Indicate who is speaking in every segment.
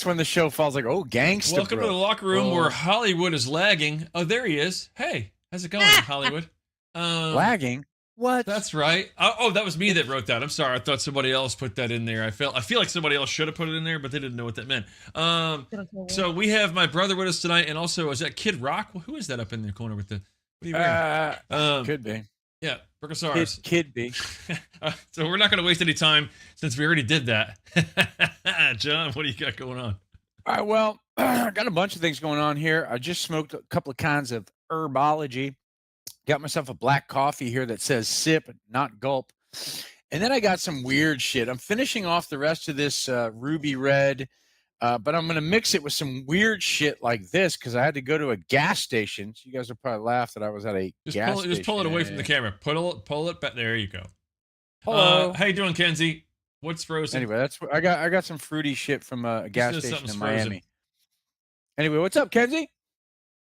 Speaker 1: When the show falls, like, oh, gangsta.
Speaker 2: Welcome to the locker room where Hollywood is lagging. Oh, there he is. Hey, how's it going, Hollywood?
Speaker 1: Lagging? What?
Speaker 2: That's right. Oh, that was me that wrote that. I'm sorry. I thought somebody else put that in there. I feel like somebody else should have put it in there, but they didn't know what that meant. So we have my brother with us tonight, and also is that Kid Rock? Well, who is that up in the corner with the? What are you wearing?
Speaker 1: Could be.
Speaker 2: Yeah, Brachiosaurus.
Speaker 1: Kid be.
Speaker 2: So we're not going to waste any time since we already did that. John, what do you got going on?
Speaker 1: All right, well, I got a bunch of things going on here. I just smoked a couple of cans of Herbology. Got myself a black coffee here that says sip, not gulp. And then I got some weird shit. I'm finishing off the rest of this Ruby Red, but I'm going to mix it with some weird shit like this because I had to go to a gas station. So you guys will probably laugh that I was at a gas station.
Speaker 2: Just pull it away from the camera. Pull it back. There you go.
Speaker 1: Hello.
Speaker 2: How you doing, Kenzie? What's frozen?
Speaker 1: Anyway, that's I got some fruity shit from a gas station in Miami. Anyway, what's up, Kenzie?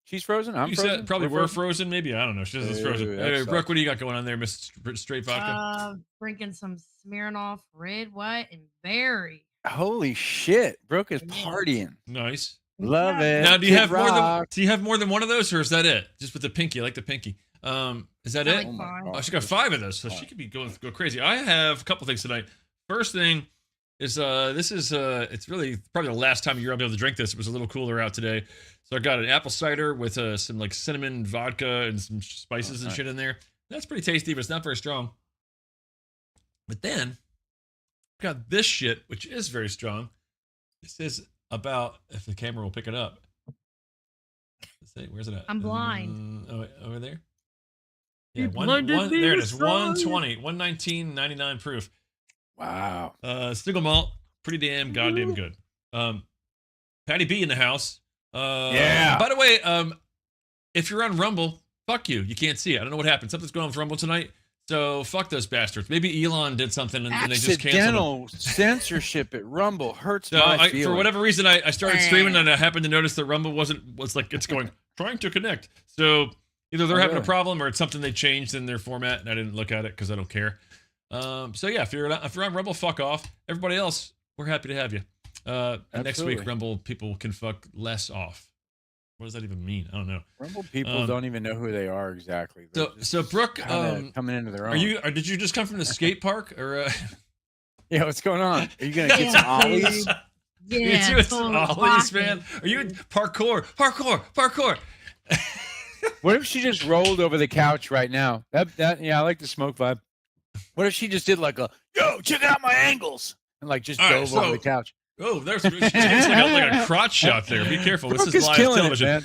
Speaker 1: She's frozen. I'm frozen.
Speaker 2: Said probably we're frozen. Maybe I don't know. She says it's frozen. Anyway, Brooke, what do you got going on there, Miss Straight Vodka?
Speaker 3: Drinking some Smirnoff Red, White, and Berry.
Speaker 1: Holy shit, Brooke is partying.
Speaker 2: Nice.
Speaker 1: Love it.
Speaker 2: Now, do you have more than one of those, or is that it? Just with the pinky, I like the pinky. Is that it? Oh, she got 5 of those, so she could be go crazy. I have a couple things tonight. First thing is it's really probably the last time you're gonna be able to drink this. It was a little cooler out today, so I got an apple cider with some like cinnamon vodka and some spices and shit in there. That's pretty tasty, but it's not very strong. But then I got this shit, which is very strong. This is about, if the camera will pick it up. Let's see, where's it at?
Speaker 3: I'm blind.
Speaker 2: Over there. Yeah, there it is. 120, 119.99 proof.
Speaker 1: Wow.
Speaker 2: Single malt, pretty damn goddamn good. Patty B in the house.
Speaker 1: Yeah.
Speaker 2: By the way, if you're on Rumble, fuck you. You can't see it. I don't know what happened. Something's going on with Rumble tonight. So fuck those bastards. Maybe Elon did something and they just canceled
Speaker 1: Accidental censorship at Rumble hurts my feelings.
Speaker 2: For whatever reason, I started streaming and I happened to notice that Rumble was like it's going trying to connect. So either they're having a problem or it's something they changed in their format and I didn't look at it because I don't care. So yeah, if you're on Rumble, fuck off. Everybody else, we're happy to have you. Next week, Rumble people can fuck less off. What does that even mean? I don't know.
Speaker 1: Rumble people don't even know who they are exactly.
Speaker 2: So Brooke,
Speaker 1: coming into their own.
Speaker 2: Did you just come from the skate park or?
Speaker 1: Yeah, what's going on? Are you gonna get some ollies?
Speaker 3: Yeah,
Speaker 2: it's ollies, man. Are you parkour?
Speaker 1: What if she just rolled over the couch right now? Yeah, I like the smoke vibe. What if she just did like a yo, check out my angles and like just dove over the couch?
Speaker 2: Oh, there's like a crotch shot there. Be careful. This is live television.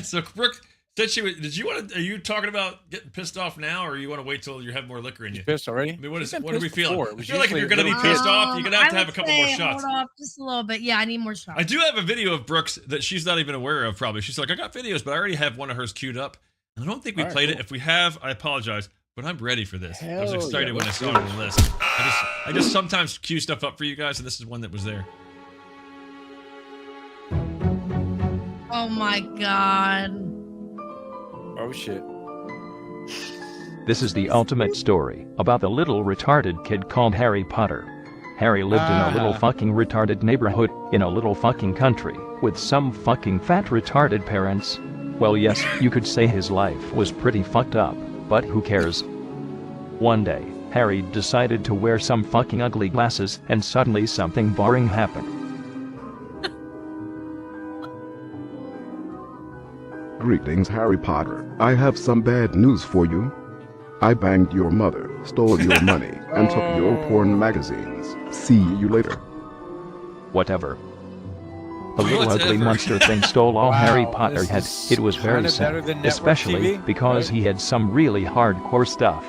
Speaker 2: So Brooke said she would. Are you talking about getting pissed off now, or you want to wait till you have more liquor in you?
Speaker 1: Pissed already?
Speaker 2: I mean, what are we feeling? I feel like if you're going to be pissed off, you're going to have a couple more shots.
Speaker 3: Hold off just a little bit. Yeah, I need more shots.
Speaker 2: I do have a video of Brooks that she's not even aware of. Probably she's like, I got videos, but I already have one of hers queued up. And I don't think we played it. If we have, I apologize. But I'm ready for this. I was excited when I saw it on the list. I just sometimes queue stuff up for you guys, and this is one that was there.
Speaker 3: Oh my god.
Speaker 1: Oh shit.
Speaker 4: This is the ultimate story about the little retarded kid called Harry Potter. Harry lived in a little fucking retarded neighborhood in a little fucking country with some fucking fat retarded parents. Well, yes, you could say his life was pretty fucked up. But who cares? One day, Harry decided to wear some fucking ugly glasses and suddenly something boring happened.
Speaker 5: Greetings, Harry Potter. I have some bad news for you. I banged your mother, stole your money, and took your porn magazines. See you later.
Speaker 4: Whatever. The little ugly
Speaker 2: Whatever.
Speaker 4: monster thing stole all Harry
Speaker 1: Wow,
Speaker 4: Potter
Speaker 1: this
Speaker 4: had.
Speaker 1: is
Speaker 4: It was very
Speaker 1: kinda better
Speaker 4: sad,
Speaker 1: than network
Speaker 4: especially
Speaker 1: TV,
Speaker 4: because
Speaker 1: right?
Speaker 4: he had some really hardcore stuff.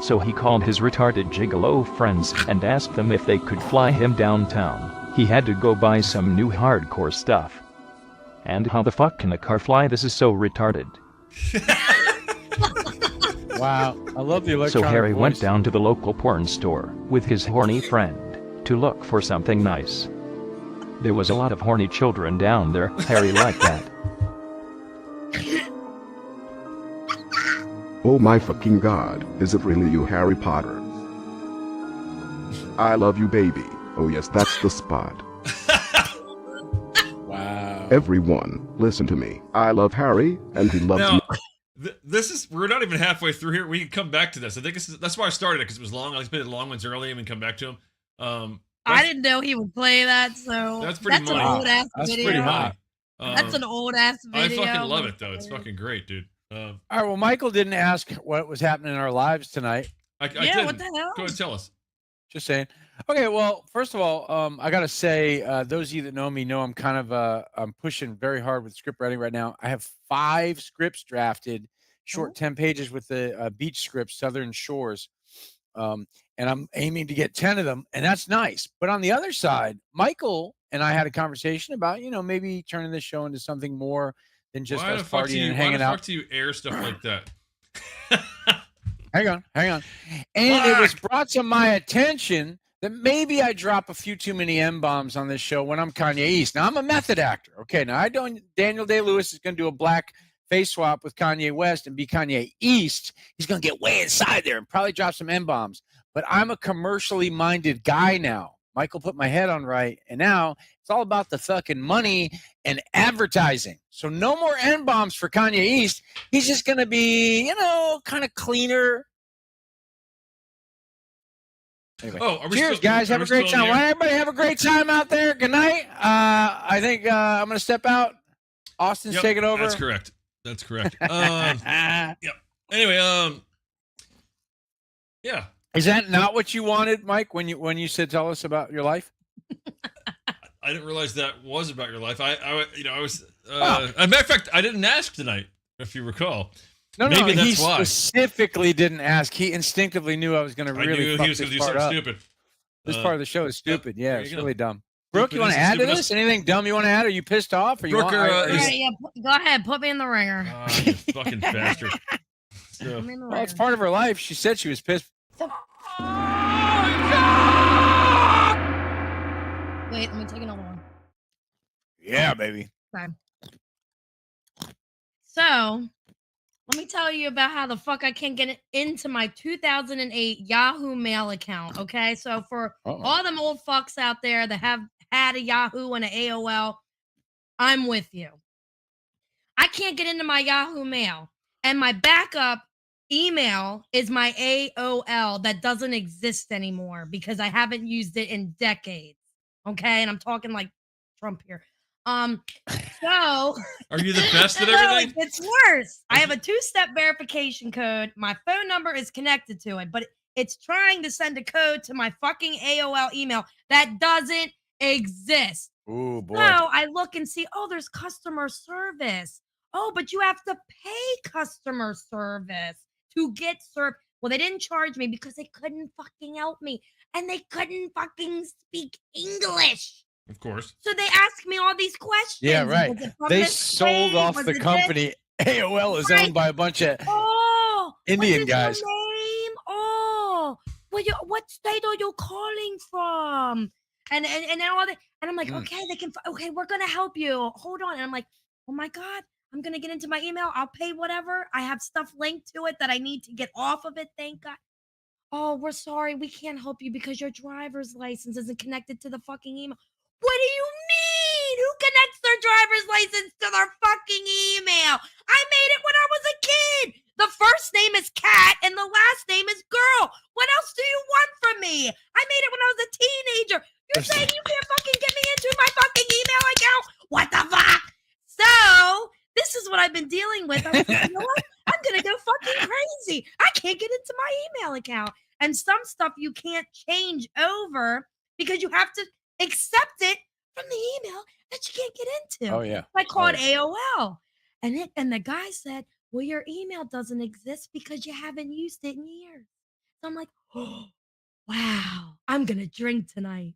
Speaker 4: So he called his retarded gigolo friends and asked them if they could fly him downtown. He had to go buy some new hardcore stuff. And how the fuck can a car fly? This is so retarded.
Speaker 1: Wow, I love the
Speaker 4: So
Speaker 1: electronic
Speaker 4: Harry went
Speaker 1: voice.
Speaker 4: down to the local porn store with his horny friend to look for something nice. There was a lot of horny children down there. Harry liked that.
Speaker 5: Oh my fucking god, is it really you, Harry Potter? I love you, baby. Oh yes, that's the spot.
Speaker 1: Wow.
Speaker 5: Everyone, listen to me. I love Harry, and he loves
Speaker 2: Now,
Speaker 5: me.
Speaker 2: this is, we're not even halfway through here. We can come back to this. I think that's why I started it, because it was long. I played the long ones early and we come back to them.
Speaker 3: I didn't know he would play that, so
Speaker 2: That's pretty
Speaker 3: an
Speaker 2: money.
Speaker 3: old ass
Speaker 1: That's
Speaker 3: video.
Speaker 1: pretty hot.
Speaker 3: That's an old ass
Speaker 2: I
Speaker 3: video.
Speaker 2: fucking love it though. It's fucking great, dude.
Speaker 1: All right. Well, Michael didn't ask what was happening in our lives tonight.
Speaker 2: I
Speaker 3: Yeah,
Speaker 2: didn't.
Speaker 3: what the hell?
Speaker 2: Go ahead, tell us.
Speaker 1: Just saying. Okay. Well, first of all, I gotta say, those of you that know me know I'm kind of I'm pushing very hard with script writing right now. I have 5 scripts drafted, short 10 pages with the beach script, Southern Shores, and I'm aiming to get 10 of them, and that's nice. But on the other side, Michael and I had a conversation about maybe turning this show into something more than just
Speaker 2: Why
Speaker 1: us
Speaker 2: the fuck do
Speaker 1: partying
Speaker 2: you?
Speaker 1: and
Speaker 2: Why
Speaker 1: hanging
Speaker 2: the
Speaker 1: out.
Speaker 2: fuck do you air stuff like that?
Speaker 1: Hang on. And it was brought to my attention that maybe I drop a few too many M-bombs on this show when I'm Kanye East. Now, I'm a method actor. Okay, now I don't. Daniel Day-Lewis is going to do a black face swap with Kanye West and be Kanye East. He's going to get way inside there and probably drop some M-bombs. But I'm a commercially minded guy now. Michael put my head on right, and now it's all about the fucking money and advertising. So no more N-bombs for Kanye East. He's just going to be, kind of cleaner. Anyway,
Speaker 2: Oh, are we
Speaker 1: cheers,
Speaker 2: still,
Speaker 1: guys. Have
Speaker 2: are
Speaker 1: a
Speaker 2: we
Speaker 1: great
Speaker 2: still in
Speaker 1: time.
Speaker 2: the
Speaker 1: Why
Speaker 2: air?
Speaker 1: everybody have a great time out there. Good night. I think I'm going to step out. Austin's
Speaker 2: Yep,
Speaker 1: taking over.
Speaker 2: That's correct. That's correct. Anyway, yeah.
Speaker 1: Is that not what you wanted, Mike, when you said tell us about your life?
Speaker 2: I didn't realize that was about your life. I was. As a matter of fact, I didn't ask tonight, if you recall.
Speaker 1: No,
Speaker 2: Maybe
Speaker 1: he
Speaker 2: that's why.
Speaker 1: specifically didn't ask. He instinctively knew I was going to
Speaker 2: I
Speaker 1: really
Speaker 2: knew
Speaker 1: fuck
Speaker 2: he was
Speaker 1: this
Speaker 2: going to do
Speaker 1: part
Speaker 2: something
Speaker 1: up.
Speaker 2: stupid.
Speaker 1: This part of the show is stupid. Yeah,
Speaker 2: there
Speaker 1: it's
Speaker 2: you go.
Speaker 1: really dumb. Brooke, you want to
Speaker 2: Stupid
Speaker 1: add to
Speaker 2: is-
Speaker 1: this? Anything dumb you want to add? Are you pissed off? Or you
Speaker 2: Brooke,
Speaker 1: want,
Speaker 3: All right, yeah, go ahead. Put me in the ringer.
Speaker 2: You fucking bastard. So,
Speaker 3: Put me in the
Speaker 1: well, it's
Speaker 3: ringer.
Speaker 1: part of her life. She said she was pissed.
Speaker 3: Wait, let me take another one.
Speaker 1: Yeah, baby.
Speaker 3: So, let me tell you about how the fuck I can't get into my 2008 Yahoo Mail account. Okay, so for all them old fucks out there that have had a Yahoo and an AOL, I'm with you. I can't get into my Yahoo Mail, and my backup email is my AOL that doesn't exist anymore because I haven't used it in decades. Okay, and I'm talking like Trump here. So
Speaker 2: are you the best at
Speaker 3: no,
Speaker 2: everything?
Speaker 3: it's worse. I have a 2-step verification code. My phone number is connected to it, but it's trying to send a code to my fucking AOL email that doesn't exist.
Speaker 1: Ooh, boy.
Speaker 3: So I look and see, there's customer service. Oh, but you have to pay customer service to get served. Well, they didn't charge me because they couldn't fucking help me. And they couldn't fucking speak English.
Speaker 2: Of course.
Speaker 3: So they asked me all these questions.
Speaker 1: Yeah, right.
Speaker 3: Was it from
Speaker 1: They
Speaker 3: this
Speaker 1: sold
Speaker 3: state?
Speaker 1: off
Speaker 3: Was
Speaker 1: the
Speaker 3: it this?
Speaker 1: company. AOL is
Speaker 3: Right.
Speaker 1: owned by a bunch of
Speaker 3: Oh,
Speaker 1: Indian
Speaker 3: what is
Speaker 1: guys.
Speaker 3: your name? Oh, what state are you calling from? And all that. And I'm like, okay, okay, we're gonna help you. Hold on. And I'm like, oh my God, I'm gonna get into my email. I'll pay whatever. I have stuff linked to it that I need to get off of it. Thank God. Oh, we're sorry, we can't help you because your driver's license isn't connected to the fucking email. What do you mean? Who connects their driver's license to their fucking email? I made it when I was a kid. The first name is Cat and the last name is Girl. What else do you want from me? I made it when I was a teenager. You're saying you can't fucking get me into my fucking email account? What the fuck? So, this is what I've been dealing with. I was like, you know what? I'm going to go fucking crazy. I can't get into my email account. And some stuff you can't change over because you have to accept it from the email that you can't get into.
Speaker 1: Oh yeah.
Speaker 3: I called
Speaker 1: yeah.
Speaker 3: AOL, and the guy said, "Well, your email doesn't exist because you haven't used it in years." So I'm like, "Oh, wow! I'm gonna drink tonight."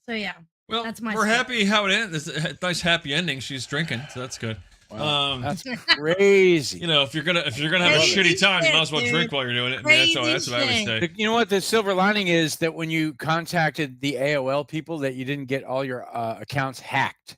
Speaker 3: So yeah,
Speaker 2: Well,
Speaker 3: that's my
Speaker 2: we're
Speaker 3: story.
Speaker 2: happy how it ends. It's a nice happy ending. She's drinking, so that's good.
Speaker 1: Wow, that's crazy.
Speaker 2: You know, if you're gonna have a
Speaker 3: Crazy
Speaker 2: shitty time, you might as well
Speaker 3: shit,
Speaker 2: drink while you're doing it. I mean, that's what I would
Speaker 3: Crazy
Speaker 2: say.
Speaker 1: You know what? The silver lining is that when you contacted the AOL people, that you didn't get all your accounts hacked.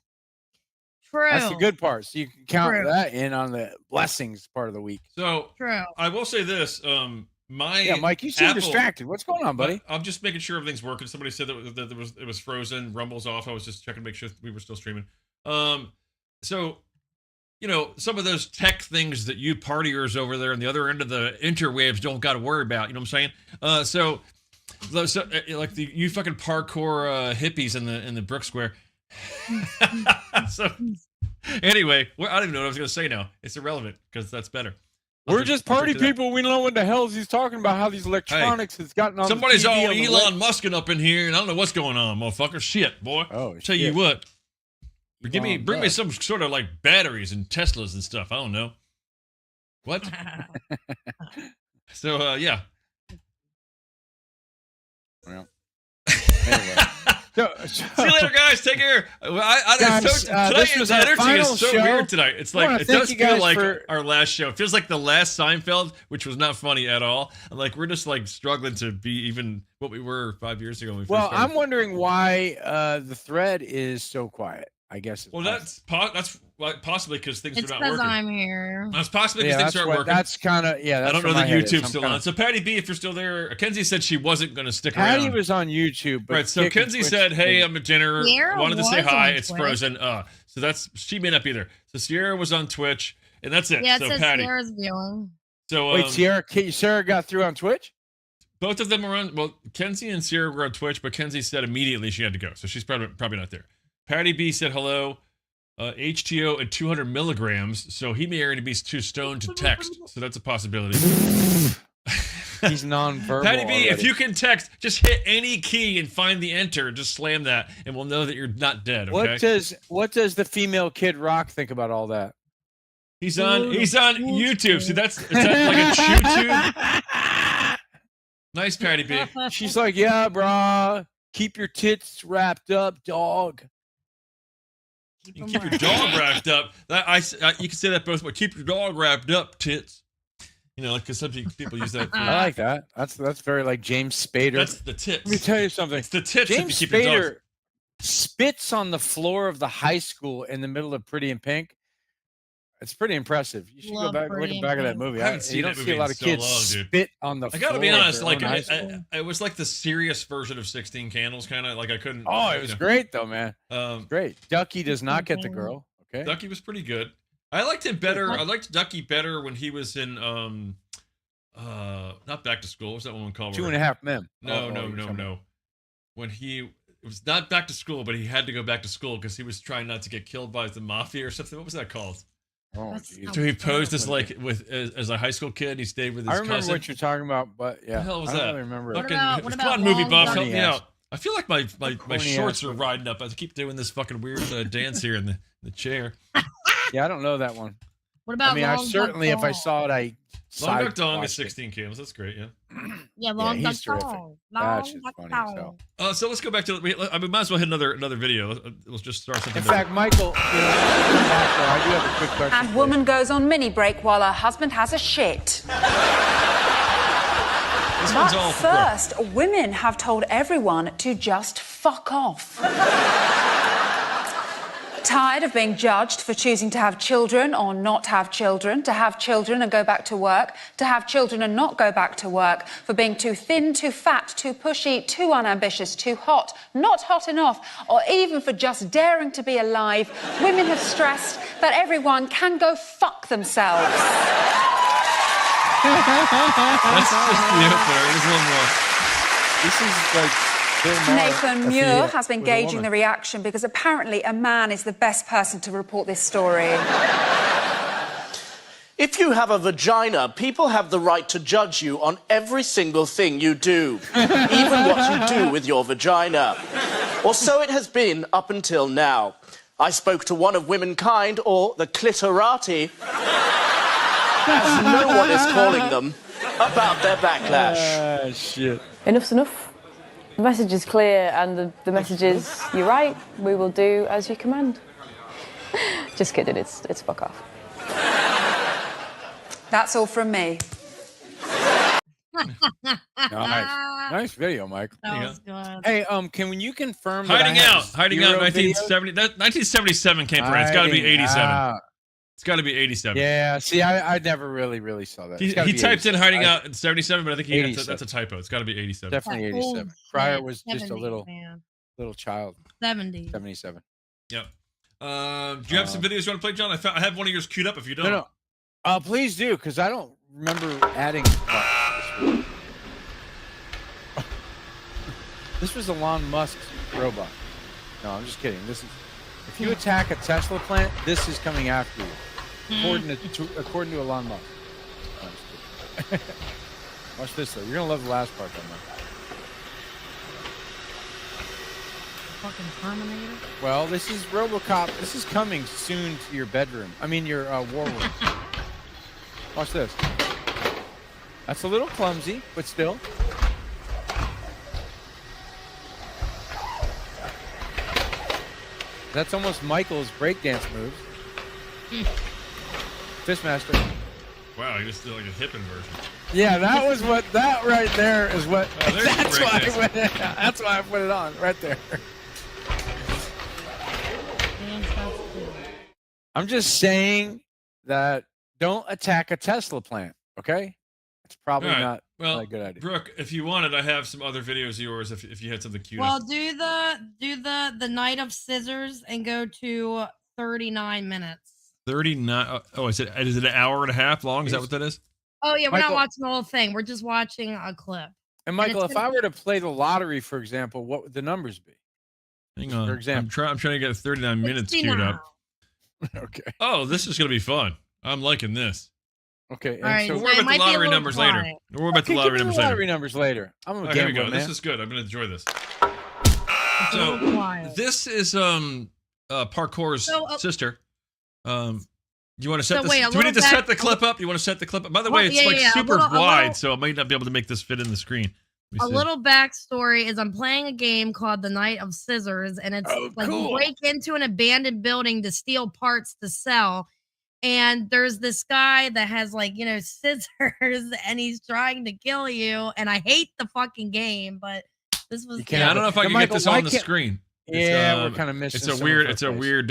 Speaker 3: True.
Speaker 1: That's the good part. So you can count
Speaker 3: True.
Speaker 1: that in on the blessings part of the week.
Speaker 2: So
Speaker 3: True.
Speaker 2: I will say this:
Speaker 1: Yeah, Mike, you seem
Speaker 2: Apple-
Speaker 1: distracted. What's going on, buddy?
Speaker 2: I'm just making sure everything's working. Somebody said that it was frozen, Rumble's off. I was just checking to make sure we were still streaming. So, you know, some of those tech things that you partiers over there on the other end of the interwebs don't got to worry about. You know what I'm saying? Like you fucking parkour hippies in the Brook Square. So anyway, I don't even know what I was going to say now. It's irrelevant because that's better.
Speaker 1: We're just party people. We don't know what the hell he's talking about. How these electronics has gotten on.
Speaker 2: Somebody's
Speaker 1: the TV
Speaker 2: all
Speaker 1: on the
Speaker 2: Elon Musking up in here, and I don't know what's going on, motherfucker. Shit, boy.
Speaker 1: Oh,
Speaker 2: Tell you
Speaker 1: shit.
Speaker 2: what. Bring me
Speaker 1: Musk.
Speaker 2: some sort of like batteries and Teslas and stuff. I don't know. What? So yeah.
Speaker 1: Well, anyway.
Speaker 2: See you later, guys. Take care.
Speaker 1: Guys, this was our
Speaker 2: energy
Speaker 1: final
Speaker 2: is so
Speaker 1: show.
Speaker 2: weird tonight. It's
Speaker 1: I wanna
Speaker 2: like it
Speaker 1: thank
Speaker 2: does
Speaker 1: you
Speaker 2: feel
Speaker 1: guys
Speaker 2: like
Speaker 1: for-
Speaker 2: our last show. It feels like the last Seinfeld, which was not funny at all. And like we're just like struggling to be even what we were 5 years ago. When we first
Speaker 1: Well,
Speaker 2: started.
Speaker 1: I'm wondering why the thread is so quiet. I guess. It's
Speaker 2: Well, that's possibly because things
Speaker 3: It's
Speaker 2: are not
Speaker 3: because
Speaker 2: working.
Speaker 3: I'm here.
Speaker 2: That's possibly
Speaker 1: yeah,
Speaker 2: because
Speaker 1: that's
Speaker 2: things aren't working.
Speaker 1: That's kind of yeah. That's
Speaker 2: I don't know
Speaker 1: where
Speaker 2: that
Speaker 1: my head is.
Speaker 2: YouTube's
Speaker 1: I'm
Speaker 2: still
Speaker 1: kinda-
Speaker 2: on. So Patty B, if you're still there, Kenzie said she wasn't going to stick
Speaker 1: Patty
Speaker 2: around.
Speaker 1: was on YouTube. But
Speaker 2: Right, so
Speaker 1: Kick and
Speaker 2: Kenzie
Speaker 1: Twitch
Speaker 2: said, "Hey,
Speaker 1: didn't.
Speaker 2: I'm at dinner.
Speaker 3: Sierra
Speaker 2: Wanted to say
Speaker 3: was
Speaker 2: hi.
Speaker 3: on
Speaker 2: It's
Speaker 3: Twitch.
Speaker 2: frozen." So that's she may not be there. So Sierra was on Twitch, and that's it.
Speaker 3: Yeah, it
Speaker 2: so
Speaker 3: says
Speaker 2: Patty.
Speaker 3: Sierra's viewing.
Speaker 2: So
Speaker 1: Wait, Sierra got through on Twitch.
Speaker 2: both of them were on. Well, Kenzie and Sierra were on Twitch, but Kenzie said immediately she had to go, so she's probably not there. Patty B said hello. HTO at 200 milligrams, so he may already be too stoned to text. So that's a possibility.
Speaker 1: He's nonverbal.
Speaker 2: Patty B, if
Speaker 1: already.
Speaker 2: you can text, just hit any key and find the enter. Just slam that, and we'll know that you're not dead. Okay.
Speaker 1: What does the female Kid Rock think about all that?
Speaker 2: He's on YouTube. See, is that like a YouTube? Nice, Patty B.
Speaker 1: She's like, yeah, brah. Keep your tits wrapped up, dog.
Speaker 2: You keep your dog wrapped up. You can say that both ways. Keep your dog wrapped up, tits. You know, because some people use that.
Speaker 1: I like that. That's very like James Spader.
Speaker 2: That's the tits.
Speaker 1: Let me tell you something.
Speaker 2: It's the tits.
Speaker 1: James
Speaker 2: if you keep your dogs.
Speaker 1: Spader spits on the floor of the high school in the middle of Pretty in Pink. It's pretty impressive. You should
Speaker 3: Love
Speaker 1: go back
Speaker 3: Pretty
Speaker 1: look
Speaker 3: in
Speaker 1: back at that
Speaker 3: Pink.
Speaker 1: movie.
Speaker 2: I haven't seen
Speaker 1: you don't
Speaker 2: that
Speaker 1: see
Speaker 2: movie
Speaker 1: a lot
Speaker 2: in
Speaker 1: of
Speaker 2: so
Speaker 1: kids
Speaker 2: long, dude.
Speaker 1: spit on the
Speaker 2: I
Speaker 1: floor.
Speaker 2: gotta be
Speaker 1: of
Speaker 2: honest,
Speaker 1: their
Speaker 2: like
Speaker 1: own high school.
Speaker 2: it was like the serious version of 16 Candles, kind of like I couldn't.
Speaker 1: Oh, it
Speaker 2: you
Speaker 1: was
Speaker 2: know.
Speaker 1: great though, man.
Speaker 2: Um,
Speaker 1: Great. Ducky does not get the girl. Okay.
Speaker 2: Ducky was pretty good. I liked him better. I liked Ducky better when he was in not Back to School. What's that one called?
Speaker 1: 2.5 Men.
Speaker 2: No. When it was not Back to School, but he had to go back to school because he was trying not to get killed by the mafia or something. What was that called?
Speaker 1: Oh,
Speaker 3: That's
Speaker 1: geez.
Speaker 2: So he posed as like as a high school kid. He stayed with his
Speaker 1: I remember
Speaker 2: cousin.
Speaker 1: what you're talking about, but yeah,
Speaker 2: The hell was
Speaker 1: I don't
Speaker 2: that?
Speaker 1: really remember.
Speaker 3: What
Speaker 1: it.
Speaker 3: about-
Speaker 2: Come
Speaker 3: about
Speaker 2: on, movie
Speaker 3: Long
Speaker 2: buff,
Speaker 3: Duck
Speaker 2: help me
Speaker 1: ass?
Speaker 2: out. I feel like my
Speaker 1: Corny
Speaker 2: shorts
Speaker 1: ass
Speaker 2: are
Speaker 1: movie.
Speaker 2: riding up. I keep doing this fucking weird dance here in the chair.
Speaker 1: Yeah, I don't know that one.
Speaker 3: What about
Speaker 1: I mean, I
Speaker 3: Long Duck
Speaker 1: certainly, if I
Speaker 3: Dong?
Speaker 1: saw it, I
Speaker 2: Long Duck Dong is
Speaker 1: side-watched it.
Speaker 2: 16 cams. That's great, yeah.
Speaker 3: Yeah, Long Duck
Speaker 1: he's terrific.
Speaker 3: Dong.
Speaker 1: That
Speaker 3: Long
Speaker 1: shit's
Speaker 3: Duck
Speaker 1: funny as
Speaker 3: Dong.
Speaker 1: hell.
Speaker 2: So let's go back to. I mean, might as well hit another video. Let's just start something.
Speaker 1: In fact, Michael, I do have a quick question.
Speaker 6: And
Speaker 1: for
Speaker 6: woman goes on mini break while her husband has a shit.
Speaker 2: this
Speaker 6: But
Speaker 2: one's all
Speaker 6: first, women have told everyone to just fuck off. Tired of being judged for choosing to have children or not have children, to have children and go back to work, to have children and not go back to work, for being too thin, too fat, too pushy, too unambitious, too hot, not hot enough, or even for just daring to be alive, women have stressed that everyone can go fuck themselves.
Speaker 2: That's just the opener. There's one more.
Speaker 1: This is like Bill Maher
Speaker 6: Nathan
Speaker 1: if he,
Speaker 6: Muir has been
Speaker 1: was a
Speaker 6: gauging
Speaker 1: woman.
Speaker 6: the reaction because apparently a man is the best person to report this story.
Speaker 7: If you have a vagina, people have the right to judge you on every single thing you do, even what you do with your vagina. Or so it has been up until now. I spoke to one of womankind, or the clitorati, as no one is calling them, about their backlash.
Speaker 1: Shit.
Speaker 8: Enough's enough. The message is clear, and the message is, you're right, we will do as you command. Just kidding, it's fuck off.
Speaker 6: That's all from me.
Speaker 1: Nice video, Mike.
Speaker 3: That was good.
Speaker 1: Hey, can you confirm that
Speaker 2: Hiding
Speaker 1: I have
Speaker 2: out. Hiding out.
Speaker 1: 0 videos?
Speaker 2: 1977 came from it. It's got to be 87.
Speaker 1: Out.
Speaker 2: It's got to be 87.
Speaker 1: Yeah. See, I never really saw that.
Speaker 2: He
Speaker 1: It's gotta be
Speaker 2: typed in
Speaker 1: 87.
Speaker 2: hiding out in 77, but I think that's a
Speaker 1: 87.
Speaker 2: typo. It's got to be 87.
Speaker 1: Definitely
Speaker 3: That
Speaker 1: 87.
Speaker 3: old
Speaker 1: Pryor
Speaker 3: shit,
Speaker 1: was just a
Speaker 3: 70s, man.
Speaker 1: little child.
Speaker 3: 70.
Speaker 1: 77.
Speaker 2: Yep. Do you have some videos you want to play, John? I have one of yours queued up if you don't.
Speaker 1: No. Please do, because I don't remember adding. This was Elon Musk's robot. No, I'm just kidding. This is if you attack a Tesla plant, this is coming after you, according to Elon Musk. No, I'm just kidding. Watch this though. You're gonna love the last part, though, Mike.
Speaker 3: Fucking Terminator.
Speaker 1: Well, this is RoboCop. This is coming soon to your bedroom. I mean, your war room. Watch this. That's a little clumsy, but still. That's almost Michael's breakdance moves. Fistmaster.
Speaker 2: Wow, he just did like a hip inversion.
Speaker 1: Yeah, that was what. That right there is what.
Speaker 2: Oh, there's
Speaker 1: that's
Speaker 2: your
Speaker 1: why.
Speaker 2: breakdance.
Speaker 1: That's why I put it on right there. I'm just saying that don't attack a Tesla plant. Okay, it's probably
Speaker 2: All right.
Speaker 1: not
Speaker 2: Well,
Speaker 1: a good idea.
Speaker 2: Brooke, if you wanted, I have some other videos of yours. If you had something queued
Speaker 3: Well,
Speaker 2: up.
Speaker 3: do the Night of Scissors and go to 39 minutes.
Speaker 2: 39. Oh, is it an hour and a half long? Is that what that is?
Speaker 3: Oh yeah, we're
Speaker 1: Michael-
Speaker 3: not watching the whole thing. We're just watching a clip.
Speaker 1: And Michael,
Speaker 3: it's
Speaker 1: if I
Speaker 3: gonna
Speaker 1: were to play the lottery, for example, what would the numbers be?
Speaker 2: Hang
Speaker 1: For
Speaker 2: on.
Speaker 1: example.
Speaker 2: I'm trying to get 39 minutes queued up.
Speaker 1: Okay.
Speaker 2: Oh, this is gonna be fun. I'm liking this.
Speaker 1: Okay. And
Speaker 3: All right,
Speaker 1: so,
Speaker 2: We'll
Speaker 3: so
Speaker 2: worry
Speaker 3: it
Speaker 2: about
Speaker 3: might
Speaker 2: the
Speaker 3: be a
Speaker 2: lottery
Speaker 3: little
Speaker 2: numbers later.
Speaker 3: quiet.
Speaker 2: We'll worry about
Speaker 1: okay,
Speaker 2: the lottery
Speaker 1: give me
Speaker 2: numbers
Speaker 1: the
Speaker 2: later.
Speaker 1: lottery numbers later. I'm a
Speaker 2: Oh, here we
Speaker 1: gambler,
Speaker 2: go.
Speaker 1: man.
Speaker 2: This is good. I'm gonna enjoy this.
Speaker 3: It's a
Speaker 2: So
Speaker 3: little quiet.
Speaker 2: this is Parkour's
Speaker 3: So,
Speaker 2: sister. You want to set
Speaker 3: So
Speaker 2: this?
Speaker 3: wait, a
Speaker 2: Do we need to
Speaker 3: little
Speaker 2: set the
Speaker 3: back-
Speaker 2: clip up? You want to set the clip up? By the
Speaker 3: Well,
Speaker 2: way, it's
Speaker 3: yeah,
Speaker 2: like
Speaker 3: yeah, a
Speaker 2: super
Speaker 3: little-
Speaker 2: wide, so I might not be able to make this fit in the screen. Let
Speaker 3: A
Speaker 2: me see.
Speaker 3: little backstory is I'm playing a game called The Night of Scissors, and it's
Speaker 1: Oh,
Speaker 3: like you
Speaker 1: cool.
Speaker 3: break into an abandoned building to steal parts to sell. And there's this guy that has scissors, and he's trying to kill you. And I hate the fucking game, but this was
Speaker 1: You can't-
Speaker 2: Yeah, I don't know if I
Speaker 1: But
Speaker 2: can
Speaker 1: Michael,
Speaker 2: get this
Speaker 1: why
Speaker 2: on the
Speaker 1: can't-
Speaker 2: screen.
Speaker 1: Yeah, we're kind of missing.
Speaker 2: It's a
Speaker 1: some of
Speaker 2: weird.
Speaker 1: our
Speaker 2: It's a
Speaker 1: face.
Speaker 2: weird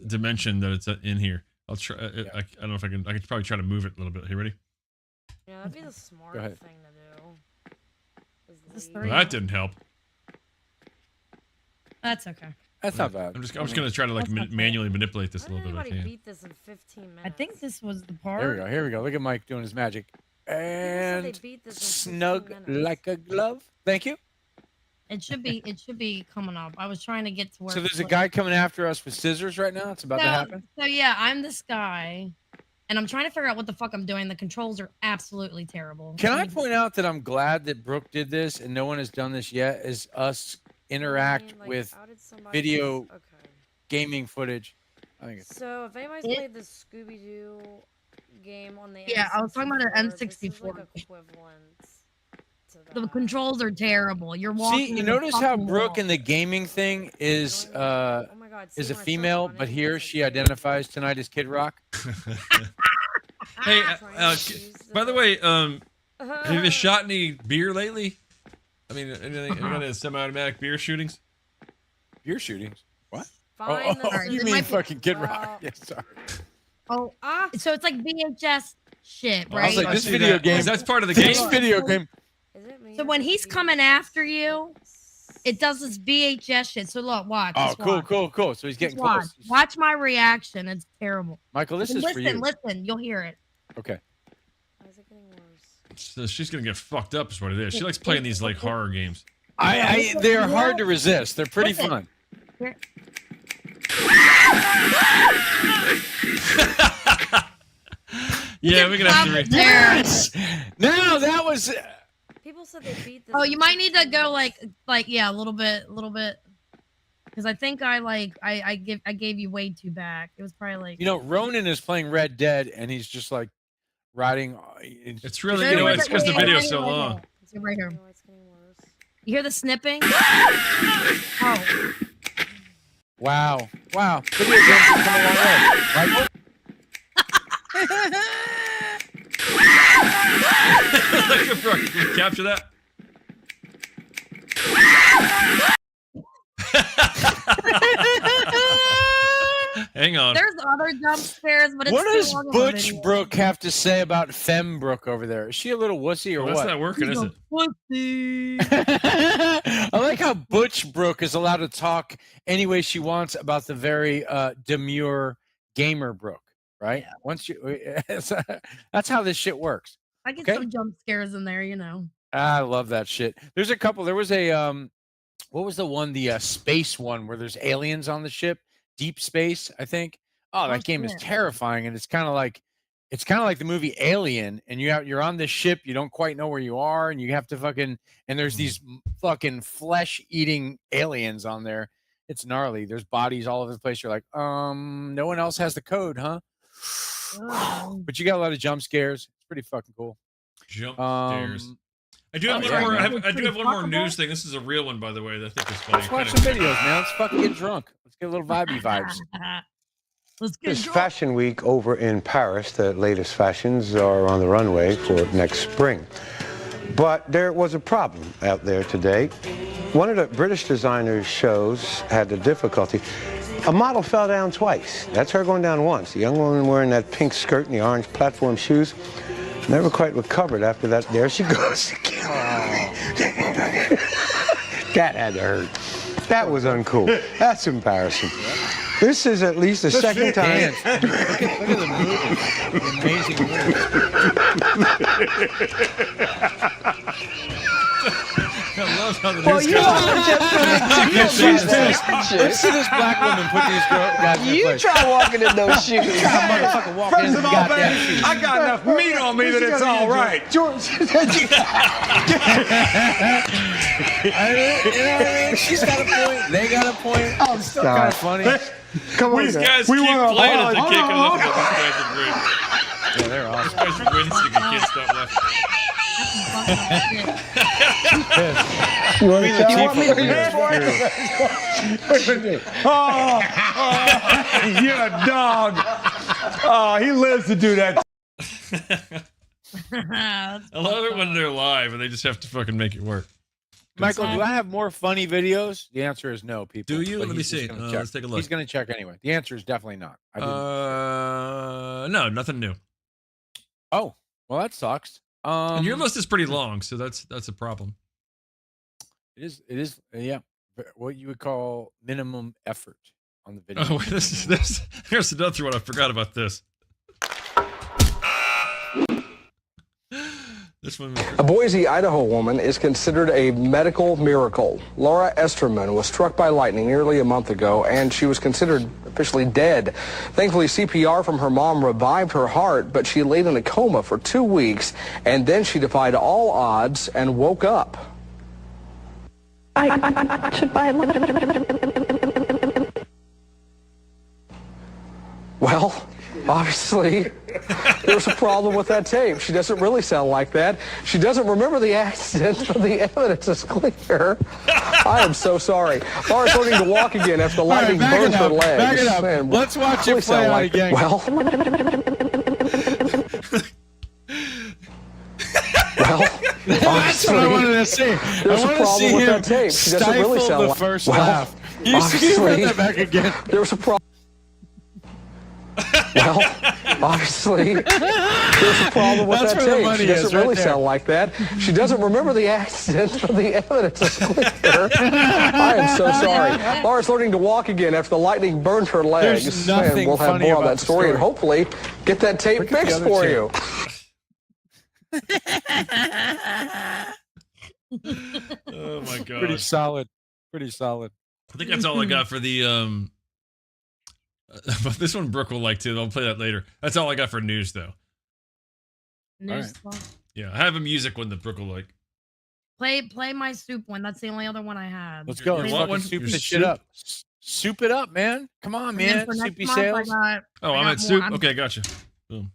Speaker 2: dimension that it's in here. I'll try. I don't know if I can. I can probably try to move it a little bit. You ready?
Speaker 9: Yeah, that'd be the smart
Speaker 1: Go ahead.
Speaker 9: thing to do.
Speaker 3: This
Speaker 2: Well,
Speaker 3: three.
Speaker 2: that didn't help.
Speaker 3: That's okay.
Speaker 1: That's not bad.
Speaker 2: I'm just gonna try to
Speaker 3: That's not bad.
Speaker 2: manually manipulate this a
Speaker 9: How did
Speaker 2: little bit. If I
Speaker 9: anybody
Speaker 2: can.
Speaker 9: beat this in 15 minutes?
Speaker 3: I think this was the part.
Speaker 1: Here we go. Here we go. Look at Mike doing his magic.
Speaker 9: said they
Speaker 1: And
Speaker 9: beat this in 15
Speaker 1: snug
Speaker 9: minutes.
Speaker 1: like a glove. Thank you.
Speaker 3: It should be. It should be coming up. I was trying to get to where.
Speaker 1: So there's a
Speaker 3: it-
Speaker 1: guy coming after us with scissors right now. It's about to happen.
Speaker 3: So yeah, I'm this guy, and I'm trying to figure out what the fuck I'm doing. The controls are absolutely terrible.
Speaker 1: Can I
Speaker 3: Let me-
Speaker 1: point out that I'm glad that Brooke did this and no one has done this yet? Is us interact with
Speaker 9: how did somebody
Speaker 1: video
Speaker 9: Okay.
Speaker 1: gaming footage. I think it's
Speaker 9: So if anybody's
Speaker 3: It-
Speaker 9: played the Scooby Doo game on the
Speaker 3: Yeah, I was talking about an
Speaker 9: N64, this is,
Speaker 3: N64.
Speaker 9: like equivalent to
Speaker 3: The
Speaker 9: that.
Speaker 3: controls are terrible. You're walking.
Speaker 1: See, you
Speaker 3: in the
Speaker 1: notice how
Speaker 3: fucking
Speaker 1: Brooke
Speaker 3: wall.
Speaker 1: in the gaming thing is
Speaker 9: Oh my God, see,
Speaker 1: is a
Speaker 9: when I start
Speaker 1: female,
Speaker 9: running,
Speaker 1: but
Speaker 9: it
Speaker 1: here
Speaker 9: doesn't
Speaker 1: she
Speaker 9: do it.
Speaker 1: identifies tonight as Kid Rock.
Speaker 2: Hey,
Speaker 9: Trying to use
Speaker 2: by the way, have you
Speaker 9: Uh-huh.
Speaker 2: shot any beer lately? I mean, any kind of semi-automatic beer shootings?
Speaker 1: Beer shootings. What?
Speaker 9: Find the
Speaker 3: Sorry,
Speaker 1: you
Speaker 3: it
Speaker 1: mean
Speaker 3: might be-
Speaker 1: fucking Kid
Speaker 9: well-
Speaker 1: Rock? Yeah, sorry.
Speaker 3: Oh, so it's like VHS shit,
Speaker 2: I
Speaker 3: right?
Speaker 1: was like, this
Speaker 2: see
Speaker 1: video
Speaker 2: that.
Speaker 1: game-
Speaker 2: That's part of the
Speaker 1: This
Speaker 2: game.
Speaker 1: video game.
Speaker 9: Is it me
Speaker 3: So
Speaker 9: or
Speaker 3: when
Speaker 9: is it
Speaker 3: he's
Speaker 9: you?
Speaker 3: coming after you, it does this VHS shit. So look, watch.
Speaker 1: Oh,
Speaker 3: just
Speaker 1: cool,
Speaker 3: watch.
Speaker 1: cool, cool. So he's
Speaker 3: Just
Speaker 1: getting
Speaker 3: watch.
Speaker 1: close.
Speaker 3: Watch my reaction. It's terrible.
Speaker 1: Michael, this is
Speaker 3: listen,
Speaker 1: for you.
Speaker 3: listen. You'll hear it.
Speaker 1: Okay.
Speaker 9: Why is it getting worse?
Speaker 2: So she's gonna get fucked up, is what it is. She likes playing these like horror games.
Speaker 1: They're hard to resist. They're pretty
Speaker 3: Listen.
Speaker 1: fun.
Speaker 3: Here-
Speaker 2: Yeah, we're gonna have to.
Speaker 3: Stop it there.
Speaker 1: No, that was.
Speaker 9: People said they beat this.
Speaker 3: Oh,
Speaker 9: in
Speaker 3: you might need to
Speaker 9: 15
Speaker 3: go
Speaker 9: minutes.
Speaker 3: like yeah, a little bit. Because I think I gave you way too back. It was probably like,
Speaker 1: You know, Ronan is playing Red Dead, and he's just like riding.
Speaker 2: It's really, it's because the video's so long.
Speaker 3: Right here. You hear the snipping? Oh.
Speaker 1: Wow. Wow. Video games have come a long way. Right?
Speaker 2: Can you capture that? Hang on.
Speaker 3: There's other jump scares, but it's
Speaker 1: What does
Speaker 3: too long of a
Speaker 1: Butch
Speaker 3: video.
Speaker 1: Brooke have to say about Fembrook over there? Is she a little wussy or
Speaker 2: That's
Speaker 1: what?
Speaker 2: not working, is it?
Speaker 3: Pussy.
Speaker 1: I like how Butch Brooke is allowed to talk any way she wants about the very demure gamer Brooke, right?
Speaker 3: Yeah.
Speaker 1: Once you, that's how this shit works.
Speaker 3: I get
Speaker 1: Okay.
Speaker 3: some jump scares in there, you know.
Speaker 1: I love that shit. There's a couple. There was a what was the one? The space one where there's aliens on the ship, Deep Space, I think. Oh, that game is
Speaker 3: shit.
Speaker 1: terrifying, and it's kind of like the movie Alien, and you're on this ship, you don't quite know where you are, and you have to fucking, and there's these fucking flesh-eating aliens on there. It's gnarly. There's bodies all over the place. You're like, no one else has the code, huh?
Speaker 3: Oh.
Speaker 1: But you got a lot of jump scares. It's pretty fucking cool.
Speaker 2: Jump stairs. I do have
Speaker 1: yeah,
Speaker 2: one more.
Speaker 1: man.
Speaker 2: I do have one more news thing. This is a real one, by the way. That I think is funny.
Speaker 1: Let's watch some videos, man. Let's fucking get drunk. Let's get a little vibey vibes.
Speaker 3: Let's get
Speaker 10: It's
Speaker 3: drunk.
Speaker 10: Fashion Week over in Paris. The latest fashions are on the runway for next spring. But there was a problem out there today. One of the British designers' shows had the difficulty. A model fell down twice. That's her going down once. The young woman wearing that pink skirt and the orange platform shoes never quite recovered after that. There she goes again. That had to hurt. That was uncool. That's embarrassing. This is at least the second time.
Speaker 1: Look at the movement. The amazing
Speaker 2: I love how the
Speaker 11: Well,
Speaker 2: news
Speaker 11: you
Speaker 2: goes.
Speaker 11: are just
Speaker 1: She's pissed. Let's see this black woman put these guys in
Speaker 11: You
Speaker 1: place.
Speaker 11: try walking in those shoes.
Speaker 1: Try motherfucking walking in
Speaker 10: First
Speaker 1: these
Speaker 10: of all,
Speaker 1: goddamn
Speaker 10: baby,
Speaker 1: shoes.
Speaker 10: I got enough meat on me that it's all right. George,
Speaker 1: You know what I mean? She's got a point. They got a point.
Speaker 10: Oh,
Speaker 1: It's still kind of funny.
Speaker 10: come on,
Speaker 2: These
Speaker 10: guys.
Speaker 2: guys
Speaker 10: We
Speaker 2: keep
Speaker 10: wanna-
Speaker 2: playing it. They
Speaker 10: hold
Speaker 2: can't
Speaker 10: on,
Speaker 2: get enough
Speaker 10: hold
Speaker 2: of
Speaker 10: on.
Speaker 2: it. These guys are great.
Speaker 1: Yeah, they're awesome.
Speaker 2: These guys are wincing. You can't stop laughing.
Speaker 10: You want
Speaker 1: the
Speaker 10: to
Speaker 1: chief of
Speaker 10: me? Oh, you're a dog. Oh, he lives to do that.
Speaker 2: I love it when they're live and they just have to fucking make it work.
Speaker 1: Michael, do I have more funny videos? The answer is no, people.
Speaker 2: Do you?
Speaker 1: But
Speaker 2: Let me
Speaker 1: he's just
Speaker 2: see.
Speaker 1: gonna check.
Speaker 2: Let's take a look.
Speaker 1: He's going to check anyway. The answer is definitely not. I didn't.
Speaker 2: No, nothing new.
Speaker 1: Oh, well, that sucks.
Speaker 2: And your list is pretty long, so that's a problem.
Speaker 1: It is, yeah, what you would call minimum effort on the video.
Speaker 2: Oh, here's another one. I forgot about this. This one.
Speaker 12: A Boise, Idaho woman is considered a medical miracle. Laura Esterman was struck by lightning nearly a month ago, and she was considered officially dead. Thankfully, CPR from her mom revived her heart, but she laid in a coma for 2 weeks, and then she defied all odds and woke up.
Speaker 13: I should buy
Speaker 12: Well, obviously, there's a problem with that tape. She doesn't really sound like that. She doesn't remember the accident, but the evidence is clear. I am so sorry. Laura's learning to walk again after the lightning
Speaker 1: back
Speaker 12: burned
Speaker 1: it
Speaker 12: her
Speaker 1: up,
Speaker 12: legs.
Speaker 1: back it up.
Speaker 12: Man,
Speaker 1: Let's watch
Speaker 12: really
Speaker 1: it play
Speaker 12: sound
Speaker 1: out
Speaker 12: like
Speaker 1: again.
Speaker 12: Well,
Speaker 1: That's what I wanted to see.
Speaker 12: There's
Speaker 1: I
Speaker 12: a
Speaker 1: want to
Speaker 12: problem
Speaker 1: see
Speaker 12: with
Speaker 1: him
Speaker 12: that tape. She doesn't really
Speaker 1: stifle
Speaker 12: sound
Speaker 1: the
Speaker 12: like
Speaker 1: first
Speaker 12: well,
Speaker 1: laugh. You see him
Speaker 12: obviously,
Speaker 1: that back again.
Speaker 12: There's a problem. Well, obviously, there's a problem with
Speaker 1: That's
Speaker 12: that
Speaker 1: where the
Speaker 12: tape.
Speaker 1: money
Speaker 12: She doesn't
Speaker 1: is, right
Speaker 12: really
Speaker 1: there.
Speaker 12: sound like that. She doesn't remember the accident, but the evidence is clear. I am so sorry. Laura's learning to walk again after the lightning burned her legs.
Speaker 1: There's nothing
Speaker 12: and we'll have
Speaker 1: funny
Speaker 12: more of
Speaker 1: about
Speaker 12: that
Speaker 1: the
Speaker 12: story and
Speaker 1: story.
Speaker 12: hopefully get that tape
Speaker 1: Look at the
Speaker 12: fixed
Speaker 1: other
Speaker 12: for
Speaker 1: tape.
Speaker 12: you.
Speaker 2: Oh my god.
Speaker 1: Pretty solid. Pretty solid.
Speaker 2: I think that's all I got for the but this one Brooke will like too. I'll play that later. That's all I got for news though.
Speaker 3: News
Speaker 1: All
Speaker 3: stuff.
Speaker 2: Yeah, I have a music one that Brooke will like.
Speaker 3: Play my soup one. That's the only other one I had.
Speaker 1: Let's go.
Speaker 2: You
Speaker 1: Let's
Speaker 2: want
Speaker 1: fucking
Speaker 2: one?
Speaker 1: soup
Speaker 2: Your
Speaker 1: this shit
Speaker 2: soup?
Speaker 1: up. Soup it up, man. Come on,
Speaker 3: And then
Speaker 1: man.
Speaker 3: for next
Speaker 1: Soupy
Speaker 3: month,
Speaker 1: sales.
Speaker 2: Oh, I'm
Speaker 3: got
Speaker 2: at
Speaker 3: more.
Speaker 2: soup. Okay, gotcha. Boom.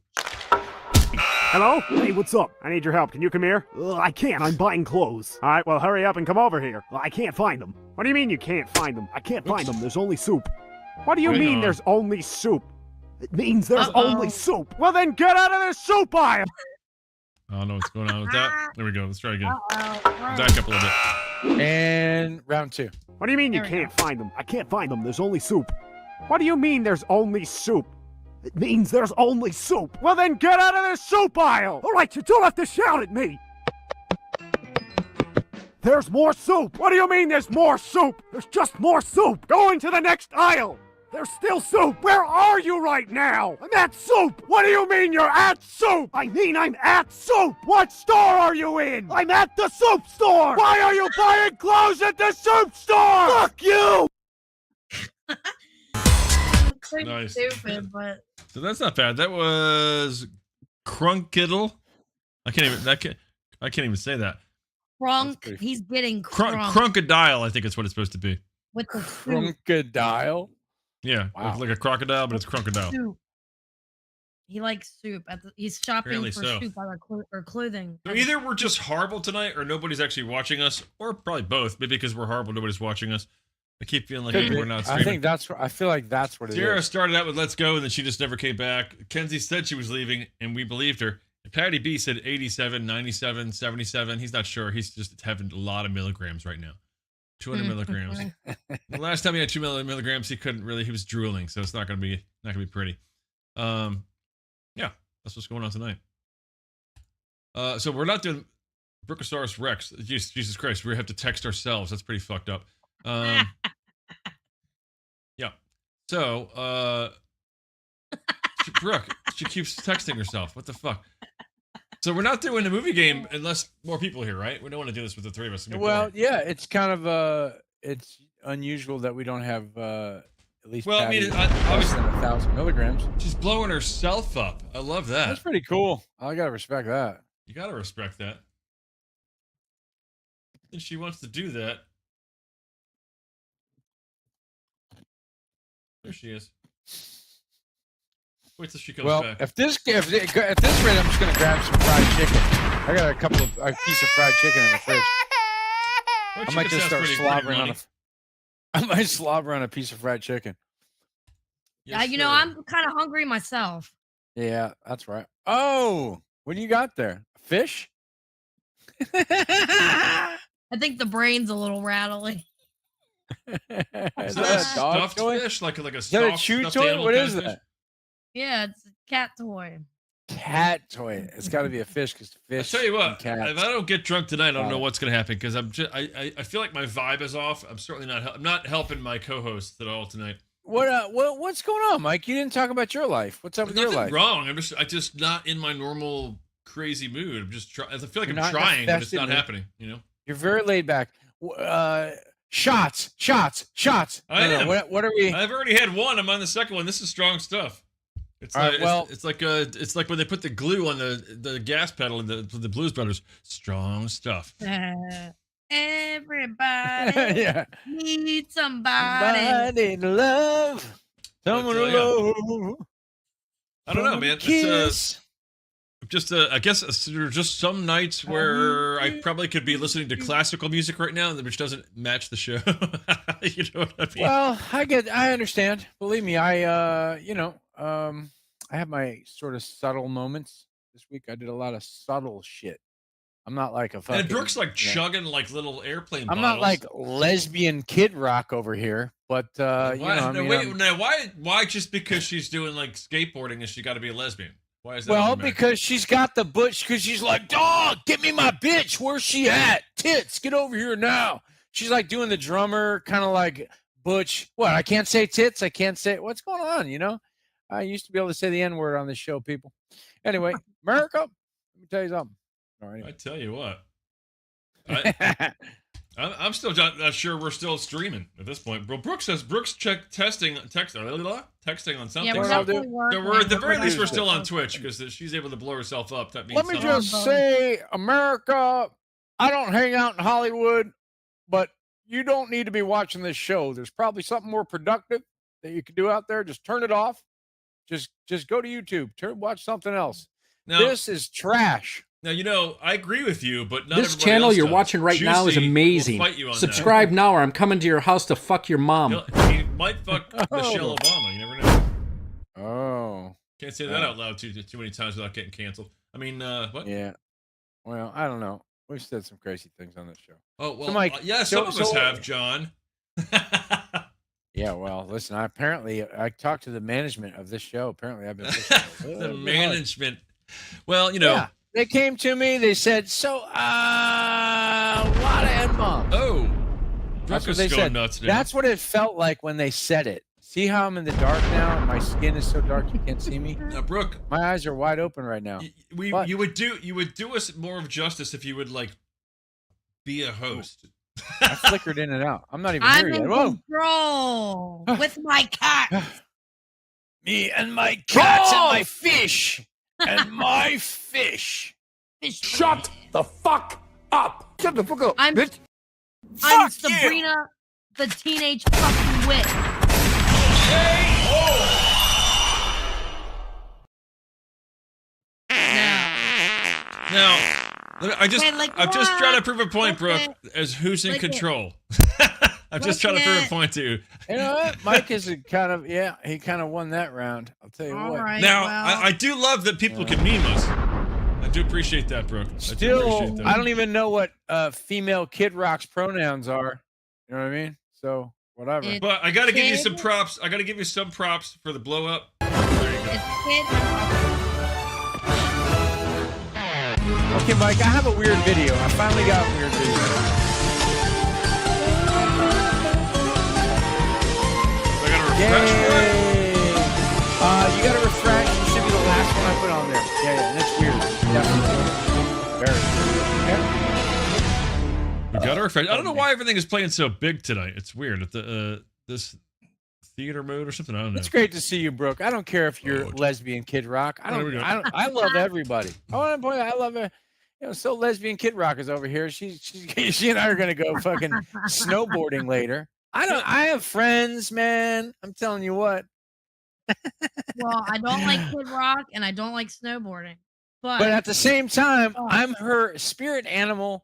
Speaker 13: Hello? Hey, what's up? I need your help. Can you come here? I can't. I'm buying clothes. All right, well, hurry up and come over here. I can't find them. What do you mean you can't find them? I can't find them. There's only soup. What do you
Speaker 2: Hang
Speaker 13: mean
Speaker 2: on.
Speaker 13: there's only soup? It means there's only soup. Well, then get out of the soup aisle.
Speaker 2: I don't know what's going on with that. There we go. Let's try again.
Speaker 3: Uh-oh.
Speaker 2: Back up a little bit.
Speaker 1: And round 2.
Speaker 13: What do you mean you
Speaker 3: There we
Speaker 13: can't find them? I can't find them. There's only soup. What do you mean there's only soup? It means there's only soup. Well, then get out of the soup aisle. All right, you don't have to shout at me. There's more soup. What do you mean there's more soup? There's just more soup. Go into the next aisle. There's still soup. Where are you right now? I'm at soup. What do you mean you're at soup? I mean I'm at soup. What store are you in? I'm at the soup store. Why are you buying clothes at the soup store? Fuck you.
Speaker 3: So
Speaker 2: Nice.
Speaker 3: stupid, but
Speaker 2: So that's not bad. That was Crunkittle. I can't even say that.
Speaker 3: crunk. He's getting crunk
Speaker 2: Crunkadile, I think it's what it's supposed to be.
Speaker 3: with the
Speaker 1: Crocodile.
Speaker 2: Yeah,
Speaker 1: Wow.
Speaker 2: like a crocodile, but it's crocodile.
Speaker 3: soup. He likes soup. He's shopping
Speaker 2: Apparently
Speaker 3: for
Speaker 2: so.
Speaker 3: soup or clothing.
Speaker 2: So either we're just horrible tonight, or nobody's actually watching us, or probably both. Maybe because we're horrible, nobody's watching us. I keep feeling like
Speaker 1: Could be.
Speaker 2: we're not
Speaker 1: I
Speaker 2: streaming.
Speaker 1: think I feel like that's what it
Speaker 2: Sierra
Speaker 1: is.
Speaker 2: started out with "Let's go," and then she just never came back. Kenzie said she was leaving, and we believed her. And Patty B said 87, 97, 77. He's not sure. He's just having a lot of milligrams right now. 200 milligrams. The last time he had 2 milligrams, he couldn't really. He was drooling, so it's not gonna be pretty. Yeah, that's what's going on tonight. So we're not doing Brookosaurus Rex. Jesus Christ, we have to text ourselves. That's pretty fucked up. Yeah. So, Brooke, she keeps texting herself. What the fuck? So we're not doing a movie game unless more people are here, right? We don't want to do this with the three of us. It's gonna be
Speaker 1: Well,
Speaker 2: boring.
Speaker 1: yeah, it's kind of it's unusual that we don't have at least.
Speaker 2: Well, I mean,
Speaker 1: Patty
Speaker 2: I
Speaker 1: less
Speaker 2: was
Speaker 1: than 1,000 milligrams.
Speaker 2: she's blowing herself up. I love that.
Speaker 1: That's pretty cool. I gotta respect that.
Speaker 2: You gotta respect that. And she wants to do that. There she is. Wait till she comes
Speaker 1: Well,
Speaker 2: back.
Speaker 1: at this rate, I'm just gonna grab some fried chicken. I got a piece of fried chicken in the fridge.
Speaker 2: Fried
Speaker 1: I might
Speaker 2: chicken
Speaker 1: just
Speaker 2: sounds
Speaker 1: start
Speaker 2: pretty
Speaker 1: slobbering on
Speaker 2: money.
Speaker 1: I might slobber on a piece of fried chicken.
Speaker 3: Yeah, you know, I'm kind of hungry myself.
Speaker 1: Yeah, that's right. Oh, what do you got there? Fish?
Speaker 3: I think the brain's a little rattly.
Speaker 1: Is
Speaker 2: Is
Speaker 1: that
Speaker 2: that
Speaker 1: a dog
Speaker 2: stuffed
Speaker 1: toy?
Speaker 2: fish? Like a
Speaker 1: Is that a
Speaker 2: soft
Speaker 1: chew
Speaker 2: stuffed
Speaker 1: toy?
Speaker 2: animal
Speaker 1: What
Speaker 2: kind
Speaker 1: is
Speaker 2: of fish?
Speaker 1: that?
Speaker 3: Yeah, it's a cat toy.
Speaker 1: Cat toy. It's got to be a fish because
Speaker 2: I'll
Speaker 1: fish.
Speaker 2: tell you
Speaker 1: and
Speaker 2: what,
Speaker 1: cats.
Speaker 2: if I don't get drunk tonight, I don't know
Speaker 1: Got it.
Speaker 2: what's gonna happen because I feel like my vibe is off. I'm certainly not. I'm not helping my co-hosts at all tonight.
Speaker 1: What's going on, Mike? You didn't talk about your life. What's up with your
Speaker 2: Nothing
Speaker 1: life?
Speaker 2: wrong. I'm just not in my normal crazy mood. I'm just trying. I feel like
Speaker 1: You're
Speaker 2: I'm
Speaker 1: not
Speaker 2: trying, but it's
Speaker 1: invested
Speaker 2: not
Speaker 1: in it.
Speaker 2: happening. You know.
Speaker 1: You're very laid back. Shots.
Speaker 2: I am.
Speaker 1: What are we?
Speaker 2: I've already had one. I'm on the second one. This is strong stuff. It's
Speaker 1: All
Speaker 2: like
Speaker 1: right, well-
Speaker 2: it's like when they put the glue on the gas pedal in the Blues Brothers. Strong stuff.
Speaker 3: Everybody
Speaker 1: Yeah.
Speaker 3: needs somebody.
Speaker 1: Somebody to love. Someone to
Speaker 2: yeah.
Speaker 1: love.
Speaker 2: I don't know,
Speaker 1: someone to
Speaker 2: man. It's
Speaker 1: kiss.
Speaker 2: just I guess there are just some nights where I probably could be listening to classical music right now, which doesn't match the show. You know what I mean?
Speaker 1: Well, I understand. Believe me, I have my sort of subtle moments this week. I did a lot of subtle shit. I'm not like a fucking.
Speaker 2: and Brooke's like
Speaker 1: you know,
Speaker 2: chugging like little airplane
Speaker 1: I'm
Speaker 2: bottles.
Speaker 1: not like lesbian Kid Rock over here, but you know,
Speaker 2: Why,
Speaker 1: I
Speaker 2: no,
Speaker 1: mean,
Speaker 2: wait,
Speaker 1: I'm-
Speaker 2: now why just because she's doing like skateboarding is she got to be a lesbian? Why is that?
Speaker 1: well,
Speaker 2: automatic?
Speaker 1: because she's got the butch. Because she's like, dog, get me my bitch. Where's she at? Tits, get over here now. She's like doing the drummer, kind of like butch. What? I can't say tits. I can't say what's going on. You know, I used to be able to say the N word on this show, people. Anyway, America, let me tell you something. All right.
Speaker 2: I tell you what, I'm still not sure we're still streaming at this point. Bro, Brooke says Brooke's texting on something.
Speaker 3: Yeah, we're
Speaker 1: What I'll do-
Speaker 3: definitely working.
Speaker 2: So we're at the very least we're
Speaker 1: do
Speaker 2: still
Speaker 1: this.
Speaker 2: on Twitch because she's able to blow herself up. That means
Speaker 1: Let me
Speaker 2: something.
Speaker 1: just say, America, I don't hang out in Hollywood, but you don't need to be watching this show. There's probably something more productive that you can do out there. Just turn it off. Just go to YouTube. Watch something else.
Speaker 2: Now,
Speaker 1: this is trash.
Speaker 2: Now, I agree with you, but not
Speaker 14: This
Speaker 2: everybody
Speaker 14: channel
Speaker 2: else
Speaker 14: you're
Speaker 2: does.
Speaker 14: watching right now is
Speaker 2: Juicy
Speaker 14: amazing.
Speaker 2: will fight you on
Speaker 14: Subscribe now, or I'm coming to your house to fuck your mom.
Speaker 2: that. He might fuck Michelle Obama. You never know.
Speaker 1: Oh.
Speaker 2: Can't say that out loud too many times without getting canceled. I mean, what?
Speaker 1: Yeah. Well, I don't know. We've said some crazy things on this show.
Speaker 2: Oh, well,
Speaker 1: So, Mike,
Speaker 2: yeah, some of us have, John.
Speaker 1: Yeah, well, listen, I talked to the management of this show. Apparently, I've been
Speaker 2: The management. Well,
Speaker 1: Yeah, they came to me. They said, "So, a lot of N-bombs."
Speaker 2: Oh,
Speaker 1: that's what
Speaker 2: was
Speaker 1: they
Speaker 2: going
Speaker 1: said.
Speaker 2: nuts, dude.
Speaker 1: That's what it felt like when they said it. See how I'm in the dark now? My skin is so dark you can't see me.
Speaker 2: Now, Brooke,
Speaker 1: my eyes are wide open right now.
Speaker 2: You would do us more of justice if you would be a host.
Speaker 1: I flickered in and out. I'm not even
Speaker 3: I'm
Speaker 1: here
Speaker 3: in
Speaker 1: yet. Whoa.
Speaker 3: control with my cat.
Speaker 1: Me and my cats and my fish. And my fish.
Speaker 13: Shut the fuck up! Shut the fuck up, bitch!
Speaker 3: I'm
Speaker 1: Fuck you.
Speaker 3: Sabrina, the teenage fucking witch.
Speaker 2: Now, I'm just
Speaker 3: what?
Speaker 2: trying to prove a point, Brooke, as who's in
Speaker 3: Lick it.
Speaker 2: control. I'm just
Speaker 3: Lick
Speaker 2: trying to prove
Speaker 3: it.
Speaker 2: a point to you.
Speaker 1: You know what? Mike is he kind of won that round. I'll tell you
Speaker 3: All
Speaker 1: what.
Speaker 3: right,
Speaker 2: Now,
Speaker 3: well.
Speaker 2: I do love that people can meme us. I do appreciate that, Brooke. I do
Speaker 1: Still,
Speaker 2: appreciate that.
Speaker 1: I don't even know what female Kid Rock's pronouns are. You know what I mean? So whatever.
Speaker 2: But I got to give you
Speaker 3: Kid-
Speaker 2: some props. I got to give you some props for the blow up.
Speaker 1: Okay, Mike, I have a weird video. I finally got a weird video.
Speaker 2: I got to refresh for it.
Speaker 1: You got to refresh. It should be the last one I put on there. Yeah, that's weird. Definitely. Very weird.
Speaker 2: We got to refresh. I don't know why everything is playing so big tonight. It's weird. At the theater mode or something. I don't know.
Speaker 1: It's great to see you, Brooke. I don't care if you're lesbian Kid Rock.
Speaker 2: There we go.
Speaker 1: I love everybody. I want to point out, I love her. So lesbian Kid Rock is over here. She and I are gonna go fucking snowboarding later. I have friends, man. I'm telling you what.
Speaker 3: Well, I don't like Kid Rock and I don't like snowboarding. But
Speaker 1: at the same time, I'm her spirit animal.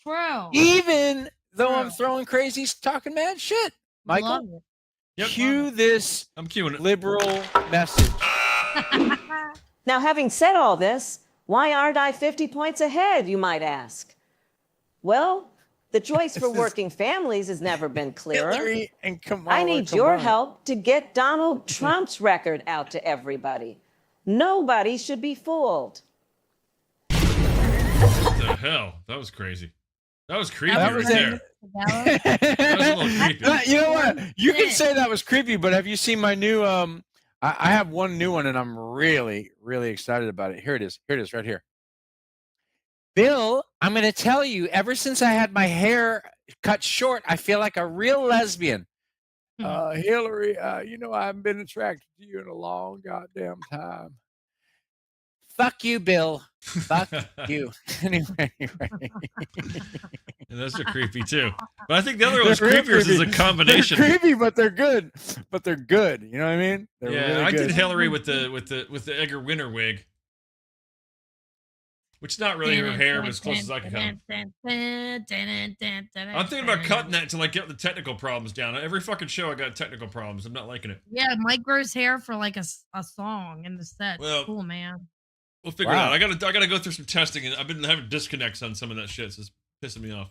Speaker 3: True.
Speaker 1: Even though I'm throwing crazy, talking mad shit. Michael, cue this
Speaker 2: I'm cueing it.
Speaker 1: liberal message.
Speaker 15: Now, having said all this, why aren't I 50 points ahead, you might ask? Well, the choice for working families has never been clearer.
Speaker 1: Hillary and Kamala
Speaker 15: I need your
Speaker 1: combined.
Speaker 15: help to get Donald Trump's record out to everybody. Nobody should be fooled.
Speaker 2: What the hell? That was crazy. That was creepy
Speaker 1: That
Speaker 2: right
Speaker 1: was
Speaker 2: there. That was a little creepy.
Speaker 1: You know what? You can say that was creepy, but have you seen my new I have one new one and I'm really, really excited about it. Here it is. Here it is right here. Bill, I'm going to tell you, ever since I had my hair cut short, I feel like a real lesbian. Hillary, you know, I haven't been attracted to you in a long goddamn time. Fuck you, Bill. Fuck you. Anyway.
Speaker 2: And those are creepy too. But I think the other one's
Speaker 1: They're real
Speaker 2: creepier is a
Speaker 1: creepy.
Speaker 2: combination.
Speaker 1: They're creepy, but they're good. But they're good. You know what I mean? They're
Speaker 2: Yeah,
Speaker 1: really
Speaker 2: I
Speaker 1: good.
Speaker 2: did Hillary with the Edgar Winter wig, which is not really her hair, but as close as I can come. I'm thinking about cutting that until I get the technical problems down. Every fucking show I got technical problems. I'm not liking it.
Speaker 3: Yeah, Mike grows hair for like a song in the set.
Speaker 2: Well,
Speaker 3: Cool, man.
Speaker 2: We'll figure it out. I gotta go through some testing, and I've been having disconnects on some of that shit, so it's pissing me off.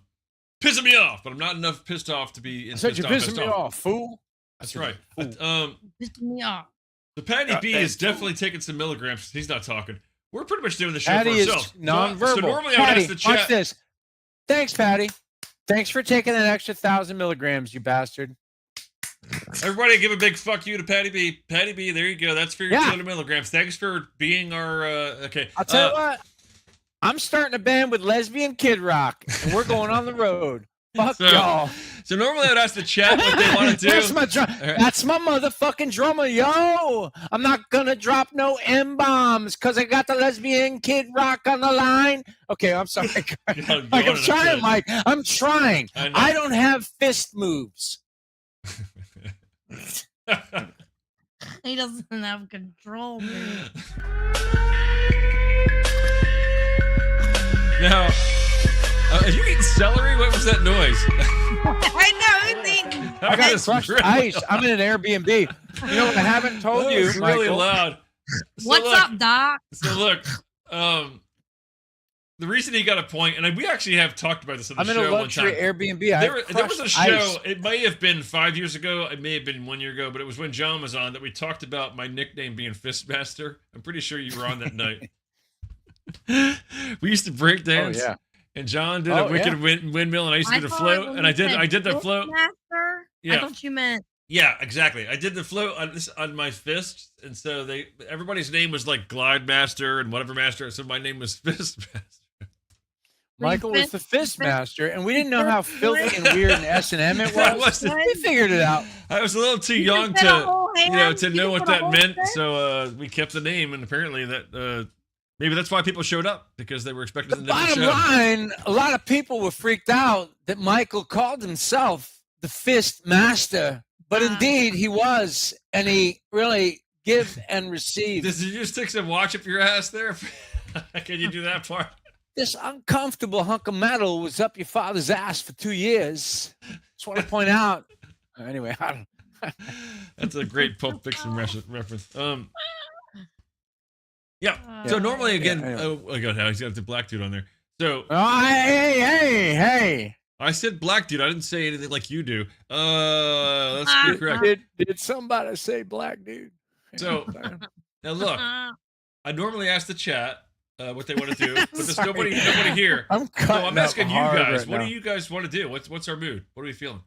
Speaker 2: Pissing me off, but I'm not enough pissed off to be.
Speaker 1: I said you're pissing me off, fool.
Speaker 2: That's right.
Speaker 3: Pissing me off.
Speaker 2: So Patty B is definitely taking some milligrams. He's not talking. We're pretty much doing the show
Speaker 1: Patty
Speaker 2: for
Speaker 1: is
Speaker 2: ourselves.
Speaker 1: nonverbal.
Speaker 2: So normally I
Speaker 1: Patty,
Speaker 2: would ask the chat.
Speaker 1: watch this. Thanks, Patty. Thanks for taking that extra 1,000 milligrams, you bastard.
Speaker 2: Everybody give a big fuck you to Patty B. Patty B, there you go. That's for your 200 milligrams. Thanks for being our, okay.
Speaker 1: I'll tell you what. I'm starting a band with Lesbian Kid Rock, and we're going on the road. Fuck y'all.
Speaker 2: So normally I'd ask the chat what they want to do.
Speaker 1: That's my motherfucking drummer, yo. I'm not gonna drop no M-bombs because I got the lesbian Kid Rock on the line. Okay, I'm sorry. Like, I'm trying, Mike. I'm trying. I don't have fist moves.
Speaker 3: He doesn't have control, man.
Speaker 2: Now, are you eating celery? What was that noise?
Speaker 3: I know. He's eating.
Speaker 1: I got crushed ice. I'm in an Airbnb. You know what I haven't told you,
Speaker 2: It's really
Speaker 1: Michael?
Speaker 2: loud.
Speaker 3: What's up, Doc?
Speaker 2: So look, the reason he got a point, and we actually have talked about this on the
Speaker 1: I'm in
Speaker 2: show
Speaker 1: a
Speaker 2: one
Speaker 1: luxury
Speaker 2: time.
Speaker 1: Airbnb. I
Speaker 2: There was a show.
Speaker 1: ice.
Speaker 2: It may have been 5 years ago. It may have been 1 year ago, but it was when John was on that we talked about my nickname being Fistmaster. I'm pretty sure you were on that night. We used to break dance.
Speaker 1: Oh, yeah.
Speaker 2: And John did a wicked windmill, and I used to do the float, and I did the float.
Speaker 3: Master?
Speaker 2: Yeah.
Speaker 3: I thought you meant.
Speaker 2: Yeah, exactly. I did the float on my fist, and so everybody's name was like Glide Master and whatever Master. So my name was Fist Master.
Speaker 1: Michael was the fist master, and we didn't know how filthy and weird and S&M it was. We figured it out.
Speaker 2: I was a little too young to know what that meant, so we kept the name, and apparently that maybe that's why people showed up, because they were expecting the
Speaker 1: Bottom line, a lot of people were freaked out that Michael called himself the Fist Master, but indeed he was, and he really give and receive.
Speaker 2: Did you just take some watch up your ass there? Can you do that part?
Speaker 1: This uncomfortable hunk of metal was up your father's ass for 2 years. Just want to point out. Anyway, I don't.
Speaker 2: That's a great Pulp Fiction reference. Yeah. So normally, again, oh god, he's got the black dude on there. So,
Speaker 1: hey.
Speaker 2: I said black dude. I didn't say anything like you do. Let's be correct.
Speaker 1: Did somebody say black dude?
Speaker 2: So now look, I normally ask the chat what they want to do, but there's nobody here.
Speaker 1: I'm
Speaker 2: asking you guys.
Speaker 1: Right
Speaker 2: what
Speaker 1: now.
Speaker 2: do you guys want to do? What's our mood? What are we feeling?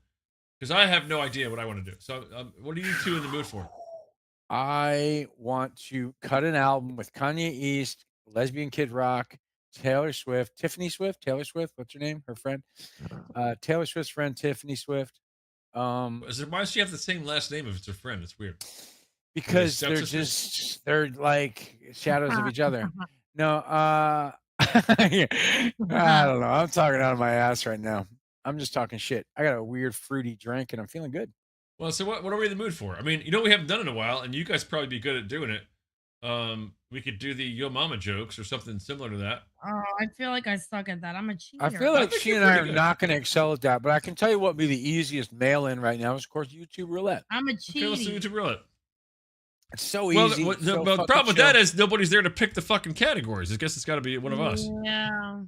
Speaker 2: Because I have no idea what I want to do. So, what are you two in the mood for?
Speaker 1: I want to cut an album with Kanye East, Lesbian Kid Rock, Taylor Swift, Tiffany Swift, Taylor Swift. What's her name? Her friend, Taylor Swift's friend, Tiffany Swift.
Speaker 2: Why does she have the same last name if it's her friend? It's weird.
Speaker 1: Because they're like shadows of each other. No, I don't know. I'm talking out of my ass right now. I'm just talking shit. I got a weird fruity drink and I'm feeling good.
Speaker 2: Well, so what are we in the mood for? I mean, we haven't done it in a while, and you guys probably be good at doing it. We could do the Yo Mama jokes or something similar to that.
Speaker 3: Oh, I feel like I suck at that. I'm a cheater.
Speaker 1: I feel like she and I are not going to excel at that, but I can tell you what would be the easiest mail-in right now is, of course, YouTube Roulette.
Speaker 3: I'm a cheater.
Speaker 2: Okay, let's do YouTube Roulette.
Speaker 1: It's so easy.
Speaker 2: Well, the problem with that is nobody's there to pick the fucking categories. I guess it's got to be one of us.
Speaker 3: Yeah.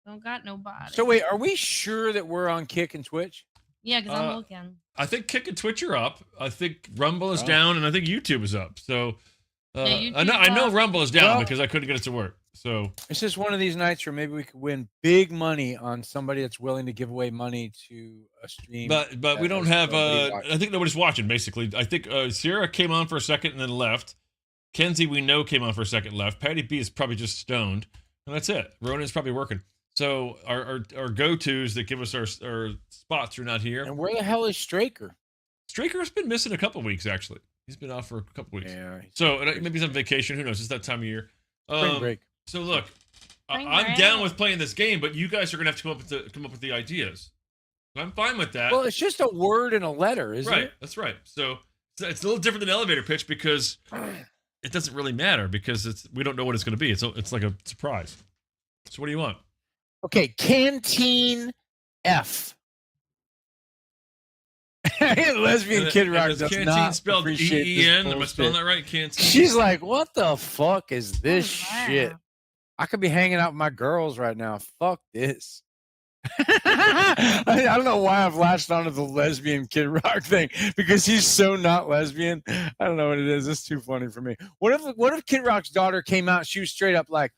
Speaker 3: Don't got nobody.
Speaker 1: So wait, are we sure that we're on Kick and Twitch?
Speaker 3: Yeah, because I'm looking.
Speaker 2: I think Kick and Twitch are up. I think Rumble is down, and I think YouTube is up. So I know Rumble is down because I couldn't get it to work. So
Speaker 1: it's just one of these nights where maybe we could win big money on somebody that's willing to give away money to a stream.
Speaker 2: But we don't have. I think nobody's watching. Basically, I think Sierra came on for a second and then left. Kenzie, we know, came on for a second, left. Patty B is probably just stoned, and that's it. Ronan's probably working. So our go-tos that give us our spots are not here.
Speaker 1: And where the hell is Straker?
Speaker 2: Straker's been missing a couple weeks, actually. He's been off for a couple weeks.
Speaker 1: Yeah.
Speaker 2: So maybe he's on vacation. Who knows? It's that time of year.
Speaker 1: Spring break.
Speaker 2: So look, I'm down with playing this game, but you guys are gonna have to come up with the ideas. I'm fine with that.
Speaker 1: Well, it's just a word and a letter, isn't
Speaker 2: right,
Speaker 1: it?
Speaker 2: That's right. So it's a little different than elevator pitch because it doesn't really matter because we don't know what it's going to be. It's like a surprise. So what do you want?
Speaker 1: Okay, Canteen F. Lesbian Kid Rock does
Speaker 2: Canteen
Speaker 1: not
Speaker 2: spelled
Speaker 1: appreciate
Speaker 2: E-E-N.
Speaker 1: this
Speaker 2: Am I spelling that right? Canteen.
Speaker 1: She's like, what the fuck is this shit? I could be hanging out with my girls right now. Fuck this. I don't know why I've latched onto the Lesbian Kid Rock thing because he's so not lesbian. I don't know what it is. It's too funny for me. What if Kid Rock's daughter came out? She was straight up like,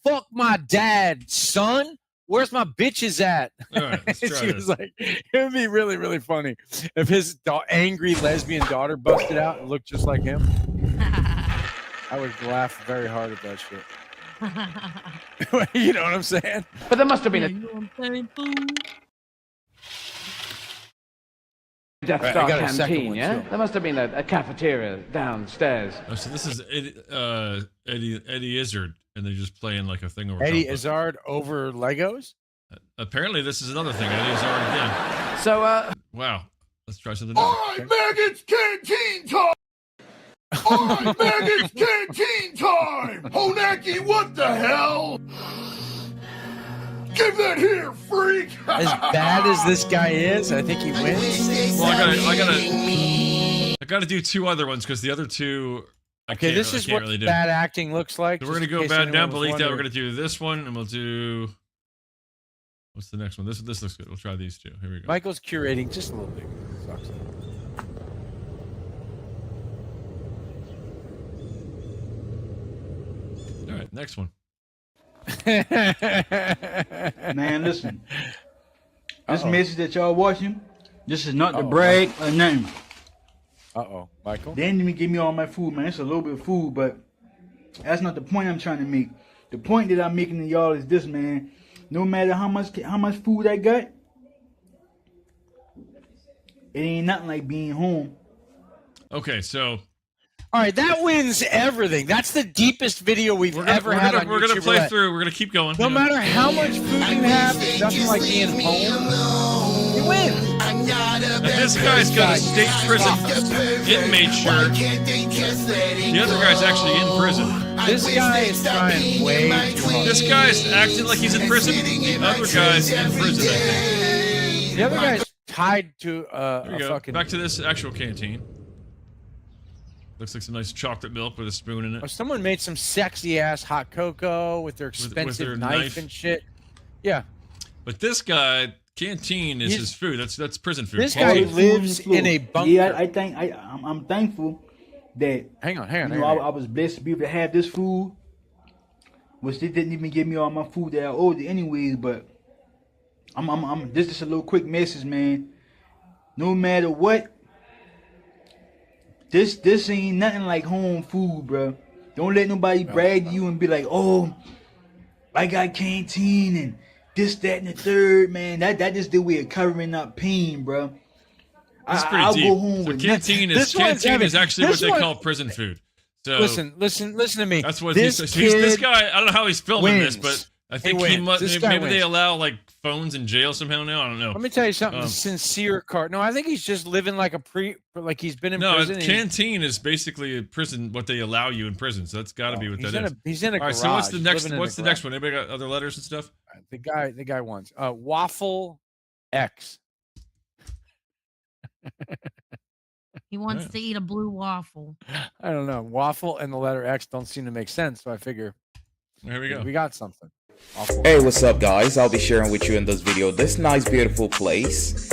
Speaker 1: "Fuck my dad, son. Where's my bitches at?"
Speaker 2: All right, let's try
Speaker 1: She was like, it would be really, really funny if his angry lesbian daughter busted out and looked just like him. I would laugh very hard at that shit. You know what I'm saying?
Speaker 14: But there must have been Death
Speaker 1: Right, I
Speaker 14: Star
Speaker 1: got a second
Speaker 14: canteen,
Speaker 1: one,
Speaker 14: yeah?
Speaker 1: too.
Speaker 14: There must have been a cafeteria downstairs.
Speaker 2: Oh, so this is Eddie Izzard, and they're just playing like a thing over
Speaker 1: Eddie
Speaker 2: top of it.
Speaker 1: Izzard over Legos.
Speaker 2: Apparently, this is another thing. Eddie Izzard again.
Speaker 14: So,
Speaker 2: Wow. Let's try something
Speaker 13: All
Speaker 2: different.
Speaker 13: right, Maggot's canteen time! All right, Maggot's canteen time! Honaki, what the hell? Give that here, freak!
Speaker 1: As bad as this guy is, I think he wins.
Speaker 2: Well, I gotta do two other ones because the other two.
Speaker 1: Okay, this is what
Speaker 2: really do.
Speaker 1: bad acting looks like.
Speaker 2: So we're gonna
Speaker 1: just
Speaker 2: go
Speaker 1: in case
Speaker 2: bad
Speaker 1: anyone
Speaker 2: down
Speaker 1: was
Speaker 2: beneath that. We're
Speaker 1: wondering.
Speaker 2: gonna do this one, and we'll do. What's the next one? This looks good. We'll try these two. Here we go.
Speaker 1: Michael's curating just a little bit. Sucks.
Speaker 2: All right, next one.
Speaker 16: Man, listen. This message that y'all watching, this is not to brag or nothing.
Speaker 1: Michael.
Speaker 16: They didn't even give me all my food, man. It's a little bit of food, but that's not the point I'm trying to make. The point that I'm making to y'all is this, man. No matter how much food I got, it ain't nothing like being home.
Speaker 2: Okay, so.
Speaker 1: All right, that wins everything. That's the deepest video we've ever had on
Speaker 2: We're gonna
Speaker 1: YouTube
Speaker 2: play
Speaker 1: Roulette.
Speaker 2: through. We're gonna keep going.
Speaker 1: No matter how much food you have, it's nothing like being home. You win.
Speaker 2: And this guy's got a state prison inmate shirt. The other guy's actually in prison.
Speaker 1: This guy is trying way too hard.
Speaker 2: This guy's acting like he's in prison. The other guy's in prison, I think.
Speaker 1: The other guy's tied to
Speaker 2: There we
Speaker 1: a
Speaker 2: go.
Speaker 1: fucking.
Speaker 2: Back to this actual canteen. Looks like some nice chocolate milk with a spoon in
Speaker 1: Oh,
Speaker 2: it.
Speaker 1: someone made some sexy ass hot cocoa with their expensive
Speaker 2: their
Speaker 1: knife
Speaker 2: knife.
Speaker 1: and shit. Yeah.
Speaker 2: But this guy, canteen is his food. That's prison food.
Speaker 1: This guy lives in a bunker.
Speaker 16: Yeah, I'm thankful that.
Speaker 1: Hang on.
Speaker 16: You know, I was blessed to be able to have this food, which they didn't even give me all my food that I owed anyways. But this is a little quick message, man. No matter what, this ain't nothing like home food, bro. Don't let nobody brag to you and be like, oh, I got canteen and this, that, and the third, man. That just the way of covering up pain, bro.
Speaker 2: That's pretty
Speaker 16: I'll
Speaker 2: deep.
Speaker 16: go home
Speaker 2: So
Speaker 16: with
Speaker 2: canteen
Speaker 16: nothing.
Speaker 2: is actually what they call prison food. So
Speaker 1: listen to me.
Speaker 2: That's what
Speaker 1: this
Speaker 2: this guy. I don't know how he's filming
Speaker 1: wins.
Speaker 2: this, but I
Speaker 1: He
Speaker 2: think
Speaker 1: wins.
Speaker 2: must.
Speaker 1: This
Speaker 2: Maybe
Speaker 1: guy
Speaker 2: they
Speaker 1: wins.
Speaker 2: allow like phones in jail somehow now. I don't know.
Speaker 1: Let me tell you something.
Speaker 2: Um,
Speaker 1: Sincere card. No, I think he's just living like like he's been in
Speaker 2: No,
Speaker 1: prison.
Speaker 2: a canteen is basically a prison. What they allow you in prison. So that's got to be what
Speaker 1: he's
Speaker 2: that
Speaker 1: in
Speaker 2: is.
Speaker 1: a- he's in a
Speaker 2: All right. So what's the
Speaker 1: garage,
Speaker 2: next?
Speaker 1: living in
Speaker 2: What's
Speaker 1: the
Speaker 2: the next one? Anybody got other letters and stuff?
Speaker 1: The guy wants waffle X.
Speaker 3: He wants to eat a blue waffle.
Speaker 1: I don't know. Waffle and the letter X don't seem to make sense. So I figure
Speaker 2: Here we go.
Speaker 1: we got something. Waffle.
Speaker 17: Hey, what's up guys? I'll be sharing with you in this video this nice beautiful place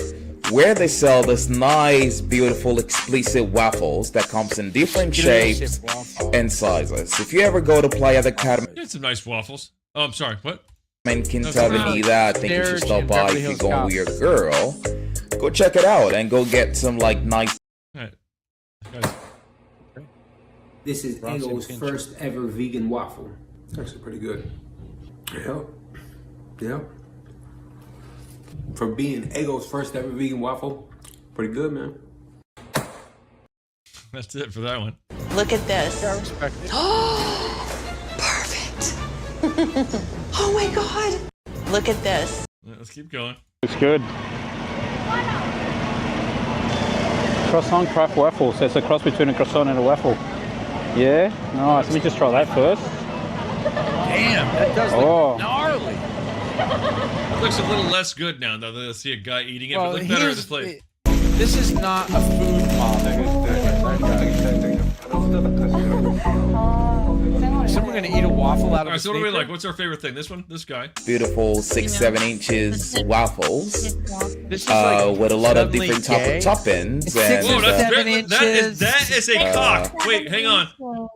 Speaker 17: where they sell this nice beautiful explicit waffles that comes in different shapes and sizes. If you ever go to Playa del Carmen
Speaker 2: You had some nice waffles. Oh, I'm sorry. What?
Speaker 17: in Quinta Avenida, I think you should stop by if you're going with your girl. Go check it out and go get some like nice.
Speaker 2: All right.
Speaker 18: This is Eggo's first ever vegan waffle. Actually pretty good. Yeah. For being Eggo's first ever vegan waffle, pretty good, man.
Speaker 2: That's it for that one.
Speaker 19: Look at this.
Speaker 1: I respect it.
Speaker 19: Perfect. Oh my God. Look at this.
Speaker 2: Let's keep going.
Speaker 20: It's good. Croissant craft waffle. So it's a cross between a croissant and a waffle. Yeah? Nice. Let me just try that first.
Speaker 1: Damn, that does look gnarly.
Speaker 2: It looks a little less good now. Now that I see a guy eating it,
Speaker 1: Well,
Speaker 2: but it looked better at
Speaker 1: here's
Speaker 2: the plate.
Speaker 1: This is not a food mob. Is someone gonna eat a waffle out
Speaker 2: All
Speaker 1: of
Speaker 2: right,
Speaker 1: a
Speaker 2: so what do we
Speaker 1: sneaker?
Speaker 2: like? What's our favorite thing? This one? This guy?
Speaker 17: Beautiful 6-7 inches waffles
Speaker 1: This is like
Speaker 17: with a lot of
Speaker 1: suddenly
Speaker 17: different type
Speaker 1: gay.
Speaker 17: of toppings. And,
Speaker 2: Whoa, that's
Speaker 1: 7
Speaker 2: very, that is a
Speaker 17: Uh,
Speaker 2: cock. Wait, hang on.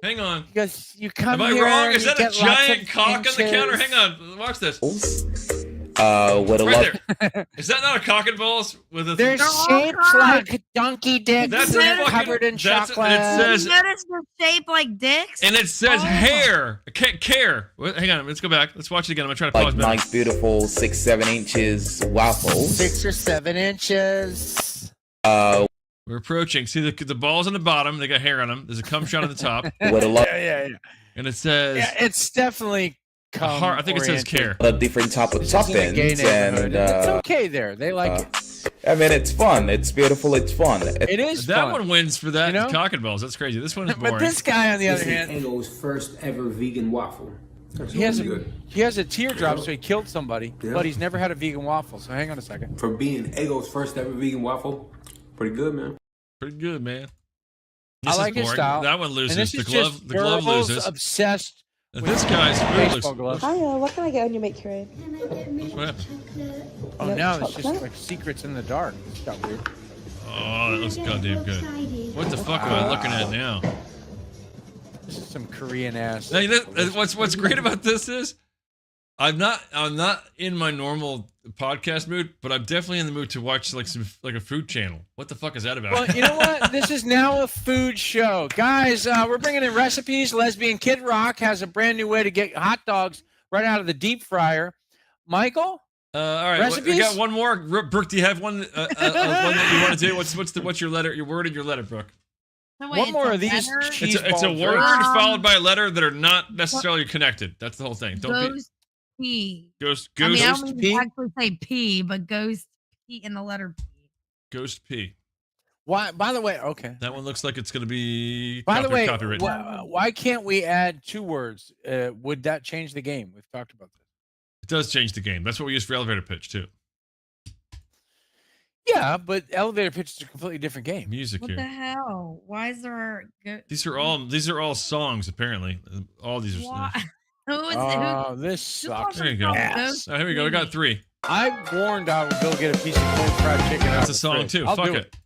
Speaker 2: Hang on.
Speaker 1: Because you come
Speaker 2: Am I
Speaker 1: here
Speaker 2: wrong?
Speaker 1: and
Speaker 2: Is
Speaker 1: you
Speaker 2: that a
Speaker 1: get lots
Speaker 2: giant
Speaker 1: of
Speaker 2: cock on the counter?
Speaker 1: inches.
Speaker 2: Hang on. Watch this.
Speaker 17: with a lot.
Speaker 2: Right there. Is that not a cock and balls with a?
Speaker 1: They're shaped like donkey dicks.
Speaker 2: That's
Speaker 1: and
Speaker 2: a
Speaker 1: they're
Speaker 2: fucking-
Speaker 1: covered in
Speaker 2: that's-
Speaker 1: chocolate.
Speaker 2: it says-
Speaker 3: Notice they're shaped like dicks.
Speaker 2: And it says
Speaker 3: Oh.
Speaker 2: hair. I can't care. Hang on. Let's go back. Let's watch it again. I'm gonna try to pause.
Speaker 17: Like
Speaker 2: back.
Speaker 17: nice, beautiful 6-7 inches waffles.
Speaker 1: 6 or 7 inches.
Speaker 2: We're approaching. See the balls on the bottom. They got hair on them. There's a cum shot on the top.
Speaker 17: With a lot.
Speaker 1: Yeah.
Speaker 2: And it says.
Speaker 1: Yeah, it's definitely cum.
Speaker 2: I think it says care.
Speaker 17: A different type of toppings, and
Speaker 1: it's okay there. They like it.
Speaker 17: I mean, it's fun. It's beautiful. It's fun.
Speaker 1: It is.
Speaker 2: That
Speaker 1: fun.
Speaker 2: one wins for that cock and balls. That's crazy. This one is boring.
Speaker 1: But this guy, on the other hand,
Speaker 18: Eggo's first ever vegan waffle.
Speaker 1: he has a teardrop, so he killed somebody, but he's never had a vegan waffle. So hang on a second.
Speaker 18: For being Eggo's first ever vegan waffle, pretty good, man.
Speaker 2: Pretty good, man.
Speaker 1: I like his style.
Speaker 2: That one loses.
Speaker 1: And this
Speaker 2: The
Speaker 1: is
Speaker 2: glove.
Speaker 1: just
Speaker 2: The glove
Speaker 1: girls
Speaker 2: loses.
Speaker 1: Obsessed.
Speaker 2: And
Speaker 1: with
Speaker 2: this guy's food
Speaker 1: baseball gloves.
Speaker 9: Hiya, what can I get on your meat crate?
Speaker 2: What happened?
Speaker 1: Oh,
Speaker 9: Milk
Speaker 1: now it's just
Speaker 9: chocolate?
Speaker 1: like secrets in the dark. This got weird.
Speaker 2: Oh, that looks goddamn good. What the fuck am I looking at now?
Speaker 1: This is some Korean ass.
Speaker 2: Now, what's great about this is, I'm not in my normal podcast mood, but I'm definitely in the mood to watch like a food channel. What the fuck is that about?
Speaker 1: Well, you know what? This is now a food show. Guys, we're bringing in recipes. Lesbian Kid Rock has a brand new way to get hot dogs right out of the deep fryer. Michael?
Speaker 2: All right,
Speaker 1: recipes?
Speaker 2: we got one more. Brooke, do you have one that you want to do? What's your letter? Your word in your letter, Brooke.
Speaker 1: One more of these cheese
Speaker 2: It's a
Speaker 1: balls,
Speaker 2: word
Speaker 1: right?
Speaker 2: followed by a letter that are not necessarily connected. That's the whole thing. Don't be
Speaker 3: P.
Speaker 2: ghost.
Speaker 3: I mean, I
Speaker 2: Ghost
Speaker 3: don't
Speaker 2: P.
Speaker 3: mean to actually say P, but ghost P in the letter P.
Speaker 2: Ghost P.
Speaker 1: Why? By the way, okay.
Speaker 2: That one looks like it's going to be
Speaker 1: By the way,
Speaker 2: copyrighted.
Speaker 1: why can't we add 2 words? Would that change the game? We've talked about this.
Speaker 2: It does change the game. That's what we use for elevator pitch too.
Speaker 1: Yeah, but elevator pitch is a completely different game.
Speaker 2: Music
Speaker 3: What
Speaker 2: here.
Speaker 3: the hell? Why is there a
Speaker 2: These are all songs apparently. All these are.
Speaker 3: Why? Who is
Speaker 1: Oh, this sucks.
Speaker 2: There you go.
Speaker 1: Ass.
Speaker 2: Oh, here we go. We got 3.
Speaker 1: I warned I would go get a piece of cold fried chicken. out
Speaker 2: That's
Speaker 1: of
Speaker 2: a
Speaker 1: the
Speaker 2: song
Speaker 1: fridge.
Speaker 2: too.
Speaker 1: I'll
Speaker 2: Fuck
Speaker 1: do
Speaker 2: it.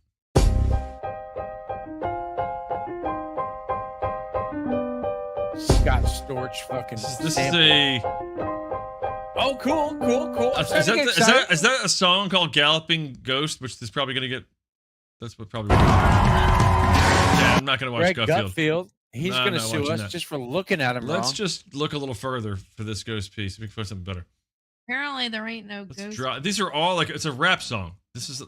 Speaker 1: Scott Storch fucking.
Speaker 2: This is
Speaker 1: sample.
Speaker 2: a.
Speaker 1: Oh, cool.
Speaker 2: Is that a song called "Galloping Ghost," which is probably gonna get? That's what probably. Yeah, I'm not gonna watch
Speaker 1: Greg
Speaker 2: Gutfield.
Speaker 1: He's
Speaker 2: No, I'm
Speaker 1: gonna
Speaker 2: not
Speaker 1: sue
Speaker 2: watching
Speaker 1: us
Speaker 2: that.
Speaker 1: just for looking at him
Speaker 2: Let's
Speaker 1: wrong.
Speaker 2: just look a little further for this ghost piece. We can find something better.
Speaker 3: Apparently, there ain't no ghost.
Speaker 2: These are all like it's a rap song. This is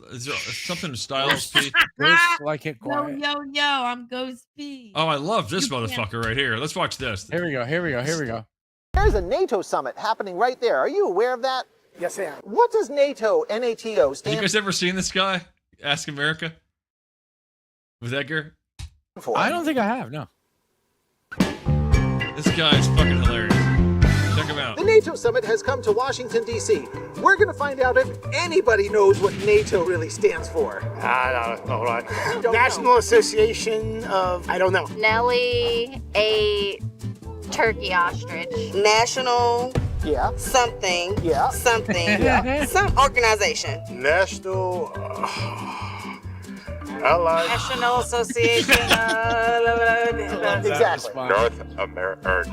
Speaker 2: something Styles P.
Speaker 1: Ghost like it
Speaker 3: Yo,
Speaker 1: quiet.
Speaker 3: yo, I'm Ghost P.
Speaker 2: Oh, I love this
Speaker 3: You can't-
Speaker 2: motherfucker right here. Let's watch this.
Speaker 1: Here we go.
Speaker 21: There's a NATO summit happening right there. Are you aware of that?
Speaker 13: Yes, I am.
Speaker 21: What does NATO, NATO
Speaker 2: Have you
Speaker 21: stand
Speaker 2: guys ever seen this guy? Ask America with Edgar.
Speaker 21: for?
Speaker 1: I don't think I have. No.
Speaker 2: This guy is fucking hilarious. Check him out.
Speaker 21: The NATO summit has come to Washington, D.C. We're going to find out if anybody knows what NATO really stands for.
Speaker 13: I don't know. National Association of, I don't know.
Speaker 22: Nelly, a turkey ostrich.
Speaker 21: National. Yeah.
Speaker 22: Something.
Speaker 21: Yeah.
Speaker 22: Something.
Speaker 21: Yeah.
Speaker 22: Some organization.
Speaker 13: National. Allied.
Speaker 22: National Association.
Speaker 21: Exactly.
Speaker 13: North America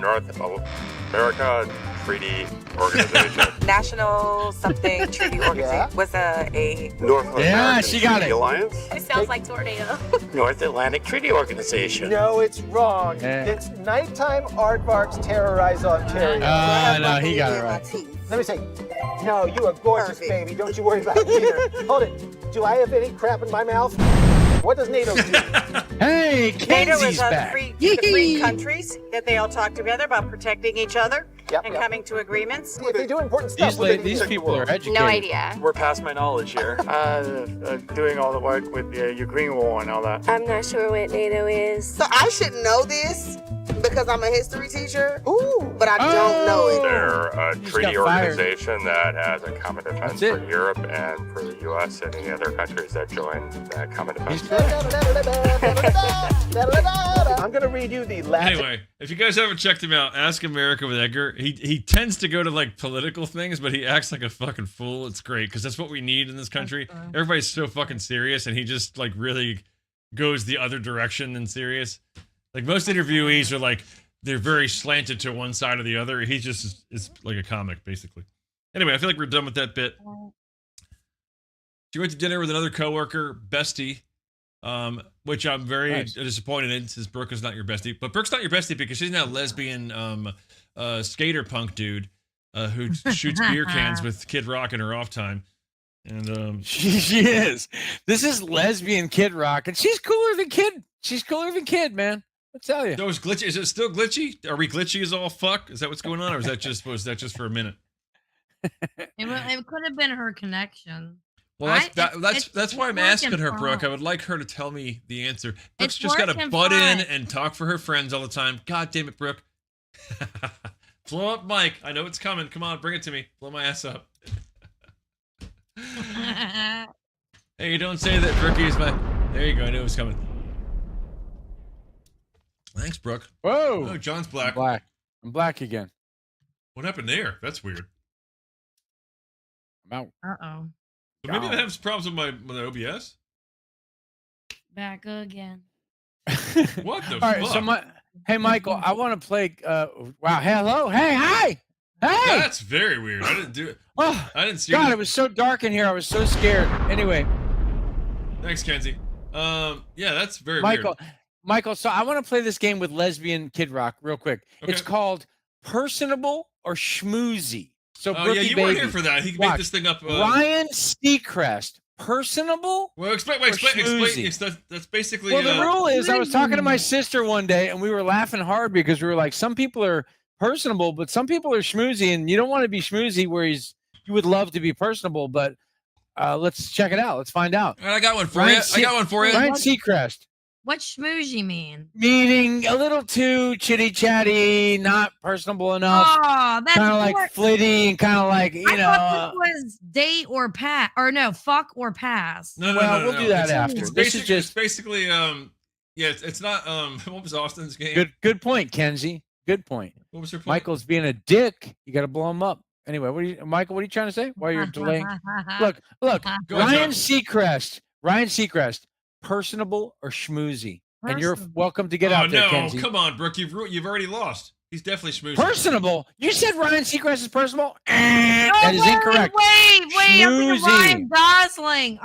Speaker 13: Treaty Organization.
Speaker 22: National something treaty organization. Was a
Speaker 13: North
Speaker 1: Yeah,
Speaker 13: American
Speaker 1: she got
Speaker 13: Treaty
Speaker 1: it.
Speaker 13: Alliance.
Speaker 22: It sounds like tornado.
Speaker 13: North Atlantic Treaty Organization.
Speaker 21: No, it's wrong.
Speaker 1: Yeah.
Speaker 21: It's nighttime aardvarks terrorize Ontario.
Speaker 1: No, he got it right.
Speaker 21: Let me see. No, you are gorgeous, baby. Don't you worry about it either. Hold it. Do I have any crap in my mouth? What does NATO do?
Speaker 1: Hey,
Speaker 22: NATO
Speaker 1: Kenzie's
Speaker 22: is
Speaker 1: back.
Speaker 22: the free countries that they all talk together about protecting each other and coming to agreements.
Speaker 21: If they do important stuff,
Speaker 1: These people are educated.
Speaker 22: No idea.
Speaker 13: We're past my knowledge here. Doing all the work with the Ukraine war and all that.
Speaker 22: I'm not sure what NATO is.
Speaker 19: So I should know this because I'm a history teacher.
Speaker 21: Ooh.
Speaker 19: But I don't know it.
Speaker 13: They're a
Speaker 1: He's
Speaker 13: treaty
Speaker 1: got fired.
Speaker 13: organization that has a common defense
Speaker 1: That's it.
Speaker 13: for Europe and for the U.S. and any other countries that join that common defense.
Speaker 1: He's correct.
Speaker 21: I'm going to read you the last.
Speaker 2: Anyway, if you guys haven't checked him out, Ask America with Edgar. He tends to go to like political things, but he acts like a fucking fool. It's great because that's what we need in this country. Everybody's so fucking serious, and he just like really goes the other direction than serious. Like most interviewees are like they're very slanted to one side or the other. He just is like a comic basically. Anyway, I feel like we're done with that bit. She went to dinner with another coworker, bestie. Which I'm very disappointed in since Brooke is not your bestie. But Brooke's not your bestie because she's now a lesbian skater punk dude who shoots beer cans with Kid Rock in her off time. And
Speaker 1: she is. This is lesbian Kid Rock, and she's cooler than Kid. She's cooler than Kid, man. I tell you.
Speaker 2: So is glitchy? Is it still glitchy? Are we glitchy as all fuck? Is that what's going on, or was that just for a minute?
Speaker 3: It could have been her connection.
Speaker 2: Well, that's why I'm asking her, Brooke. I would like her to tell me the answer. Brooke's just got to butt in and talk for her friends all the time. God damn it, Brooke. Blow up Mike. I know it's coming. Come on, bring it to me. Blow my ass up. Hey, you don't say that Brookie is my... There you go. I knew it was coming. Thanks, Brooke.
Speaker 1: Whoa.
Speaker 2: Oh, John's black.
Speaker 1: I'm black again.
Speaker 2: What happened there? That's weird.
Speaker 1: I'm out.
Speaker 3: Uh-oh.
Speaker 2: So maybe I have some problems with my OBS.
Speaker 3: Back again.
Speaker 2: What the
Speaker 1: All right,
Speaker 2: fuck?
Speaker 1: so hey, Michael, I want to play. Wow, hello, hey, hi, hey.
Speaker 2: That's very weird. I didn't do it.
Speaker 1: Oh,
Speaker 2: I didn't see.
Speaker 1: God, it was so dark in here. I was so scared. Anyway.
Speaker 2: Thanks, Kenzie. Yeah, that's very
Speaker 1: Michael.
Speaker 2: weird.
Speaker 1: Michael, so I want to play this game with lesbian Kid Rock real quick.
Speaker 2: Okay.
Speaker 1: It's called Personable or Schmoozy. So,
Speaker 2: Oh, yeah,
Speaker 1: Brookie
Speaker 2: you
Speaker 1: baby,
Speaker 2: weren't here for that. He made
Speaker 1: watch.
Speaker 2: this thing up.
Speaker 1: Ryan Seacrest, personable.
Speaker 2: Well, explain. That's basically.
Speaker 1: Well, the rule is, I was talking to my sister one day, and we were laughing hard because we were like, some people are personable, but some people are schmoozy, and you don't want to be schmoozy where you would love to be personable, but let's check it out. Let's find out.
Speaker 2: I got one for you.
Speaker 1: Ryan Seacrest.
Speaker 3: What's schmoozy mean?
Speaker 1: Meaning a little too chitty chatty, not personable enough.
Speaker 3: Oh, that's
Speaker 1: kind of like flitty and kind of like,
Speaker 3: I thought this was date or pass, or no, fuck or pass.
Speaker 2: No,
Speaker 1: we'll do that after. This is just
Speaker 2: it's basically yeah, it's not what was Austin's game?
Speaker 1: Good point, Kenzie. Good point.
Speaker 2: What was her point?
Speaker 1: Michael's being a dick. You got to blow him up. Anyway, Michael, what are you trying to say? While you're delaying? Look, Ryan Seacrest, personable or schmoozy? And you're welcome to get out there, Kenzie.
Speaker 2: Come on, Brooke. You've already lost. He's definitely schmoozy.
Speaker 1: Personable? You said Ryan Seacrest is personable? That is incorrect.
Speaker 3: Wait. I'm thinking Ryan Gosling.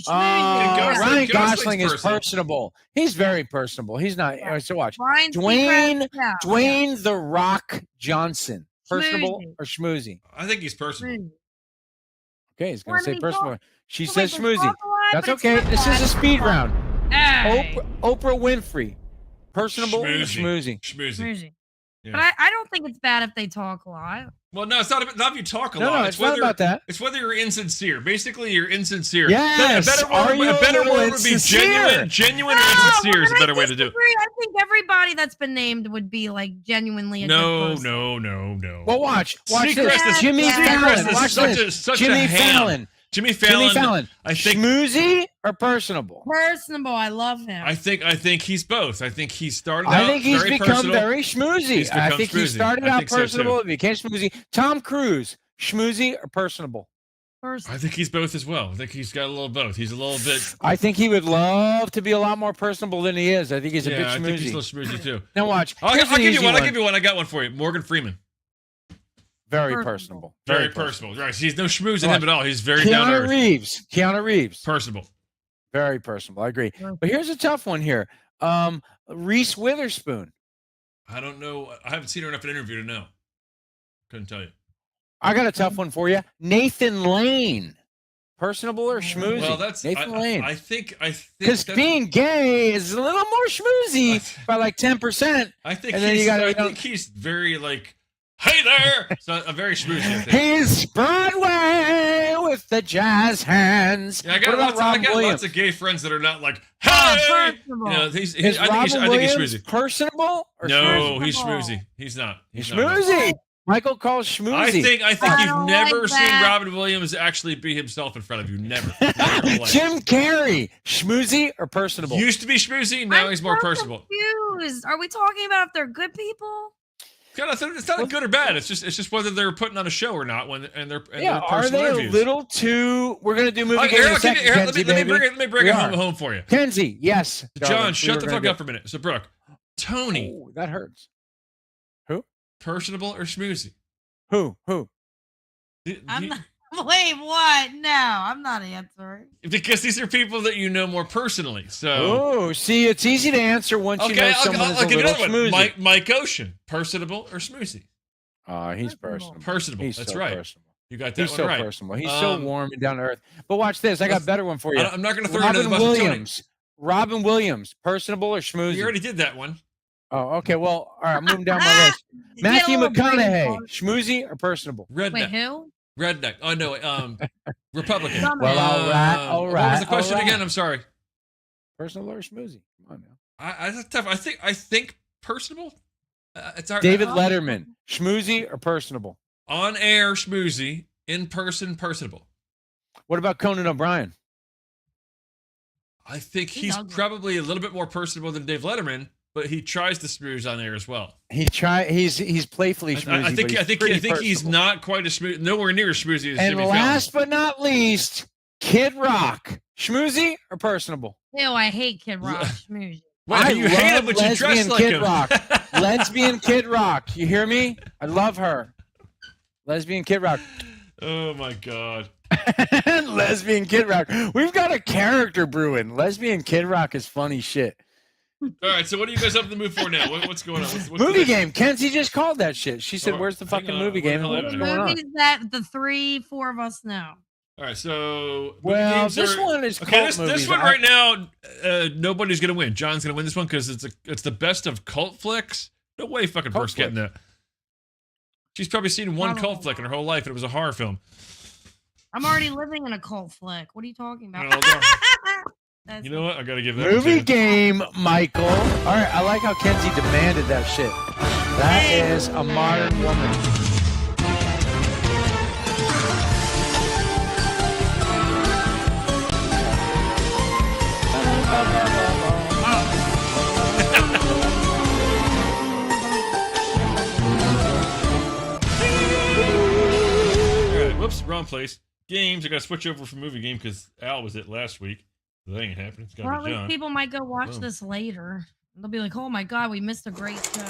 Speaker 1: Ryan Gosling is personable. He's very personable. He's not. So watch. Dwayne The Rock Johnson. Personable or schmoozy?
Speaker 2: I think he's personable.
Speaker 1: Okay, he's going to say personable. She says schmoozy. That's okay. This is a speed round.
Speaker 3: Hey.
Speaker 1: Oprah Winfrey. Personable or schmoozy?
Speaker 2: Schmoozy. Yeah.
Speaker 3: But I don't think it's bad if they talk a lot.
Speaker 2: Well, no, it's not if you talk a lot.
Speaker 1: No, it's not about that.
Speaker 2: It's whether you're insincere. Basically, you're insincere.
Speaker 1: Yes.
Speaker 2: A better word would be genuine. Genuine or insincere is a better way to do it.
Speaker 3: I think everybody that's been named would be like genuinely a good person.
Speaker 2: No.
Speaker 1: Well, watch
Speaker 2: Seacrest
Speaker 1: this. Jimmy Fallon. Watch this. Jimmy Fallon.
Speaker 2: I think
Speaker 1: schmoozy or personable?
Speaker 3: Personable. I love him.
Speaker 2: I think he's both. I think he started.
Speaker 1: I think he's become
Speaker 2: personal.
Speaker 1: very schmoozy. I think he started out personable.
Speaker 2: So
Speaker 1: he became schmoozy. Tom Cruise, schmoozy or personable?
Speaker 2: I think he's both as well. I think he's got a little both. He's a little bit.
Speaker 1: I think he would love to be a lot more personable than he is. I think he's a bit schmoozy.
Speaker 2: I think he's a little schmoozy too.
Speaker 1: Now watch.
Speaker 2: I'll give you one. I'll give you one. I got one for you. Morgan Freeman.
Speaker 1: Very personable.
Speaker 2: Very personable. Right. He's no schmooze in him at all. He's very down to earth.
Speaker 1: Keanu Reeves.
Speaker 2: Personable.
Speaker 1: Very personable. I agree. But here's a tough one here. Reese Witherspoon.
Speaker 2: I don't know. I haven't seen her enough in an interview to know. Couldn't tell you.
Speaker 1: I got a tough one for you. Nathan Lane. Personable or schmoozy?
Speaker 2: Well, that's
Speaker 1: Nathan Lane.
Speaker 2: I think
Speaker 1: because being gay is a little more schmoozy by like 10%.
Speaker 2: I think
Speaker 1: and then you got.
Speaker 2: I think he's very like. Hey there! So a very schmoozy, I think.
Speaker 1: He's Broadway with the jazz hands.
Speaker 2: Yeah, I got lots of gay friends that are not like, hey!
Speaker 1: Is Robin Williams personable or
Speaker 2: no, he's schmoozy. He's not.
Speaker 1: He's schmoozy. Michael calls schmoozy.
Speaker 2: I think you've never seen Robin Williams actually be himself in front of you. Never.
Speaker 1: Jim Carrey, schmoozy or personable?
Speaker 2: Used to be schmoozy, now he's more personable.
Speaker 3: Confused. Are we talking about if they're good people?
Speaker 2: It's not good or bad. It's just whether they're putting on a show or not. They're
Speaker 1: are they
Speaker 2: interviews.
Speaker 1: A little too? We're gonna do movie game in a second. Kenzie,
Speaker 2: let me bring it home for you.
Speaker 1: Kenzie, yes.
Speaker 2: John, shut the fuck up for a minute. So Brooke, Tony,
Speaker 1: that hurts. Who?
Speaker 2: Personable or schmoozy?
Speaker 1: Who?
Speaker 3: I'm not. Wait, what? No, I'm not answering.
Speaker 2: Because these are people that you know more personally. So,
Speaker 1: see, it's easy to answer once you know someone is a little schmoozy.
Speaker 2: Mike Ocean, personable or schmoozy?
Speaker 1: He's personable.
Speaker 2: Personable. That's right.
Speaker 1: Personable.
Speaker 2: You got that
Speaker 1: He's
Speaker 2: one
Speaker 1: so
Speaker 2: right.
Speaker 1: personable. He's so warm and down to earth. But watch this. I got a better one for you.
Speaker 2: I'm not going to throw you under the
Speaker 1: Robin
Speaker 2: bus. Tony.
Speaker 1: Williams. Robin Williams. Personable or schmoozy?
Speaker 2: You already did that one.
Speaker 1: Oh, okay. Well, all right. I'm moving down my list. Matthew McConaughey. Schmoozy or personable?
Speaker 2: Redneck.
Speaker 3: Wait, who?
Speaker 2: Redneck. Oh no. Republican.
Speaker 1: Well, all right. All right.
Speaker 2: What was the question
Speaker 1: all right.
Speaker 2: again? I'm sorry.
Speaker 1: Personable or schmoozy? Come on now.
Speaker 2: That's tough. I think personable. It's hard.
Speaker 1: David Letterman. Schmoozy or personable?
Speaker 2: On air schmoozy. In person personable.
Speaker 1: What about Conan O'Brien?
Speaker 2: I think he's probably a little bit more personable than Dave Letterman, but he tries to schmooze on air as well.
Speaker 1: He's playfully schmoozy.
Speaker 2: I think he's not quite as smooth, nowhere near as schmoozy as
Speaker 1: And
Speaker 2: Jimmy
Speaker 1: last but not least, Kid Rock. Schmoozy or personable?
Speaker 3: Ew, I hate Kid Rock. Schmoozy.
Speaker 2: Well, you hate him, but you dress like
Speaker 1: Kid
Speaker 2: him.
Speaker 1: Rock. Lesbian Kid Rock. You hear me? I love her. Lesbian Kid Rock.
Speaker 2: Oh my God.
Speaker 1: Lesbian Kid Rock. We've got a character brewing. Lesbian Kid Rock is funny shit.
Speaker 2: All right, so what are you guys up in the mood for now? What's going on? What's
Speaker 1: movie
Speaker 2: the
Speaker 1: game. Kenzie just called that shit. She said, "Where's the fucking movie game?" What's going on?
Speaker 3: Movies that the 3-4 of us know.
Speaker 2: All right, so
Speaker 1: well, this one is
Speaker 2: okay.
Speaker 1: cult
Speaker 2: This one right now, nobody's gonna win. John's gonna win this one because it's the best of cult flicks. No way, fucking Brooke's getting that. She's probably seen one cult flick in her whole life, and it was a horror film.
Speaker 3: I'm already living in a cult flick. What are you talking about?
Speaker 2: You know what? I gotta give that
Speaker 1: movie game, Michael. All right, I like how Kenzie demanded that shit. That is a modern woman.
Speaker 2: Whoops, wrong place. Games. I got to switch over from movie game because Al was it last week. That ain't happening. It's got
Speaker 3: Well,
Speaker 2: to
Speaker 3: at
Speaker 2: be
Speaker 3: least
Speaker 2: John.
Speaker 3: people might go watch this later. They'll be like, "Oh my god, we missed a great show."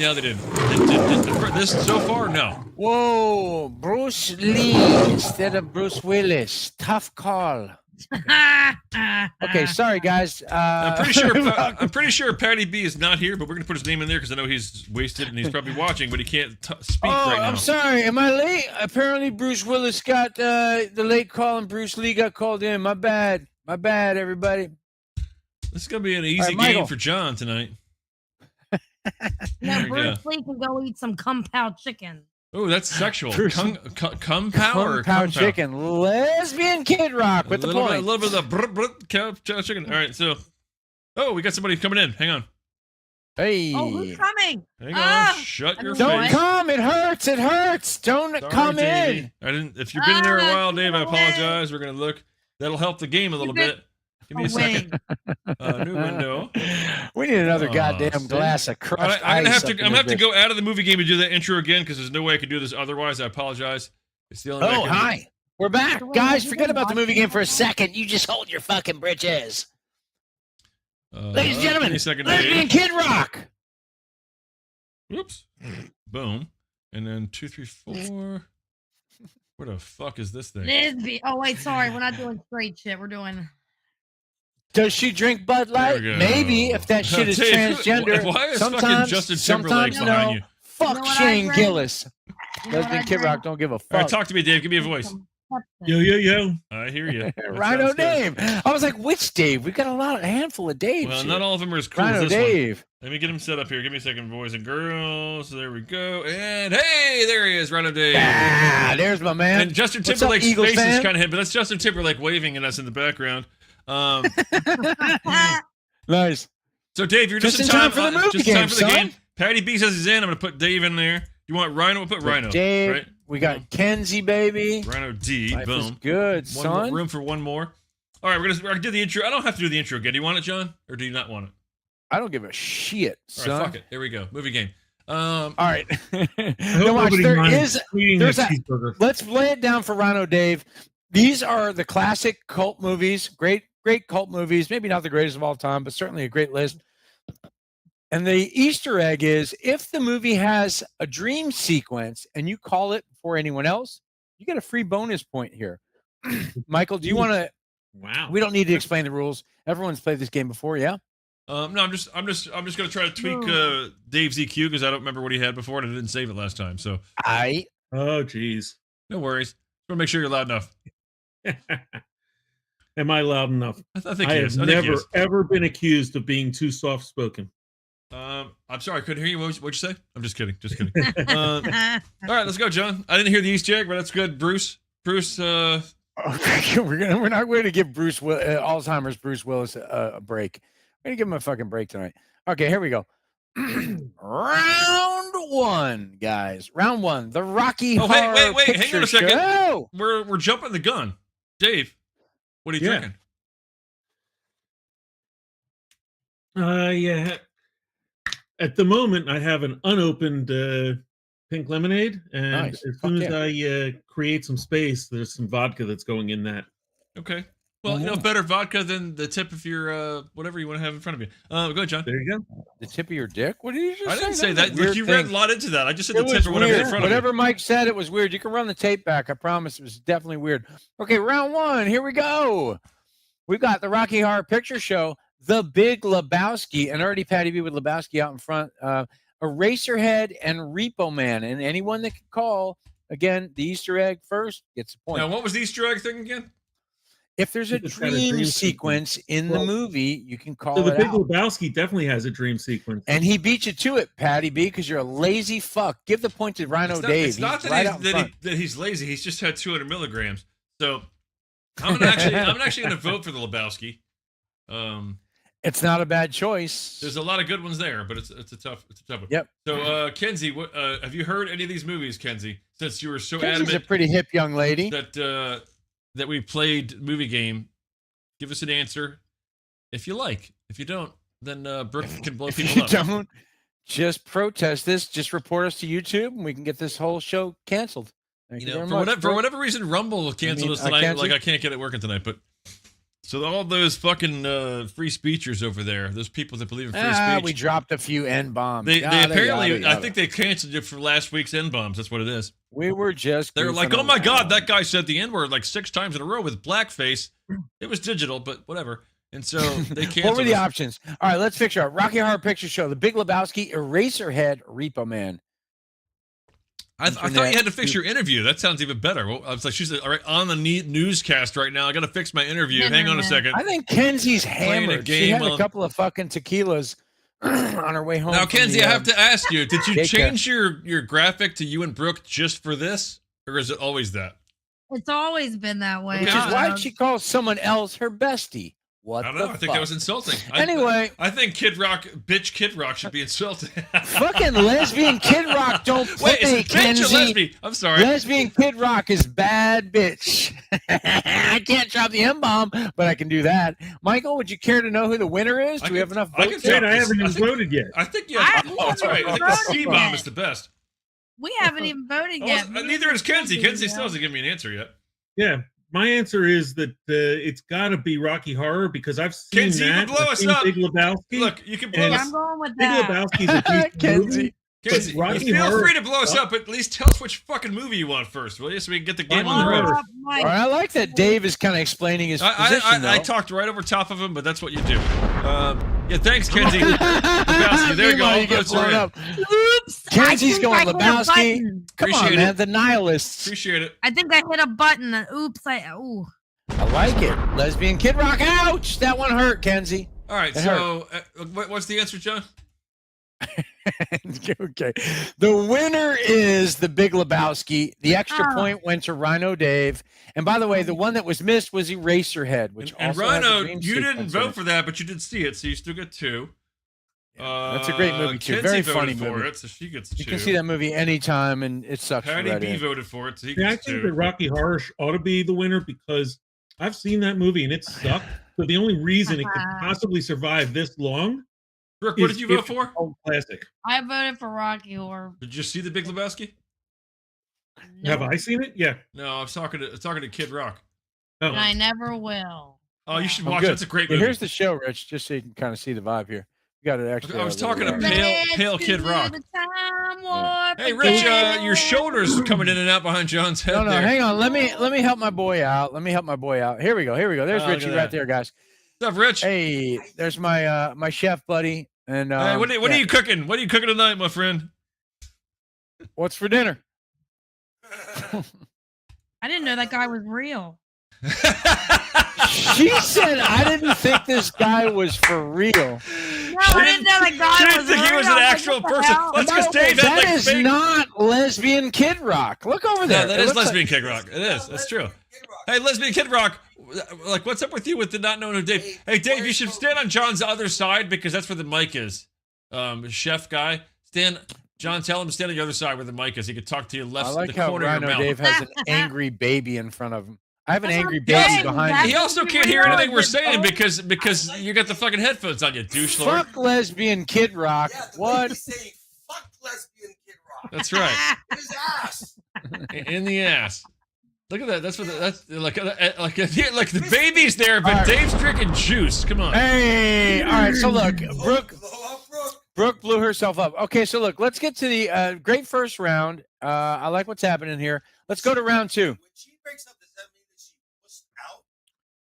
Speaker 2: Yeah, they did. This so far, no.
Speaker 1: Whoa, Bruce Lee instead of Bruce Willis. Tough call. Okay, sorry guys.
Speaker 2: I'm pretty sure Patty B is not here, but we're gonna put his name in there because I know he's wasted and he's probably watching, but he can't speak right now.
Speaker 1: I'm sorry. Am I late? Apparently, Bruce Willis got the late call and Bruce Lee got called in. My bad. My bad, everybody.
Speaker 2: This is gonna be an easy game for John tonight.
Speaker 3: No, Bruce Lee can go eat some Kung Pao chicken.
Speaker 2: Oh, that's sexual. Kung Pao
Speaker 1: chicken. Lesbian Kid Rock with the point.
Speaker 2: A little bit of the cow chicken. All right, so. Oh, we got somebody coming in. Hang on.
Speaker 1: Hey.
Speaker 3: Oh, who's coming?
Speaker 2: Hang on. Shut your
Speaker 1: Don't
Speaker 2: face.
Speaker 1: come. It hurts. It hurts. Don't come in.
Speaker 2: I didn't. If you've been in there a while, Dave, I apologize. We're gonna look. That'll help the game a little bit. Give me a second. New window.
Speaker 1: We need another goddamn glass of crushed
Speaker 2: I'm
Speaker 1: ice.
Speaker 2: gonna have to go out of the movie game and do that intro again because there's no way I could do this otherwise. I apologize. It's the only way I can
Speaker 1: hi. We're back. Guys, forget about the movie game for a second. You just hold your fucking britches. Ladies and gentlemen, Lesbian Kid Rock.
Speaker 2: Whoops. Boom. And then 2, 3, 4. Where the fuck is this thing?
Speaker 3: Lesbian. Oh wait, sorry, we're not doing straight shit. We're doing.
Speaker 1: Does she drink Bud Light? Maybe if that shit is transgender.
Speaker 2: Why is fucking
Speaker 1: sometimes,
Speaker 2: Justin Timberlake
Speaker 1: sometimes
Speaker 2: behind
Speaker 1: no.
Speaker 2: you?
Speaker 1: Fuck Shane Gillis. Lesbian Kid Rock don't give a fuck.
Speaker 2: All right, talk to me, Dave. Give me a voice.
Speaker 16: Yo.
Speaker 2: I hear you.
Speaker 1: Rhino Dave. I was like, which Dave? We got a handful of Daves.
Speaker 2: Well,
Speaker 1: here.
Speaker 2: not all of them are as cool
Speaker 1: Rhino
Speaker 2: as this
Speaker 1: Dave.
Speaker 2: one. Let me get him set up here. Give me a second, boys and girls. There we go. And hey, there he is, Rhino Dave.
Speaker 1: Ah, there's my man.
Speaker 2: And Justin
Speaker 1: What's up,
Speaker 2: Timberlake's
Speaker 1: Eagles
Speaker 2: face is
Speaker 1: fan?
Speaker 2: kind of hidden, but that's Justin Timberlake waving at us in the background.
Speaker 1: Nice.
Speaker 2: So, Dave, you're just in time for the movie game, game. Patty B says he's in. I'm going to put Dave in there. You want Rhino? We'll put Rhino.
Speaker 1: Dave.
Speaker 2: Right?
Speaker 1: We got Kenzie, baby.
Speaker 2: Rhino D.
Speaker 1: Life
Speaker 2: Boom.
Speaker 1: is good,
Speaker 2: One
Speaker 1: son.
Speaker 2: more room for one more. All right, we're gonna do the intro. I don't have to do the intro again. Do you want it, John, or do you not want it?
Speaker 1: I don't give a shit, son.
Speaker 2: All right, fuck it. Here we go. Movie game.
Speaker 1: All right. Now watch, let's lay it down for Rhino Dave. These are the classic cult movies. Great cult movies. Maybe not the greatest of all time, but certainly a great list. And the Easter egg is if the movie has a dream sequence and you call it before anyone else, you get a free bonus point here. Michael, do you want to?
Speaker 4: Wow.
Speaker 1: We don't need to explain the rules. Everyone's played this game before, yeah?
Speaker 2: No, I'm just gonna try to tweak Dave's EQ because I don't remember what he had before and I didn't save it last time. So
Speaker 4: Oh, jeez.
Speaker 2: No worries. Just want to make sure you're loud enough.
Speaker 4: Am I loud enough?
Speaker 2: I think
Speaker 4: I
Speaker 2: he
Speaker 4: have
Speaker 2: is. I think he
Speaker 4: never
Speaker 2: is.
Speaker 4: ever been accused of being too soft spoken.
Speaker 2: I'm sorry, I couldn't hear you. What'd you say? I'm just kidding. Just kidding. All right, let's go, John. I didn't hear the Easter egg, but that's good. Bruce.
Speaker 1: we're not going to give Alzheimer's Bruce Willis a break. We're going to give him a fucking break tonight. Okay, here we go. Round one, guys. Round one. The Rocky Horror
Speaker 2: wait. Hang
Speaker 1: Picture
Speaker 2: on a second.
Speaker 1: Show.
Speaker 2: We're jumping the gun. Dave, what are you drinking?
Speaker 4: Yeah. At the moment, I have an unopened pink lemonade, and
Speaker 1: Nice.
Speaker 4: as soon as I create some space, there's some vodka that's going in that.
Speaker 2: Okay. Well, better vodka than the tip of your whatever you want to have in front of you. Go ahead, John.
Speaker 4: There you go.
Speaker 1: The tip of your dick? What did you just say?
Speaker 2: I didn't say that.
Speaker 1: Weird
Speaker 2: You read
Speaker 1: thing.
Speaker 2: a lot into that. I just said
Speaker 1: It
Speaker 2: the tip
Speaker 1: was
Speaker 2: or whatever in
Speaker 1: weird.
Speaker 2: front
Speaker 1: Whatever
Speaker 2: of
Speaker 1: Mike said, it was weird. You can run the tape back. I promise. It was definitely weird. Okay, round one. Here we go. We've got the Rocky Horror Picture Show, The Big Lebowski, and already Patty B with Lebowski out in front. Eraserhead and Repo Man, and anyone that can call again the Easter egg first gets a point.
Speaker 2: Now, what was the Easter egg thing again?
Speaker 1: If there's a dream sequence in the movie, you can call
Speaker 4: So the
Speaker 1: it
Speaker 4: Big
Speaker 1: out.
Speaker 4: Lebowski definitely has a dream sequence.
Speaker 1: And he beat you to it, Patty B, because you're a lazy fuck. Give the point to Rhino Dave.
Speaker 2: It's not
Speaker 1: He's
Speaker 2: that,
Speaker 1: right out in front.
Speaker 2: that he's lazy. He's just had 200 milligrams. So I'm actually going to vote for the Lebowski.
Speaker 1: It's not a bad choice.
Speaker 2: There's a lot of good ones there, but it's a tough one.
Speaker 1: Yep.
Speaker 2: So Kenzie, what have you heard any of these movies, Kenzie? Since you were so
Speaker 1: Kenzie's
Speaker 2: adamant
Speaker 1: a pretty hip young lady.
Speaker 2: that we played movie game, give us an answer if you like. If you don't, then Brooke can blow
Speaker 1: If
Speaker 2: people
Speaker 1: you
Speaker 2: up.
Speaker 1: don't, just protest this. Just report us to YouTube, and we can get this whole show canceled. Thank you very much,
Speaker 2: For
Speaker 1: Brooke.
Speaker 2: whatever reason, Rumble canceled us tonight.
Speaker 1: canceled?
Speaker 2: Like I can't get it working tonight, but. So all those fucking free speechers over there, those people that believe in free speech.
Speaker 1: We dropped a few N-bombs.
Speaker 2: They
Speaker 1: Yada,
Speaker 2: apparently,
Speaker 1: yada,
Speaker 2: I
Speaker 1: yada.
Speaker 2: think they canceled it for last week's N-bombs. That's what it is.
Speaker 1: We were just.
Speaker 2: They're like,
Speaker 1: goofing
Speaker 2: oh my
Speaker 1: around.
Speaker 2: God, that guy said the N-word like 6 times in a row with blackface. It was digital, but whatever. And so they canceled
Speaker 1: What were the
Speaker 2: us.
Speaker 1: options? All right, let's fix it out. Rocky Horror Picture Show, The Big Lebowski, Eraserhead, Repo Man.
Speaker 2: I thought you had to fix your interview. That sounds even better. Well, I was like, she's all right on the newscast right now. I got to fix my interview. Hang on a second.
Speaker 1: I think Kenzie's
Speaker 2: Playing a
Speaker 1: hammered. She
Speaker 2: game
Speaker 1: had a
Speaker 2: of-
Speaker 1: couple of fucking tequilas on her way home.
Speaker 2: Now,
Speaker 1: from
Speaker 2: Kenzie,
Speaker 1: the,
Speaker 2: I have to ask you: did you
Speaker 1: daycare.
Speaker 2: change your graphic to you and Brooke just for this, or is it always that?
Speaker 3: It's always been that way.
Speaker 1: Which is why she calls someone else her bestie. What
Speaker 2: I don't
Speaker 1: the
Speaker 2: know. I think
Speaker 1: fuck?
Speaker 2: that was insulting.
Speaker 1: Anyway.
Speaker 2: I think Kid Rock should be insulted.
Speaker 1: Fucking lesbian Kid Rock don't
Speaker 2: Wait, is
Speaker 1: play,
Speaker 2: it bitch or
Speaker 1: Kenzie.
Speaker 2: lesbian? I'm sorry.
Speaker 1: Lesbian Kid Rock is bad bitch. I can't drop the M-bomb, but I can do that. Michael, would you care to know who the winner is? Do we have enough
Speaker 2: I
Speaker 1: votes?
Speaker 2: can drop
Speaker 4: I
Speaker 2: this.
Speaker 4: haven't even voted yet.
Speaker 2: I think you
Speaker 3: I
Speaker 2: have.
Speaker 3: haven't
Speaker 2: Oh, that's right. I think the
Speaker 3: voted
Speaker 2: C-bomb
Speaker 3: yet.
Speaker 2: is the best.
Speaker 3: We haven't even voted yet.
Speaker 2: Neither is Kenzie. Kenzie still hasn't given me an answer yet.
Speaker 4: Yeah, my answer is that it's got to be Rocky Horror because I've seen
Speaker 2: Kenzie, you
Speaker 4: that.
Speaker 2: can blow
Speaker 4: I've
Speaker 2: us
Speaker 4: seen
Speaker 2: up.
Speaker 4: Big Lebowski.
Speaker 2: Look, you can blow
Speaker 4: and
Speaker 2: us
Speaker 3: I'm going with
Speaker 4: Big
Speaker 3: that.
Speaker 4: Lebowski's a decent movie.
Speaker 2: Kenzie,
Speaker 4: Rocky
Speaker 2: feel
Speaker 4: Horror-
Speaker 2: free to blow us up, but at least tell us which fucking movie you want first, will you? So we can get the game on the road.
Speaker 1: All right, I like that Dave is kind of explaining his position,
Speaker 2: I
Speaker 1: though.
Speaker 2: talked right over top of him, but that's what you do. Yeah, thanks, Kenzie. Lebowski, there you go.
Speaker 1: Meanwhile,
Speaker 2: All
Speaker 1: you get
Speaker 2: votes are
Speaker 1: blown
Speaker 2: in.
Speaker 1: up. Oops, Kenzie's going
Speaker 3: I hit a
Speaker 1: Lebowski.
Speaker 3: button.
Speaker 1: Come on,
Speaker 2: Appreciate
Speaker 1: man.
Speaker 2: it.
Speaker 1: The nihilists.
Speaker 2: Appreciate it.
Speaker 3: I think I hit a button. And oops! Ooh.
Speaker 1: I like it. Lesbian Kid Rock. Ouch! That one hurt, Kenzie.
Speaker 2: All right,
Speaker 1: It
Speaker 2: so what's the answer, John?
Speaker 1: Okay. The winner is The Big Lebowski. The extra
Speaker 3: Oh.
Speaker 1: point went to Rhino Dave. And by the way, the one that was missed was Eraserhead, which
Speaker 2: And
Speaker 1: also has a
Speaker 2: Rhino,
Speaker 1: dream
Speaker 2: you didn't
Speaker 1: sequence in
Speaker 2: vote
Speaker 1: it.
Speaker 2: for that, but you did see it, so you still get 2.
Speaker 1: That's a great movie, too.
Speaker 2: Kenzie
Speaker 1: Very
Speaker 2: voted
Speaker 1: funny
Speaker 2: for
Speaker 1: movie.
Speaker 2: it, so she gets 2.
Speaker 1: You can see that movie anytime, and it sucks.
Speaker 2: Patty
Speaker 1: right
Speaker 2: B
Speaker 1: in.
Speaker 2: voted for it, so he
Speaker 4: Yeah, I
Speaker 2: gets
Speaker 4: think
Speaker 2: 2.
Speaker 4: that Rocky Horror ought to be the winner because I've seen that movie and it sucked. So the only reason it could possibly survive this long.
Speaker 2: Brooke, what
Speaker 4: is
Speaker 2: did you vote
Speaker 4: if
Speaker 2: for?
Speaker 4: it's a classic.
Speaker 3: I voted for Rocky Horror.
Speaker 2: Did you see The Big Lebowski?
Speaker 4: Have I seen it? Yeah.
Speaker 2: No, I'm talking to Kid Rock.
Speaker 4: Oh.
Speaker 3: And I never will.
Speaker 2: Oh, you should
Speaker 1: I'm
Speaker 2: watch
Speaker 1: good.
Speaker 2: it. It's a great
Speaker 1: Well,
Speaker 2: movie.
Speaker 1: here's the show, Rich, just so you can kind of see the vibe here. You got it extra.
Speaker 2: I was talking to
Speaker 1: little,
Speaker 2: Pale Kid Rock.
Speaker 3: Time warp
Speaker 2: Hey, Rich,
Speaker 3: again.
Speaker 2: your shoulders coming in and out behind John's head
Speaker 1: No,
Speaker 2: there.
Speaker 1: hang on. Let me help my boy out. Here we go. There's
Speaker 2: Oh, look
Speaker 1: Richie
Speaker 2: at
Speaker 1: right
Speaker 2: that.
Speaker 1: there, guys.
Speaker 2: What's up, Rich?
Speaker 1: Hey, there's my my chef buddy. And
Speaker 2: Hey, what are you cooking? What are you cooking tonight, my friend?
Speaker 1: What's for dinner?
Speaker 3: I didn't know that guy was real.
Speaker 1: She said, "I didn't think this guy was for real."
Speaker 3: No, I didn't know that guy
Speaker 2: She
Speaker 3: was
Speaker 2: didn't think he
Speaker 3: real.
Speaker 2: was an actual person. That's because Dave had
Speaker 1: That
Speaker 2: like
Speaker 1: is
Speaker 2: fake.
Speaker 1: not lesbian Kid Rock. Look over there.
Speaker 2: No, that
Speaker 1: It
Speaker 2: is
Speaker 1: looks
Speaker 2: lesbian Kid Rock. It is. That's true. Hey, lesbian Kid Rock. Like, what's up with you with the not knowing who Dave? Hey, Dave, you should stand on John's other side because that's where the mic is. Chef guy, John, tell him to stand on the other side where the mic is. He could talk to you left
Speaker 1: I like
Speaker 2: the
Speaker 1: how
Speaker 2: corner of your
Speaker 1: Rhino
Speaker 2: mouth.
Speaker 1: Dave has an angry baby in front of him. I have an
Speaker 3: That's
Speaker 1: angry
Speaker 3: what
Speaker 1: baby
Speaker 3: I'm saying.
Speaker 1: behind me.
Speaker 2: He also can't hear anything we're saying because you got the fucking headphones on, you douche lord.
Speaker 1: Fuck lesbian Kid Rock. What?
Speaker 5: Fuck lesbian Kid Rock.
Speaker 2: That's right.
Speaker 5: In his ass.
Speaker 2: In the ass. Look at that. That's what. That's like the baby's there, but
Speaker 1: Right.
Speaker 2: Dave's drinking juice. Come on.
Speaker 1: Hey, all right. So look, Brooke blew herself up. Okay, so look, let's get to the great first round. I like what's happening here. Let's go to round 2.
Speaker 5: When she breaks up, does that mean that she was out?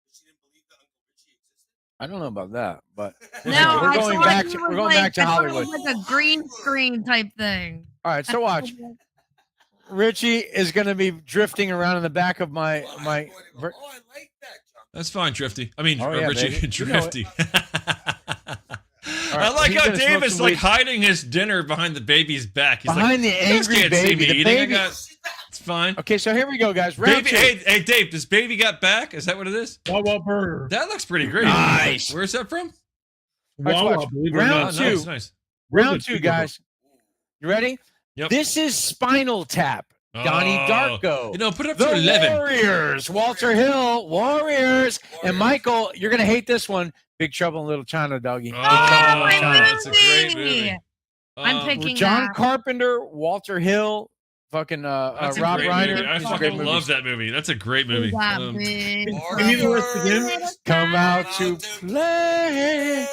Speaker 5: That she didn't believe that Uncle Richie existed?
Speaker 1: I don't know about that, but
Speaker 3: No,
Speaker 1: we're
Speaker 3: I
Speaker 1: going
Speaker 3: thought
Speaker 1: back
Speaker 3: he
Speaker 1: to
Speaker 3: was
Speaker 1: we're going
Speaker 3: like,
Speaker 1: back to
Speaker 3: I thought it
Speaker 1: Hollywood.
Speaker 3: was like a green screen type thing.
Speaker 1: All right, so watch. Richie is going to be drifting around in the back of my.
Speaker 2: That's fine, Drifty. I mean,
Speaker 1: Oh, yeah,
Speaker 2: Richie,
Speaker 1: baby. You know it.
Speaker 2: Drifty.
Speaker 1: All
Speaker 2: I
Speaker 1: right,
Speaker 2: like
Speaker 1: he's
Speaker 2: how
Speaker 1: gonna
Speaker 2: Dave
Speaker 1: smoke
Speaker 2: is
Speaker 1: some
Speaker 2: like
Speaker 1: weed.
Speaker 2: hiding his dinner behind the baby's back. He's
Speaker 1: Behind
Speaker 2: like,
Speaker 1: the
Speaker 2: "You guys
Speaker 1: angry
Speaker 2: can't see
Speaker 1: baby.
Speaker 2: me
Speaker 1: The
Speaker 2: eating.
Speaker 1: baby-
Speaker 2: It's fine.
Speaker 1: Okay, so here we go, guys. Round
Speaker 2: Baby,
Speaker 1: 2.
Speaker 2: hey, Dave, does baby got back? Is that what it is?
Speaker 4: Wawa Burger.
Speaker 2: That looks pretty great.
Speaker 1: Nice.
Speaker 2: Where's that from?
Speaker 4: Wawa,
Speaker 1: watch.
Speaker 4: believe it or
Speaker 1: Round
Speaker 4: not.
Speaker 2: Oh,
Speaker 1: 2.
Speaker 2: nice, nice.
Speaker 1: Round 2, guys. You ready?
Speaker 2: Yep.
Speaker 1: This is Spinal Tap. Donnie
Speaker 2: Oh.
Speaker 1: Darko.
Speaker 2: You know, put it up
Speaker 1: The
Speaker 2: to 11.
Speaker 1: Warriors. Walter Hill. Warriors. And Michael, you're going to hate this one. Big Trouble in Little China, doggy.
Speaker 2: Oh,
Speaker 1: Big Trouble in Little China.
Speaker 2: that's a great movie.
Speaker 3: I'm picking
Speaker 1: John
Speaker 3: that.
Speaker 1: Carpenter, Walter Hill, fucking
Speaker 2: That's a
Speaker 1: Rob
Speaker 2: great
Speaker 1: Reiner.
Speaker 2: movie. I
Speaker 1: These are great
Speaker 2: fucking love that movie. That's a great movie.
Speaker 3: That big
Speaker 4: Give me the list again.
Speaker 1: Come out to play.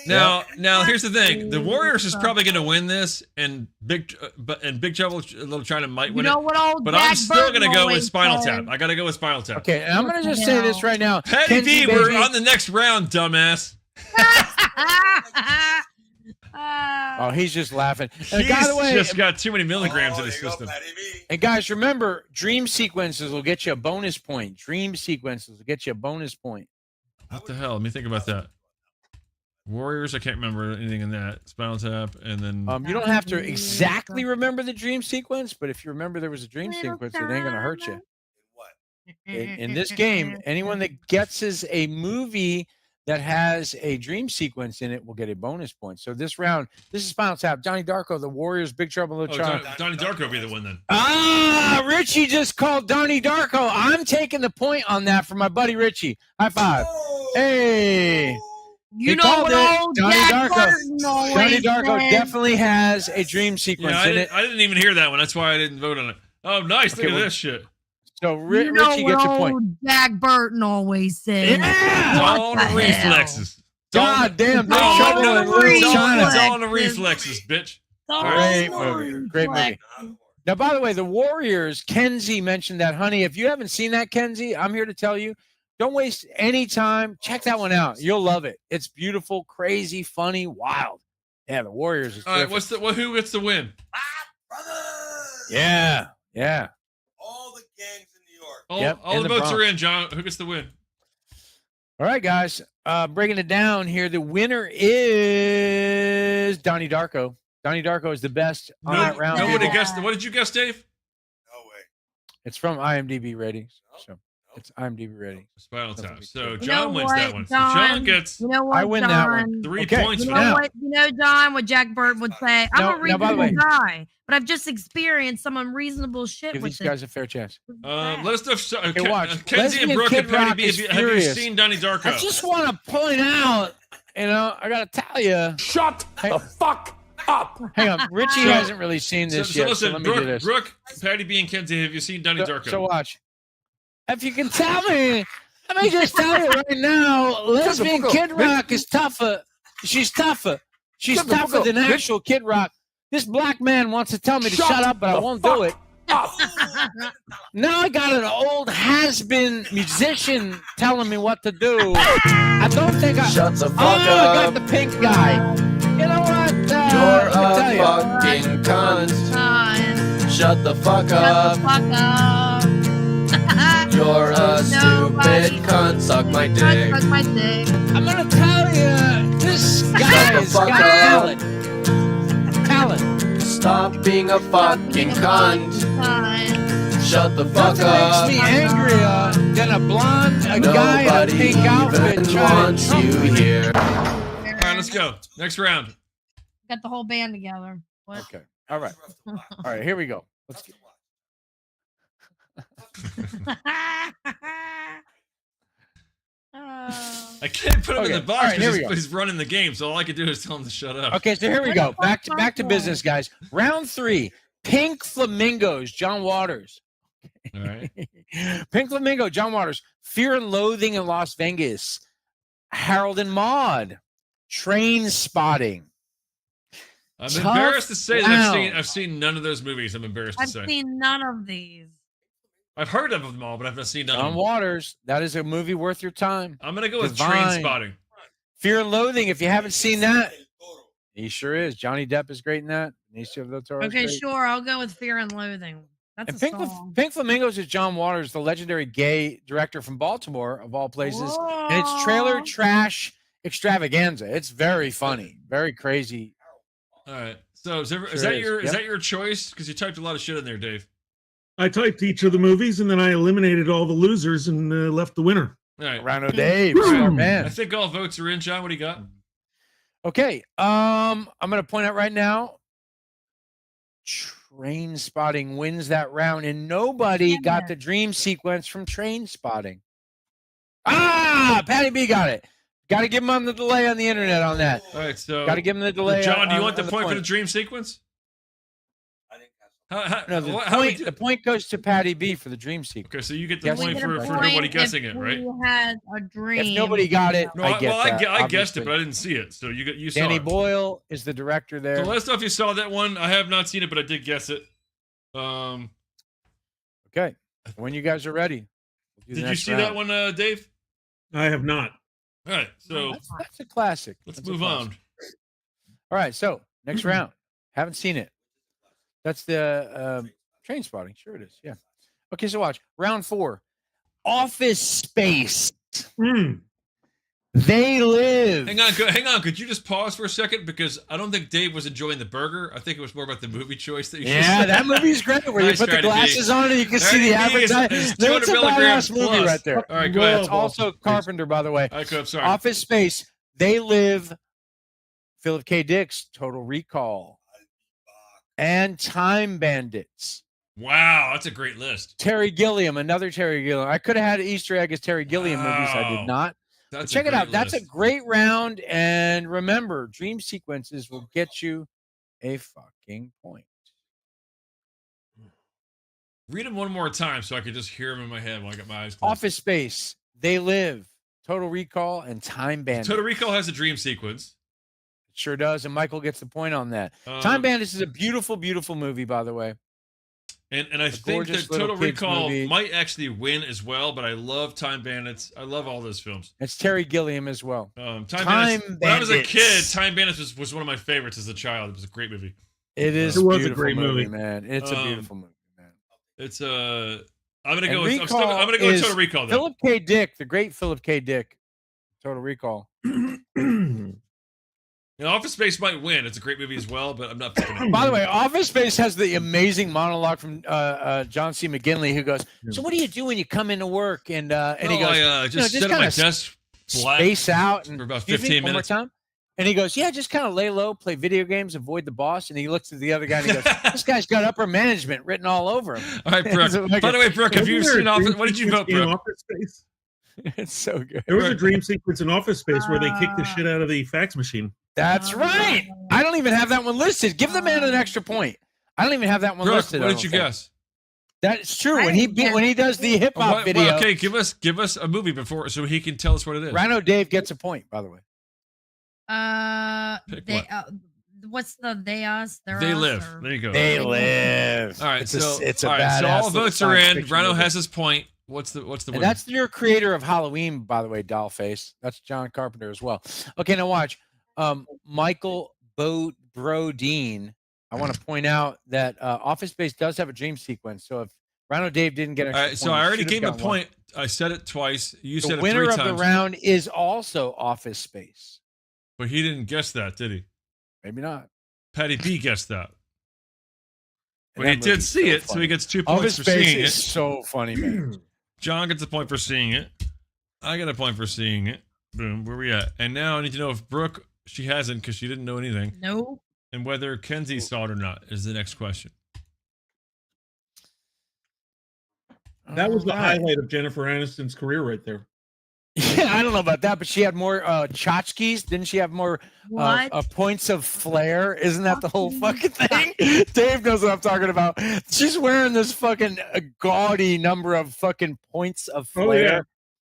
Speaker 2: Now, here's the thing: the Warriors is probably going to win this, and Big Trouble in Little China might win
Speaker 3: You know
Speaker 2: it.
Speaker 3: what old
Speaker 2: But
Speaker 3: Jack
Speaker 2: I'm still
Speaker 3: Burton
Speaker 2: going to go with
Speaker 3: always
Speaker 2: Spinal
Speaker 3: said?
Speaker 2: Tap. I got to go with Spinal Tap.
Speaker 1: Okay, and I'm going to just say this right now.
Speaker 2: Petty
Speaker 1: Kenzie,
Speaker 2: B, we're
Speaker 1: baby-
Speaker 2: on the next round, dumbass.
Speaker 1: Oh, he's just laughing. And
Speaker 2: He's
Speaker 1: by the way,
Speaker 2: just got too many milligrams in his system.
Speaker 1: and guys, remember, dream sequences will get you a bonus point. Dream sequences will get you a bonus point.
Speaker 2: What the hell? Let me think about that. Warriors, I can't remember anything in that. Spinal Tap, and then
Speaker 1: You don't have to exactly remember the dream sequence, but if you remember there was a dream sequence, it ain't going to hurt you. In this game, anyone that guesses a movie that has a dream sequence in it will get a bonus point. So this round, this is Spinal Tap. Donnie Darko, the Warriors, Big Trouble in Little China.
Speaker 2: Donnie Darko will be the one then.
Speaker 1: Ah, Richie just called Donnie Darko. I'm taking the point on that for my buddy Richie. High five. Hey.
Speaker 3: You
Speaker 1: He
Speaker 3: know
Speaker 1: called
Speaker 3: what
Speaker 1: it.
Speaker 3: old
Speaker 1: Donnie
Speaker 3: Jack
Speaker 1: Darko.
Speaker 3: Burton always
Speaker 1: Donnie Darko
Speaker 3: said?
Speaker 1: definitely has a dream sequence
Speaker 2: Yeah,
Speaker 1: in it.
Speaker 2: I didn't even hear that one. That's why I didn't vote on it. Oh, nice.
Speaker 1: Okay,
Speaker 2: Look at
Speaker 1: well,
Speaker 2: this shit.
Speaker 1: So
Speaker 3: You know
Speaker 1: Richie
Speaker 3: what
Speaker 1: gets a point.
Speaker 3: old Jack Burton always said.
Speaker 1: Yeah.
Speaker 2: It's
Speaker 3: What
Speaker 2: all
Speaker 3: the
Speaker 2: on the
Speaker 3: hell?
Speaker 2: reflexes.
Speaker 1: God damn, Big
Speaker 3: all
Speaker 1: Trouble
Speaker 3: on
Speaker 1: in
Speaker 3: the
Speaker 1: Little China.
Speaker 2: It's all on the reflexes, bitch.
Speaker 1: Great movie. Great movie. Now, by the way, the Warriors, Kenzie mentioned that. Honey, if you haven't seen that, Kenzie, I'm here to tell you, don't waste any time. Check that one out. You'll love it. It's beautiful, crazy, funny, wild. Yeah, the Warriors is
Speaker 2: All right,
Speaker 1: terrific.
Speaker 2: who gets the win?
Speaker 1: Yeah, yeah.
Speaker 5: All the gangs in New York.
Speaker 2: All
Speaker 1: in
Speaker 2: the
Speaker 1: the
Speaker 2: votes are
Speaker 1: Bronx.
Speaker 2: in, John. Who gets the win?
Speaker 1: All right, guys. Breaking it down here. The winner is Donnie Darko. Donnie Darko is the best on that round.
Speaker 2: Nobody
Speaker 1: people.
Speaker 2: guessed. What did you guess, Dave?
Speaker 1: It's from IMDb ratings. So it's IMDb rating.
Speaker 2: Spinal Tap. So
Speaker 3: You
Speaker 2: John
Speaker 3: know
Speaker 2: wins
Speaker 3: what,
Speaker 2: that one. So
Speaker 3: John?
Speaker 2: John gets
Speaker 3: You know what,
Speaker 1: I win that one.
Speaker 3: John?
Speaker 2: 3
Speaker 1: Okay.
Speaker 2: points
Speaker 3: You
Speaker 2: for
Speaker 3: know
Speaker 2: that.
Speaker 3: what? You know, John, what Jack Burton would say. I'm
Speaker 1: Now,
Speaker 3: a
Speaker 1: by the
Speaker 3: reasonable
Speaker 1: way-
Speaker 3: guy, but I've just experienced some unreasonable shit
Speaker 1: Give
Speaker 3: with
Speaker 1: these
Speaker 3: this.
Speaker 1: guys a fair chance.
Speaker 2: Let us know.
Speaker 1: Hey, watch.
Speaker 2: Kenzie and
Speaker 1: Lesbian
Speaker 2: Brooke
Speaker 1: Kid
Speaker 2: and Patty
Speaker 1: Rock
Speaker 2: B,
Speaker 1: is
Speaker 2: have you
Speaker 1: furious.
Speaker 2: seen Donnie Darko?
Speaker 1: I just want to point out, I got to tell you.
Speaker 13: Shut the fuck up.
Speaker 1: Hang on. Richie
Speaker 2: So-
Speaker 1: hasn't really seen this
Speaker 2: so
Speaker 1: yet.
Speaker 2: listen,
Speaker 1: so let me do this.
Speaker 2: Brooke, Patty B, and Kenzie, have you seen Donnie Darko?
Speaker 1: So watch. If you can tell me, let me just tell you right now, lesbian Kid Rock is tougher. She's tougher. She's
Speaker 13: Shut the fuck
Speaker 1: tougher
Speaker 13: up,
Speaker 1: than
Speaker 13: bitch.
Speaker 1: actual Kid Rock. This black man wants to tell me to
Speaker 13: Shut
Speaker 1: shut up, but I
Speaker 13: the
Speaker 1: won't
Speaker 13: fuck
Speaker 1: do it. Now I got an old has-been musician telling me what to do. I don't think I.
Speaker 5: Shut the fuck
Speaker 1: I got
Speaker 5: up.
Speaker 1: the pink guy. You know what?
Speaker 5: You're
Speaker 1: let me tell
Speaker 5: a
Speaker 1: you.
Speaker 5: fucking cunt.
Speaker 3: Time.
Speaker 5: Shut the fuck
Speaker 3: Shut
Speaker 5: up.
Speaker 3: the fuck up.
Speaker 7: You're a stupid cunt. Suck my dick.
Speaker 3: Suck my dick.
Speaker 1: I'm gonna tell you, this guy's got talent. Talent.
Speaker 7: Stop being a fucking cunt. Shut the fuck
Speaker 1: Nothing
Speaker 7: up.
Speaker 1: makes me angrier than a blonde, guy in a pink outfit trying to
Speaker 7: you here.
Speaker 2: All right, let's go. Next round.
Speaker 3: Got the whole band together. What?
Speaker 1: Okay. All right. All right. Here we go. Let's get.
Speaker 2: I can't put him in
Speaker 1: Okay,
Speaker 2: the box
Speaker 1: all right, here
Speaker 2: because
Speaker 1: we
Speaker 2: he's running the game, so all I can do is tell him to shut up.
Speaker 1: Okay, so here we go. Back to business, guys. Round 3. Pink Flamingos, John Waters.
Speaker 2: All right.
Speaker 1: Pink Flamingo, John Waters. Fear and Loathing in Las Vegas. Harold and Maude. Train Spotting.
Speaker 2: I'm
Speaker 1: Tough
Speaker 2: embarrassed to say that
Speaker 1: Round.
Speaker 2: I've seen none of those movies. I'm embarrassed to
Speaker 3: I've
Speaker 2: say.
Speaker 3: seen none of these.
Speaker 2: I've heard of them all, but I've not seen none of
Speaker 1: John
Speaker 2: them.
Speaker 1: Waters. That is a movie worth your time.
Speaker 2: I'm gonna go with
Speaker 1: Divine.
Speaker 2: Train Spotting.
Speaker 1: Fear and Loathing. If you haven't seen that, he sure is. Johnny Depp is great in that. Benicio del Toro.
Speaker 3: Okay, sure. I'll go with Fear and Loathing. That's
Speaker 1: And
Speaker 3: a song.
Speaker 1: Pink Flamingos is John Waters, the legendary gay director from Baltimore, of all places. And it's trailer trash extravaganza. It's very funny, very crazy.
Speaker 2: All right. So is
Speaker 1: Sure
Speaker 2: that
Speaker 1: is.
Speaker 2: your
Speaker 1: Yep.
Speaker 2: that your choice? Because you typed a lot of shit in there, Dave.
Speaker 4: I typed each of the movies and then I eliminated all the losers and left the winner.
Speaker 2: All right.
Speaker 1: Round of Dave, smart man.
Speaker 2: I think all votes are in. John, what do you got?
Speaker 1: Okay. I'm gonna point out right now. Train Spotting wins that round, and nobody got the dream sequence from Train Spotting. Ah, Patty B got it. Got to give him on the delay on the internet on that.
Speaker 2: All right, so
Speaker 1: Got to give him the delay.
Speaker 2: John, do you
Speaker 1: on-
Speaker 2: want the
Speaker 1: on
Speaker 2: point for the dream sequence?
Speaker 1: No, the
Speaker 2: how would
Speaker 1: point,
Speaker 2: you-
Speaker 1: the point goes to Patty B for the dream sequence.
Speaker 2: Okay, so you get the
Speaker 1: Yes.
Speaker 2: point
Speaker 1: We
Speaker 2: for,
Speaker 1: get a
Speaker 2: for
Speaker 1: point
Speaker 2: nobody
Speaker 3: If
Speaker 2: guessing it, right?
Speaker 3: we had a dream.
Speaker 1: If nobody got it,
Speaker 2: No,
Speaker 1: I get that.
Speaker 2: I guessed it,
Speaker 1: obviously.
Speaker 2: but I didn't see it. So you saw
Speaker 1: Danny
Speaker 2: it.
Speaker 1: Boyle is the director there.
Speaker 2: So let us know if you saw that one. I have not seen it, but I did guess it.
Speaker 1: Okay, when you guys are ready. we'll do the
Speaker 2: Did you
Speaker 1: next
Speaker 2: see
Speaker 1: round.
Speaker 2: that one, Dave?
Speaker 4: I have not.
Speaker 2: All right, so
Speaker 1: That's a classic.
Speaker 2: let's
Speaker 1: That's a
Speaker 2: move
Speaker 1: classic.
Speaker 2: on.
Speaker 1: All right, so next round. Haven't seen it. That's the Train Spotting. Sure it is. Yeah. Okay, so watch. Round 4. Office Space. They Live.
Speaker 2: Hang on. Could you just pause for a second because I don't think Dave was enjoying the burger. I think it was more about the movie choice that you.
Speaker 1: Yeah, that movie's great. Where
Speaker 2: Nice
Speaker 1: you put the
Speaker 2: try to be.
Speaker 1: glasses on and you can see the
Speaker 2: Try to be is
Speaker 1: advertisement.
Speaker 2: 200
Speaker 1: That's a
Speaker 2: milligrams
Speaker 1: badass movie
Speaker 2: plus.
Speaker 1: right there.
Speaker 2: All right, go ahead.
Speaker 1: It's also Carpenter, by the way.
Speaker 2: All right, go. I'm sorry.
Speaker 1: Office Space. They Live. Philip K. Dick's Total Recall. And Time Bandits.
Speaker 2: Wow, that's a great list.
Speaker 1: Terry Gilliam, another Terry Gilliam. I could have had an Easter egg as Terry Gilliam movies. I did not. But
Speaker 2: That's
Speaker 1: check
Speaker 2: a
Speaker 1: it out.
Speaker 2: great
Speaker 1: That's a
Speaker 2: list.
Speaker 1: great round. And remember, dream sequences will get you a fucking point.
Speaker 2: Read them one more time so I could just hear them in my head while I got my eyes closed.
Speaker 1: Office Space. They Live. Total Recall and Time Bandits.
Speaker 2: Total Recall has a dream sequence.
Speaker 1: It sure does. And Michael gets the point on that. Time Bandits is a beautiful, beautiful movie, by the way.
Speaker 2: And I think
Speaker 1: gorgeous
Speaker 2: that
Speaker 1: little
Speaker 2: Total
Speaker 1: kids
Speaker 2: Recall
Speaker 1: movie.
Speaker 2: might actually win as well, but I love Time Bandits. I love all those films.
Speaker 1: It's Terry Gilliam as well.
Speaker 2: Time
Speaker 1: Time
Speaker 2: Bandits. When I was a kid,
Speaker 1: Bandits.
Speaker 2: Time Bandits was one of my favorites as a child. It was a great movie.
Speaker 1: It is
Speaker 4: It
Speaker 1: a
Speaker 4: was a
Speaker 1: beautiful
Speaker 4: great movie.
Speaker 1: man. It's a beautiful movie.
Speaker 2: It's I'm gonna
Speaker 1: And
Speaker 2: go. I'm
Speaker 1: Recall
Speaker 2: gonna go with
Speaker 1: is
Speaker 2: Total Recall. Though.
Speaker 1: Philip K. Dick, the great Philip K. Dick. Total Recall.
Speaker 2: Office Space might win. It's a great movie as well, but I'm not picking it.
Speaker 1: By the way, Office Space has the amazing monologue from John C. McGinley, who goes, "So what do you do when you come into work?" And he goes,
Speaker 2: I just sit at my
Speaker 1: kinda
Speaker 2: desk, black
Speaker 1: space out and
Speaker 2: for about
Speaker 1: excuse me,
Speaker 2: 15
Speaker 1: one more
Speaker 2: minutes.
Speaker 1: time. And he goes, "Yeah, just kind of lay low, play video games, avoid the boss." And he looks at the other guy and he goes, "This guy's got upper management written all over him."
Speaker 2: All right, Brooke.
Speaker 1: So,
Speaker 2: By the way, Brooke, have you
Speaker 4: Wasn't there
Speaker 2: seen
Speaker 4: a
Speaker 2: Office?
Speaker 4: dream
Speaker 2: What did you
Speaker 4: sequence
Speaker 2: vote,
Speaker 4: in
Speaker 2: Brooke?
Speaker 4: Office Space?
Speaker 1: It's so good.
Speaker 4: There was a dream sequence in Office Space where they kicked the shit out of the fax machine.
Speaker 1: That's right. I don't even have that one listed. Give the man an extra point. I don't even have that one
Speaker 2: Brooke,
Speaker 1: listed.
Speaker 2: what
Speaker 1: I
Speaker 2: did you
Speaker 1: don't think.
Speaker 2: guess?
Speaker 1: That's true. When he does the hip hop
Speaker 2: What-
Speaker 1: video,
Speaker 2: okay, give us a movie before so he can tell us what it is.
Speaker 1: Rhino Dave gets a point. By the way,
Speaker 2: Pick
Speaker 3: they,
Speaker 2: one.
Speaker 3: what's the they us?
Speaker 2: They Live. There you go.
Speaker 1: They Live.
Speaker 2: All right,
Speaker 1: It's
Speaker 2: so
Speaker 1: it's a
Speaker 2: all right, so
Speaker 1: badass
Speaker 2: all
Speaker 1: little
Speaker 2: votes are
Speaker 1: science
Speaker 2: in.
Speaker 1: fiction
Speaker 2: Rhino
Speaker 1: movie.
Speaker 2: has his point. What's the
Speaker 1: And
Speaker 2: winner?
Speaker 1: that's your creator of Halloween, by the way, Dollface. That's John Carpenter as well. Okay, now watch. Michael Brodeen. I want to point out that Office Space does have a dream sequence. So if Rhino Dave didn't get
Speaker 2: All
Speaker 1: extra
Speaker 2: right, so
Speaker 1: point.
Speaker 2: I
Speaker 1: He
Speaker 2: already
Speaker 1: should've
Speaker 2: gave him a
Speaker 1: gotten one.
Speaker 2: point. I said it twice. You
Speaker 1: The
Speaker 2: said it
Speaker 1: winner
Speaker 2: 3
Speaker 1: of
Speaker 2: times.
Speaker 1: the round is also Office Space.
Speaker 2: But he didn't guess that, did he?
Speaker 1: Maybe not.
Speaker 2: Patty B guessed that.
Speaker 1: And
Speaker 2: But he
Speaker 1: that
Speaker 2: did
Speaker 1: movie's
Speaker 2: see
Speaker 1: so
Speaker 2: it, so
Speaker 1: funny.
Speaker 2: he gets 2 points
Speaker 1: Office
Speaker 2: for
Speaker 1: Space
Speaker 2: seeing
Speaker 1: is
Speaker 2: it.
Speaker 1: so funny, man.
Speaker 2: John gets a point for seeing it. I get a point for seeing it. Boom. Where we at? And now I need to know if Brooke, she hasn't because she didn't know anything.
Speaker 3: No.
Speaker 2: And whether Kenzie saw it or not is the next question.
Speaker 4: That was the
Speaker 1: Alright.
Speaker 4: highlight of Jennifer Aniston's career right there.
Speaker 1: Yeah, I don't know about that, but she had more tchotchkes. Didn't she have more
Speaker 3: What?
Speaker 1: points of flair? Isn't that the whole fucking thing? Dave knows what I'm talking about. She's wearing this fucking gaudy number of fucking points of
Speaker 4: Oh,
Speaker 1: flair.
Speaker 4: yeah.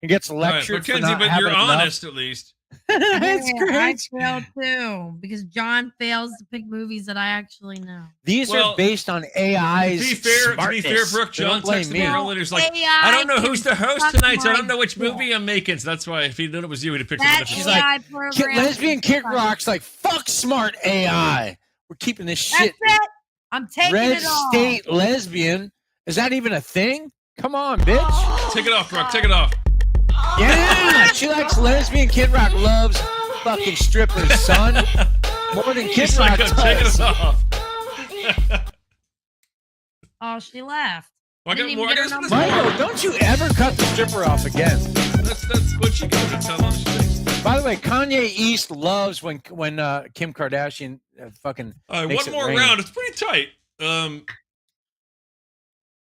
Speaker 1: And gets
Speaker 2: All right,
Speaker 1: lectured
Speaker 2: but
Speaker 1: for
Speaker 2: Kenzie,
Speaker 1: not
Speaker 2: but
Speaker 1: having
Speaker 2: you're
Speaker 1: enough.
Speaker 2: honest at least.
Speaker 1: It's
Speaker 3: Yeah,
Speaker 1: great.
Speaker 3: I fail too because John fails to pick movies that I actually know.
Speaker 1: These
Speaker 2: Well,
Speaker 1: are based on AI's
Speaker 2: To be fair,
Speaker 1: smartness.
Speaker 2: Brooke,
Speaker 1: So don't
Speaker 2: John
Speaker 1: blame
Speaker 2: texted
Speaker 1: me.
Speaker 2: me earlier. He's like,
Speaker 3: AI
Speaker 2: I don't know who's the host
Speaker 3: can
Speaker 2: tonight, so I
Speaker 3: suck
Speaker 2: don't know which
Speaker 3: my
Speaker 2: movie I'm making. So that's why if he knew it was you, he'd have picked
Speaker 3: That
Speaker 2: something
Speaker 1: She's
Speaker 2: different.
Speaker 1: like,
Speaker 3: AI program
Speaker 1: Lesbian
Speaker 3: is
Speaker 1: Kick
Speaker 3: funny.
Speaker 1: Rock's like, fuck smart AI. We're keeping this
Speaker 3: That's
Speaker 1: shit.
Speaker 3: it. I'm taking
Speaker 1: Red
Speaker 3: it all.
Speaker 1: State Lesbian. Is that even a thing? Come on, bitch.
Speaker 2: Take it off, Brooke. Take it off.
Speaker 1: Yeah, she likes Lesbian Kid Rock. Loves fucking strippers, son. More than Kid
Speaker 2: He's
Speaker 1: Rock
Speaker 2: like, take
Speaker 1: does.
Speaker 2: it off.
Speaker 3: Oh, she left.
Speaker 2: Well, I got
Speaker 3: Didn't
Speaker 2: more.
Speaker 3: even
Speaker 2: I
Speaker 3: get
Speaker 2: guess
Speaker 3: her
Speaker 2: this
Speaker 3: number.
Speaker 1: Michael, don't you ever cut the stripper off again.
Speaker 2: That's what she got to tell us.
Speaker 1: By the way, Kanye East loves when Kim Kardashian fucking
Speaker 2: All right,
Speaker 1: makes
Speaker 2: one
Speaker 1: it
Speaker 2: more
Speaker 1: rain.
Speaker 2: round. It's pretty tight.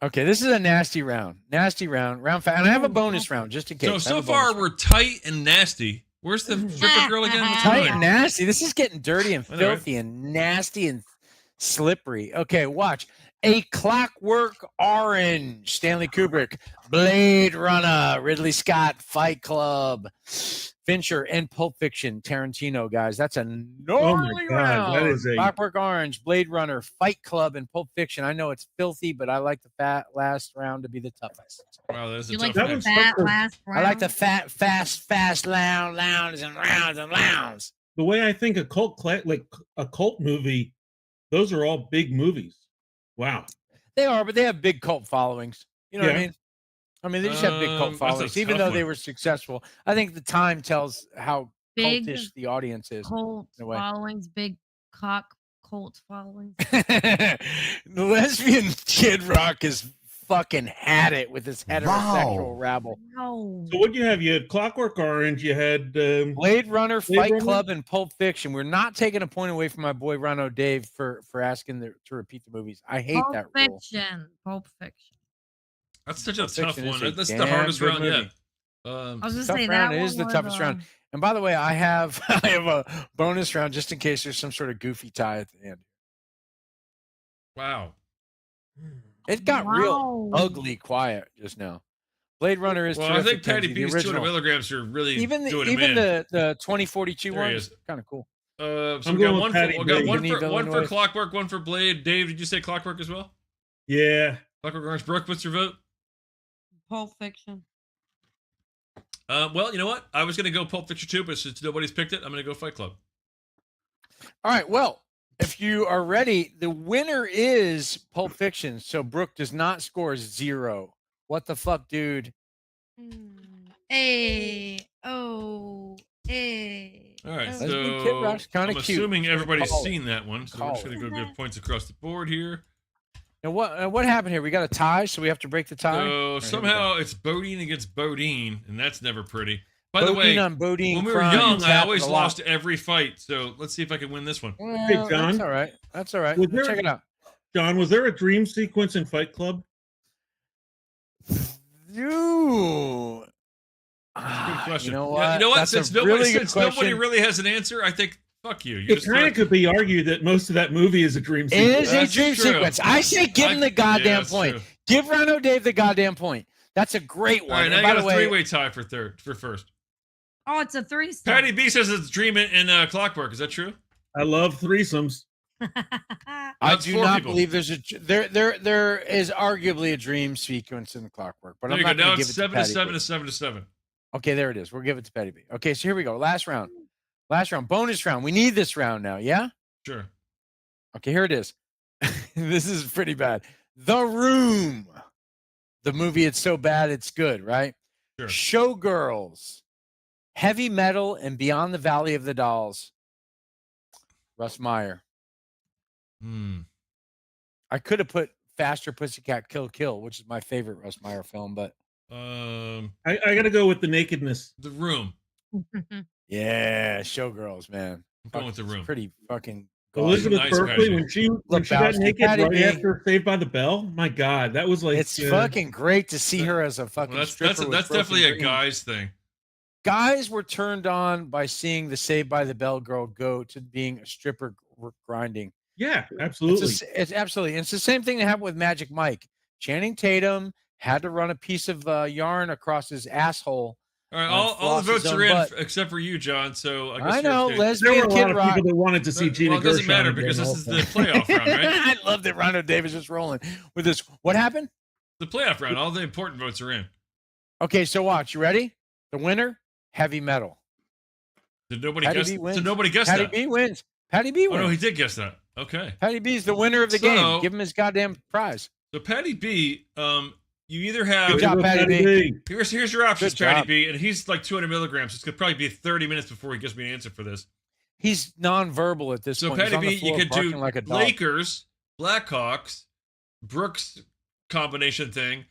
Speaker 1: Okay, this is a nasty round. Nasty round. And I have a bonus round just in case. I
Speaker 2: So
Speaker 1: have a
Speaker 2: far
Speaker 1: bonus
Speaker 2: we're tight and nasty. Where's the stripper girl again? What's
Speaker 1: tight
Speaker 2: going
Speaker 1: and
Speaker 2: on?
Speaker 1: nasty. This is getting dirty and
Speaker 2: Anyway.
Speaker 1: filthy and nasty and slippery. Okay, watch. A Clockwork Orange, Stanley Kubrick, Blade Runner, Ridley Scott, Fight Club, Fincher, and Pulp Fiction, Tarantino, guys. That's a gnarly
Speaker 4: God,
Speaker 1: round.
Speaker 4: that is a-
Speaker 1: Clockwork Orange, Blade Runner, Fight Club, and Pulp Fiction. I know it's filthy, but I like the last round to be the toughest.
Speaker 2: Wow, that's a
Speaker 3: You
Speaker 2: tough
Speaker 3: like
Speaker 4: That
Speaker 3: the
Speaker 2: mix.
Speaker 4: one's
Speaker 3: fat
Speaker 4: tougher.
Speaker 3: last round?
Speaker 1: I like the fast, lounds and rounds.
Speaker 4: The way I think a cult movie, those are all big movies. Wow.
Speaker 1: They are, but they have big cult followings. You know what I
Speaker 4: Yeah.
Speaker 1: mean? I mean, they just have big
Speaker 2: That's
Speaker 1: cult
Speaker 2: a
Speaker 1: followings, even
Speaker 2: tough
Speaker 1: though they
Speaker 2: one.
Speaker 1: were successful. I think the time tells how
Speaker 3: Big
Speaker 1: cultish the audience is.
Speaker 3: cult
Speaker 1: in a way.
Speaker 3: followings, big cock cult followings.
Speaker 1: The Lesbian Kid Rock has fucking had it with his heterosexual rabble.
Speaker 3: No.
Speaker 4: So what you have? You had Clockwork Orange. You had
Speaker 1: Blade Runner,
Speaker 4: Blade
Speaker 1: Fight
Speaker 4: Runner?
Speaker 1: Club, and Pulp Fiction. We're not taking a point away from my boy Rhino Dave for asking to repeat the movies. I hate
Speaker 3: Pulp
Speaker 1: that rule.
Speaker 3: Fiction. Pulp Fiction.
Speaker 2: That's such a
Speaker 1: Pulp
Speaker 2: tough
Speaker 1: Fiction is
Speaker 2: one.
Speaker 1: a
Speaker 2: That's the
Speaker 1: damn
Speaker 2: hardest
Speaker 1: good
Speaker 2: round
Speaker 1: movie.
Speaker 2: yet.
Speaker 3: I was just
Speaker 1: Tough
Speaker 3: say
Speaker 1: round.
Speaker 3: that
Speaker 1: It is the
Speaker 3: one
Speaker 1: toughest
Speaker 3: was,
Speaker 1: round. And by the way, I have a bonus round just in case there's some sort of goofy tie at the end.
Speaker 2: Wow.
Speaker 1: It got real
Speaker 3: Wow.
Speaker 1: ugly quiet just now. Blade Runner is
Speaker 2: Well, I
Speaker 1: terrific.
Speaker 2: think Patty
Speaker 1: Kenzie, the
Speaker 2: B's 200
Speaker 1: original.
Speaker 2: milligrams are really
Speaker 1: Even
Speaker 2: doing him
Speaker 1: even
Speaker 2: in.
Speaker 1: the 2042
Speaker 2: There he
Speaker 1: one
Speaker 2: is.
Speaker 1: is kind of cool.
Speaker 2: So
Speaker 4: I'm
Speaker 2: we got
Speaker 4: going with
Speaker 2: one
Speaker 4: Patty
Speaker 2: for, we got
Speaker 4: B.
Speaker 2: one
Speaker 1: Denis
Speaker 2: for
Speaker 1: Villeneuve.
Speaker 2: Clockwork, one for Blade. Dave, did you say Clockwork as well?
Speaker 4: yeah.
Speaker 2: Clockwork Orange. Brooke, what's your vote?
Speaker 3: Pulp Fiction.
Speaker 2: Well, you know what? I was going to go Pulp Fiction too, but since nobody's picked it, I'm going to go Fight Club.
Speaker 1: All right. Well, if you are ready, the winner is Pulp Fiction. So Brooke does not score 0. What the fuck, dude?
Speaker 3: A O A.
Speaker 2: All right,
Speaker 1: Lesbian Kid
Speaker 2: so
Speaker 1: Rock's kinda
Speaker 2: I'm
Speaker 1: cute.
Speaker 2: assuming everybody's
Speaker 1: Call it.
Speaker 2: seen that one, so we're just
Speaker 1: Call
Speaker 2: going to go get points across the board here.
Speaker 1: Now what happened here? We got a tie, so we have to break the tie.
Speaker 2: So
Speaker 1: All right, here we
Speaker 2: somehow it's Bodine against Bodine, and that's never pretty. By the way,
Speaker 1: Bodine on Bodine
Speaker 2: when we were
Speaker 1: crime
Speaker 2: young,
Speaker 1: has
Speaker 2: I
Speaker 1: happened
Speaker 2: always
Speaker 1: a lot.
Speaker 2: lost every fight. So let's see if I can win this one.
Speaker 1: Well,
Speaker 4: Hey, John.
Speaker 1: That's all right. That's all right.
Speaker 4: Was
Speaker 1: Let's
Speaker 4: there-
Speaker 1: check it out.
Speaker 4: John, was there a dream sequence in Fight Club?
Speaker 1: You.
Speaker 2: Good question.
Speaker 1: You know
Speaker 2: Yeah,
Speaker 1: what?
Speaker 2: you know what?
Speaker 1: That's
Speaker 2: Since
Speaker 1: a
Speaker 2: nobody,
Speaker 1: really good
Speaker 2: since nobody
Speaker 1: question.
Speaker 2: really has an answer, I think fuck you. You
Speaker 4: It
Speaker 2: just
Speaker 4: kind of
Speaker 2: thought-
Speaker 4: could be argued that most of that movie is a dream
Speaker 1: It
Speaker 4: sequence.
Speaker 1: is a
Speaker 2: That's
Speaker 1: dream
Speaker 2: true.
Speaker 1: sequence. I say give him the goddamn
Speaker 2: that's
Speaker 1: point.
Speaker 2: true.
Speaker 1: Give Rhino Dave the goddamn point. That's a great
Speaker 2: All
Speaker 1: one.
Speaker 2: right, now
Speaker 1: And
Speaker 2: you
Speaker 1: by
Speaker 2: got
Speaker 1: the
Speaker 2: a
Speaker 1: way,
Speaker 2: three-way tie for first.
Speaker 3: Oh, it's a threesome.
Speaker 2: Patty B says it's Dream and Clockwork. Is that true?
Speaker 4: I love threesomes.
Speaker 1: I
Speaker 2: That's
Speaker 1: do
Speaker 2: 4
Speaker 1: not
Speaker 2: people.
Speaker 1: believe there's there is arguably a dream sequence in the Clockwork, but
Speaker 2: There
Speaker 1: I'm
Speaker 2: you go.
Speaker 1: not
Speaker 2: Now
Speaker 1: going to
Speaker 2: it's
Speaker 1: give it to
Speaker 2: 7 to
Speaker 1: Patty
Speaker 2: 7
Speaker 1: B.
Speaker 2: to 7 to 7.
Speaker 1: Okay, there it is. We'll give it to Patty B. Okay, so here we go. Last round. Bonus round. We need this round now. Yeah.
Speaker 2: Sure.
Speaker 1: Okay, here it is. This is pretty bad. The Room. the movie It's So Bad It's Good, right?
Speaker 2: Sure.
Speaker 1: Showgirls, Heavy Metal, and Beyond the Valley of the Dolls. Russ Meyer. I could have put Faster Pussycat Kill Kill, which is my favorite Russ Meyer film, but
Speaker 4: I got to go with The Nakedness.
Speaker 2: The Room.
Speaker 1: yeah, Showgirls, man.
Speaker 2: I'm going with The Room.
Speaker 1: Pretty fucking.
Speaker 4: Elizabeth
Speaker 2: Nice
Speaker 4: Berkley, when she got naked
Speaker 1: Patty
Speaker 4: right
Speaker 1: B.
Speaker 4: after Saved by the Bell, my God, that was like
Speaker 1: It's fucking great to see her as a fucking
Speaker 2: Well,
Speaker 1: stripper. with
Speaker 2: that's
Speaker 1: broken
Speaker 2: definitely a
Speaker 1: dreams.
Speaker 2: guy's thing.
Speaker 1: Guys were turned on by seeing the Saved by the Bell girl go to being a stripper grinding.
Speaker 4: Yeah, absolutely.
Speaker 1: It's absolutely. It's the same thing that happened with Magic Mike. Channing Tatum had to run a piece of yarn across his asshole.
Speaker 2: All right, all the votes are in except for you, John. So I guess
Speaker 1: I know,
Speaker 2: you're
Speaker 1: lesbian
Speaker 4: there were a lot
Speaker 1: Kid
Speaker 4: of
Speaker 1: Rock.
Speaker 4: people that wanted to see Gina
Speaker 2: Well, it doesn't
Speaker 4: Gershon
Speaker 2: matter
Speaker 4: again
Speaker 2: because this is
Speaker 4: also.
Speaker 2: the playoff round, right?
Speaker 1: I love that Rondo Davis is rolling with this. What happened?
Speaker 2: The playoff round. All the important votes are in.
Speaker 1: Okay, so watch. You ready? The winner, Heavy Metal.
Speaker 2: Did nobody
Speaker 1: Patty
Speaker 2: guess?
Speaker 1: B wins.
Speaker 2: Did nobody guess
Speaker 1: Patty
Speaker 2: that?
Speaker 1: B wins. Patty B
Speaker 2: Oh
Speaker 1: wins.
Speaker 2: no, he did guess that. Okay.
Speaker 1: Patty B is the winner of the game. Give him his goddamn prize.
Speaker 2: So Patty B, you either have.
Speaker 1: Good job, Patty B.
Speaker 2: Here's your options,
Speaker 1: Good
Speaker 2: Patty
Speaker 1: job.
Speaker 2: B, and he's like 200 milligrams. So it's gonna probably be 30 minutes before he gives me an answer for this.
Speaker 1: He's nonverbal at this
Speaker 2: So
Speaker 1: point. He's
Speaker 2: Patty
Speaker 1: on the
Speaker 2: B, you
Speaker 1: floor
Speaker 2: could do
Speaker 1: barking like a dog.
Speaker 2: Lakers, Blackhawks, Brooks combination thing,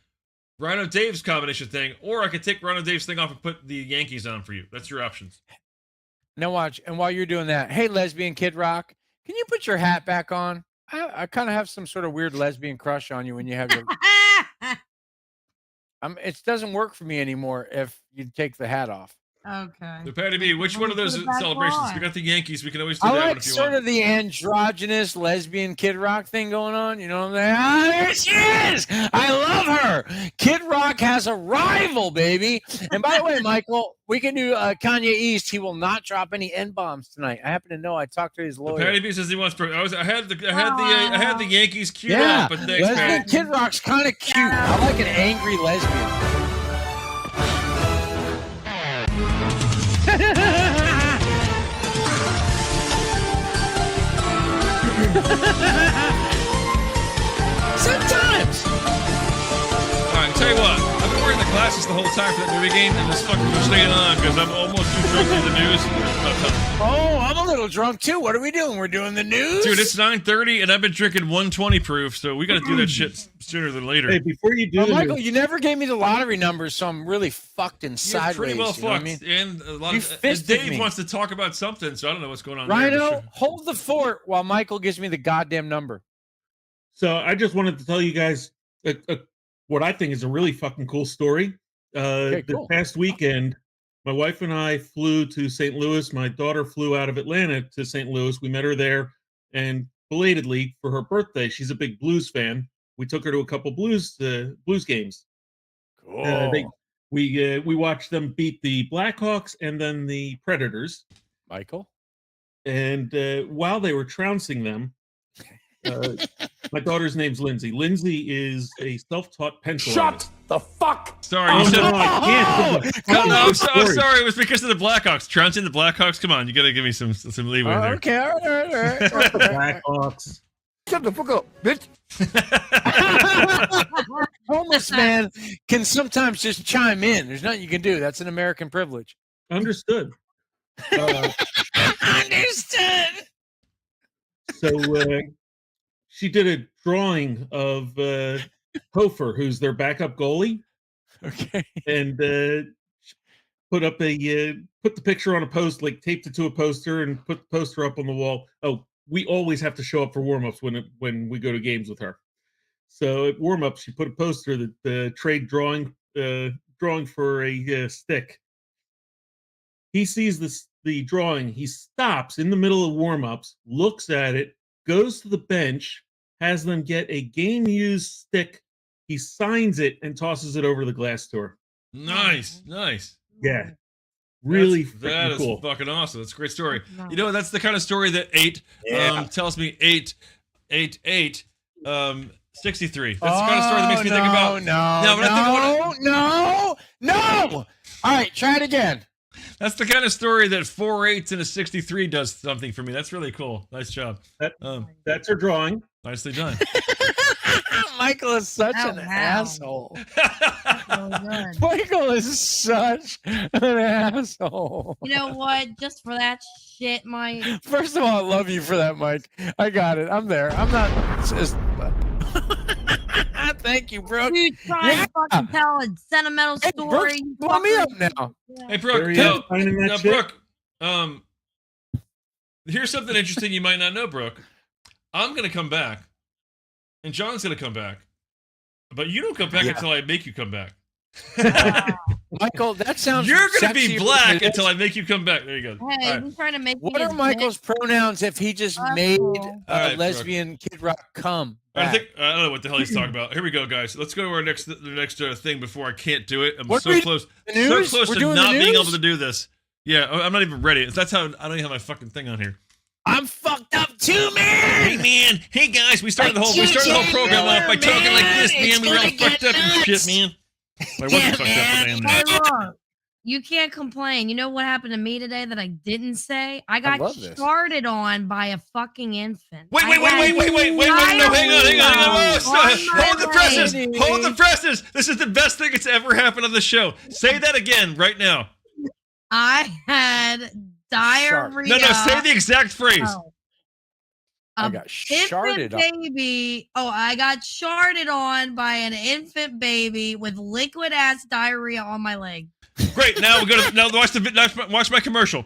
Speaker 2: Rhino Dave's combination thing, or I could take Rhino Dave's thing off and put the Yankees on for you. That's your options.
Speaker 1: Now watch, and while you're doing that, hey, lesbian Kid Rock, can you put your hat back on? I kind of have some sort of weird lesbian crush on you when you have your. It doesn't work for me anymore if you take the hat off.
Speaker 3: Okay.
Speaker 2: So Patty B, which one of those
Speaker 3: put it back
Speaker 2: celebrations?
Speaker 3: on.
Speaker 2: We got the Yankees. We can always do
Speaker 1: I
Speaker 2: that one
Speaker 1: like
Speaker 2: if you
Speaker 1: sort
Speaker 2: want.
Speaker 1: of the androgynous lesbian Kid Rock thing going on. You know what I'm saying? Ah, there she is. I love her. Kid Rock has a rival, baby. And by the way, Michael, we can do Kanye East. He will not drop any N-bombs tonight. I happen to know. I talked to his lawyer.
Speaker 2: Patty B says he wants. I had the Yankees queued
Speaker 1: Yeah,
Speaker 2: up, but thanks,
Speaker 1: lesbian
Speaker 2: Patty.
Speaker 1: Kid Rock's kind of cute. I like an angry lesbian. Sometimes.
Speaker 2: All right, tell you what. I've been wearing the glasses the whole time for that movie game, and this fucking was staying on because I'm almost too drunk to do the news.
Speaker 1: Oh, I'm a little drunk too. What are we doing? We're doing the news.
Speaker 2: Dude, it's 9:30, and I've been drinking 120 proof, so we got to do that shit sooner than later.
Speaker 4: Hey, before you do
Speaker 1: Well,
Speaker 4: the
Speaker 1: Michael,
Speaker 4: news-
Speaker 1: you never gave me the lottery numbers, so I'm really fucked and
Speaker 2: You're
Speaker 1: sideways.
Speaker 2: pretty well
Speaker 1: you know what
Speaker 2: fucked,
Speaker 1: I mean?
Speaker 2: and a lot
Speaker 1: You
Speaker 2: of and
Speaker 1: fisted
Speaker 2: Dave
Speaker 1: me.
Speaker 2: wants to talk about something, so I don't know what's going on. there,
Speaker 1: Rhino,
Speaker 2: but sure.
Speaker 1: hold the fort while Michael gives me the goddamn number.
Speaker 4: So I just wanted to tell you guys what I think is a really fucking cool story.
Speaker 1: Okay,
Speaker 4: this
Speaker 1: cool.
Speaker 4: past weekend, my wife and I flew to St. Louis. My daughter flew out of Atlanta to St. Louis. We met her there, and belatedly for her birthday, she's a big blues fan. We took her to a couple blues games.
Speaker 1: Cool.
Speaker 4: We watched them beat the Blackhawks and then the Predators.
Speaker 1: Michael?
Speaker 4: And while they were trouncing them, my daughter's name's Lindsay. Lindsay is a self-taught pencil artist.
Speaker 13: the fuck.
Speaker 2: Sorry,
Speaker 4: Oh,
Speaker 2: you said.
Speaker 4: no, I can't. This is a
Speaker 2: No,
Speaker 4: fucking
Speaker 2: I'm
Speaker 4: good
Speaker 2: sorry.
Speaker 4: story.
Speaker 2: It was because of the Blackhawks. Trouncing the Blackhawks. Come on, you got to give me some leeway there.
Speaker 1: Okay, all right.
Speaker 4: The Blackhawks.
Speaker 13: Shut the fuck up, bitch.
Speaker 1: Homeless man can sometimes just chime in. There's nothing you can do. That's an American privilege.
Speaker 4: Understood.
Speaker 1: Understood.
Speaker 4: So she did a drawing of Hofer, who's their backup goalie.
Speaker 1: Okay.
Speaker 4: And put up put the picture on a post, like taped it to a poster and put the poster up on the wall. Oh, we always have to show up for warm-ups when we go to games with her. So at warm-ups, she put a poster that the trade drawing for a stick. He sees the drawing. He stops in the middle of warm-ups, looks at it, goes to the bench, has them get a game-used stick. He signs it and tosses it over the glass to her.
Speaker 2: Nice.
Speaker 4: Yeah. Really
Speaker 2: that
Speaker 4: freaking
Speaker 2: is
Speaker 4: cool.
Speaker 2: fucking awesome. That's a great story. You know, that's the kind of story that tells me 63. That's the kind of story that makes me think about.
Speaker 1: No. All right, try it again.
Speaker 2: That's the kind of story that 4 8s and a 63 does something for me. That's really cool. Nice job.
Speaker 4: That's her drawing.
Speaker 2: Nicely done.
Speaker 1: Michael is such
Speaker 3: Oh,
Speaker 1: an
Speaker 3: wow.
Speaker 1: asshole.
Speaker 3: So good.
Speaker 1: Michael is such an asshole.
Speaker 3: You know what? Just for that shit, Mike.
Speaker 1: First of all, I love you for that, Mike. I got it. I'm there. I'm not. Thank you, Brooke.
Speaker 3: You trying to fucking tell a sentimental
Speaker 1: Hey,
Speaker 3: story.
Speaker 1: Brooke's
Speaker 3: you
Speaker 1: blowing me up
Speaker 3: fucker.
Speaker 1: now.
Speaker 2: Hey, Brooke.
Speaker 4: There he is, finding that
Speaker 2: Now,
Speaker 4: shit.
Speaker 2: Brooke. Here's something interesting you might not know, Brooke. I'm gonna come back, and John's gonna come back, but you don't come back until I make you come back.
Speaker 1: Michael, that sounds.
Speaker 2: You're gonna be
Speaker 1: sexier
Speaker 2: black
Speaker 1: than it is.
Speaker 2: until I make you come back. There you go.
Speaker 3: Hey,
Speaker 2: All right.
Speaker 3: he's trying to make
Speaker 1: What
Speaker 3: me
Speaker 1: are
Speaker 3: his
Speaker 1: Michael's pronouns if he just made
Speaker 3: All
Speaker 1: a
Speaker 2: right,
Speaker 1: lesbian Kid Rock come?
Speaker 2: I
Speaker 1: back?
Speaker 2: think I don't know what the hell he's talking about. Here we go, guys. Let's go to our next thing before I can't do it. I'm
Speaker 1: What
Speaker 2: so
Speaker 1: are we
Speaker 2: close,
Speaker 1: doing? The
Speaker 2: so
Speaker 1: news?
Speaker 2: close
Speaker 1: We're
Speaker 2: to
Speaker 1: doing the
Speaker 2: not being
Speaker 1: news?
Speaker 2: able to do this. Yeah, I'm not even ready. That's how I don't even have my fucking thing on here.
Speaker 1: I'm fucked up too, man.
Speaker 2: Hey man, hey guys, we started the whole program off by talking like this, man. We were all fucked up and shit, man. I wasn't fucked up today.
Speaker 3: Hey, look, you can't complain. You know what happened to me today that I didn't say? I got
Speaker 1: love this.
Speaker 3: started on by a fucking infant.
Speaker 2: Wait, no, hang on. Whoa, hold the presses. Hold the presses. This is the best thing that's ever happened on the show. Say that again right now.
Speaker 3: I had diarrhea.
Speaker 2: No, say the exact phrase.
Speaker 3: Oh.
Speaker 1: I got sharded on.
Speaker 3: Baby. Oh, I got sharded on by an infant baby with liquid ass diarrhea on my leg.
Speaker 2: Great. Now we're gonna watch my commercial.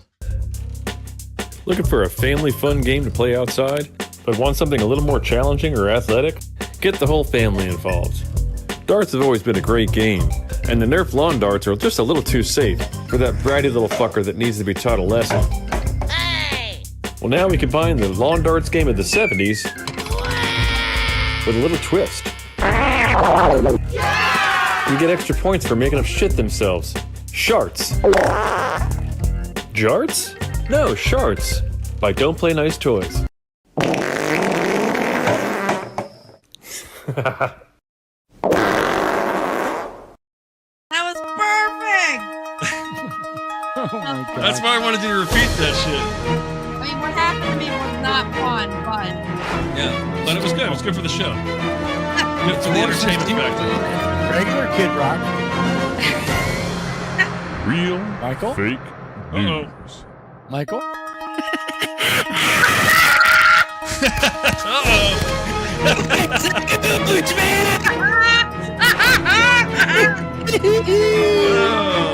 Speaker 6: Looking for a family fun game to play outside, but want something a little more challenging or athletic? Get the whole family involved. Darts have always been a great game, and the Nerf lawn darts are just a little too safe for that bratty little fucker that needs to be taught a lesson. Hey! Well, now we combine the lawn darts game of the 70s with a little twist. You get extra points for making them shit themselves. Sharts. Jarts? No, Sharts. By Don't Play Nice Toys.
Speaker 3: That was perfect.
Speaker 1: Oh my God.
Speaker 2: That's why I wanted you to repeat that shit.
Speaker 3: I mean, what happened to me was not fun, but
Speaker 2: Yeah, but it was good. It was good for the show. Good for the entertainment factor.
Speaker 1: Regular Kid Rock.
Speaker 6: Real,
Speaker 1: Michael?
Speaker 6: fake
Speaker 2: Uh-oh.
Speaker 6: news.
Speaker 1: Michael?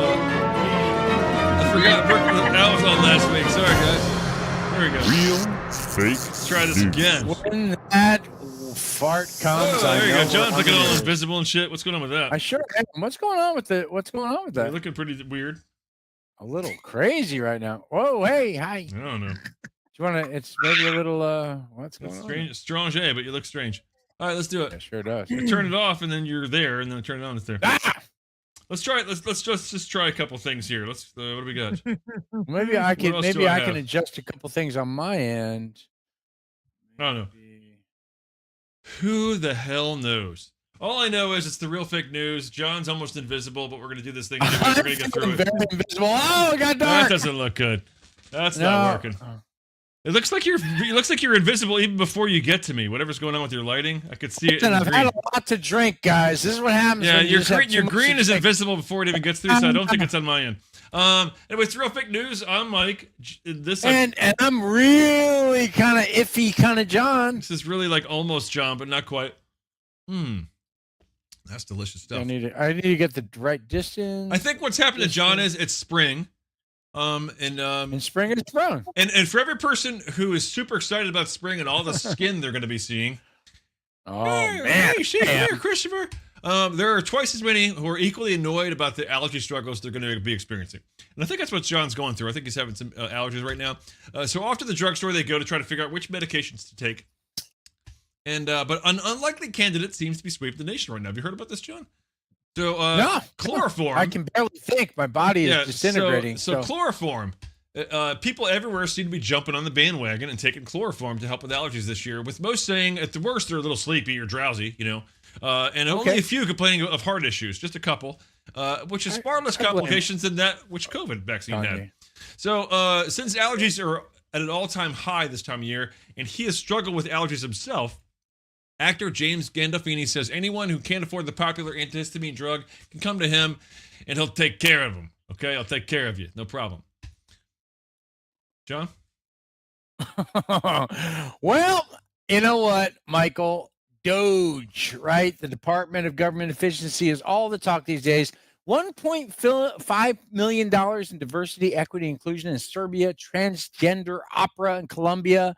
Speaker 2: I forgot that was on last week. Sorry, guys. Here we go.
Speaker 6: Real, fake
Speaker 2: Let's try this again.
Speaker 1: When that fart comes,
Speaker 2: Oh,
Speaker 1: I
Speaker 2: there you
Speaker 1: know
Speaker 2: go. John's
Speaker 1: what
Speaker 2: looking
Speaker 1: I'm
Speaker 2: all
Speaker 1: doing.
Speaker 2: invisible and shit. What's going on with that?
Speaker 1: I sure am. What's going on with it? What's going on with
Speaker 2: You're
Speaker 1: that?
Speaker 2: looking pretty weird.
Speaker 1: A little crazy right now. Whoa, hey, hi.
Speaker 2: I don't know.
Speaker 1: Do you want to? It's maybe a little. What's going
Speaker 2: It's
Speaker 1: on?
Speaker 2: strange, strange, but you look strange. All right, let's do it.
Speaker 1: It sure does.
Speaker 2: I turn it off, and then you're there, and then I turn it on, it's there.
Speaker 1: Ah!
Speaker 2: Let's try it. Let's just try a couple things here. Let's. What do we got?
Speaker 1: Maybe I
Speaker 2: What
Speaker 1: can.
Speaker 2: else do
Speaker 1: Maybe I
Speaker 2: have?
Speaker 1: can adjust a couple things on my end.
Speaker 2: I don't know. Who the hell knows? All I know is it's the real fake news. John's almost invisible, but we're gonna do this thing. Anyway. We're gonna get through it.
Speaker 1: Very invisible. Oh, it got dark.
Speaker 2: That doesn't look good. That's
Speaker 1: No.
Speaker 2: not working. It looks like you're invisible even before you get to me. Whatever's going on with your lighting, I could see it.
Speaker 1: Listen,
Speaker 2: in
Speaker 1: I've
Speaker 2: green.
Speaker 1: had a lot to drink, guys. This is what happens.
Speaker 2: Yeah,
Speaker 1: when you
Speaker 2: your
Speaker 1: just have
Speaker 2: green,
Speaker 1: too
Speaker 2: your
Speaker 1: much
Speaker 2: green
Speaker 1: to
Speaker 2: is
Speaker 1: drink.
Speaker 2: invisible before it even gets through, so I don't think it's on my end. Anyway, it's real fake news. I'm Mike.
Speaker 1: And I'm really kind of iffy, kind of John.
Speaker 2: This is really like almost John, but not quite. That's delicious stuff.
Speaker 1: I need to get the right distance.
Speaker 2: I think what's happened to John is it's spring. And
Speaker 1: spring is sprung.
Speaker 2: And for every person who is super excited about spring and all the skin they're going to be seeing.
Speaker 1: Oh man!
Speaker 2: Hey, shake here, Christopher. There are twice as many who are equally annoyed about the allergy struggles they're going to be experiencing. And I think that's what John's going through. I think he's having some allergies right now. So off to the drugstore they go to try to figure out which medications to take. And but an unlikely candidate seems to be sweeping the nation right now. Have you heard about this, John? So
Speaker 1: No,
Speaker 2: chloroform.
Speaker 1: I can barely think. My body is disintegrating.
Speaker 2: So chloroform. People everywhere seem to be jumping on the bandwagon and taking chloroform to help with allergies this year, with most saying at the worst they're a little sleepy or drowsy, and only a few complaining of heart issues, just a couple, which is far less complications than that which COVID vaccine had. So since allergies are at an all-time high this time of year, and he has struggled with allergies himself, Actor James Gandolfini says anyone who can't afford the popular antihistamine drug can come to him and he'll take care of them. Okay, I'll take care of you. No problem. John?
Speaker 1: Well, you know what, Michael? Doge, right? The Department of Government Efficiency is all the talk these days. $1.5 million in diversity, equity, inclusion in Serbia, transgender opera in Colombia,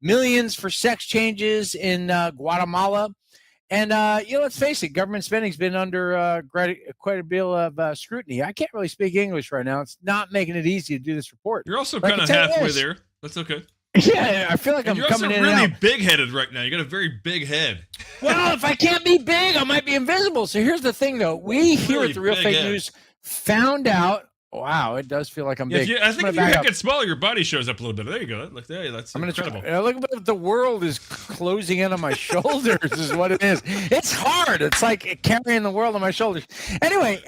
Speaker 1: millions for sex changes in Guatemala. And, let's face it, government spending's been under quite a deal of scrutiny. I can't really speak English right now. It's not making it easy to do this report.
Speaker 2: You're also kind of halfway there. That's okay.
Speaker 1: Yeah, I feel like I'm coming in.
Speaker 2: You're also
Speaker 1: and
Speaker 2: really
Speaker 1: out.
Speaker 2: big-headed right now. You got a very big head.
Speaker 1: Well, if I can't be big, I might be invisible. So here's the thing, though. We here
Speaker 2: Really
Speaker 1: at the Real
Speaker 2: big
Speaker 1: Fake
Speaker 2: head.
Speaker 1: News found out. Wow, it does feel like I'm big.
Speaker 2: I think if your
Speaker 1: back
Speaker 2: head
Speaker 1: up.
Speaker 2: gets smaller, your body shows up a little bit. There you go. That's
Speaker 1: I'm gonna
Speaker 2: incredible.
Speaker 1: try. Look at the world is closing in on my shoulders. Is what it is. It's hard. It's like carrying the world on my shoulders. Anyway,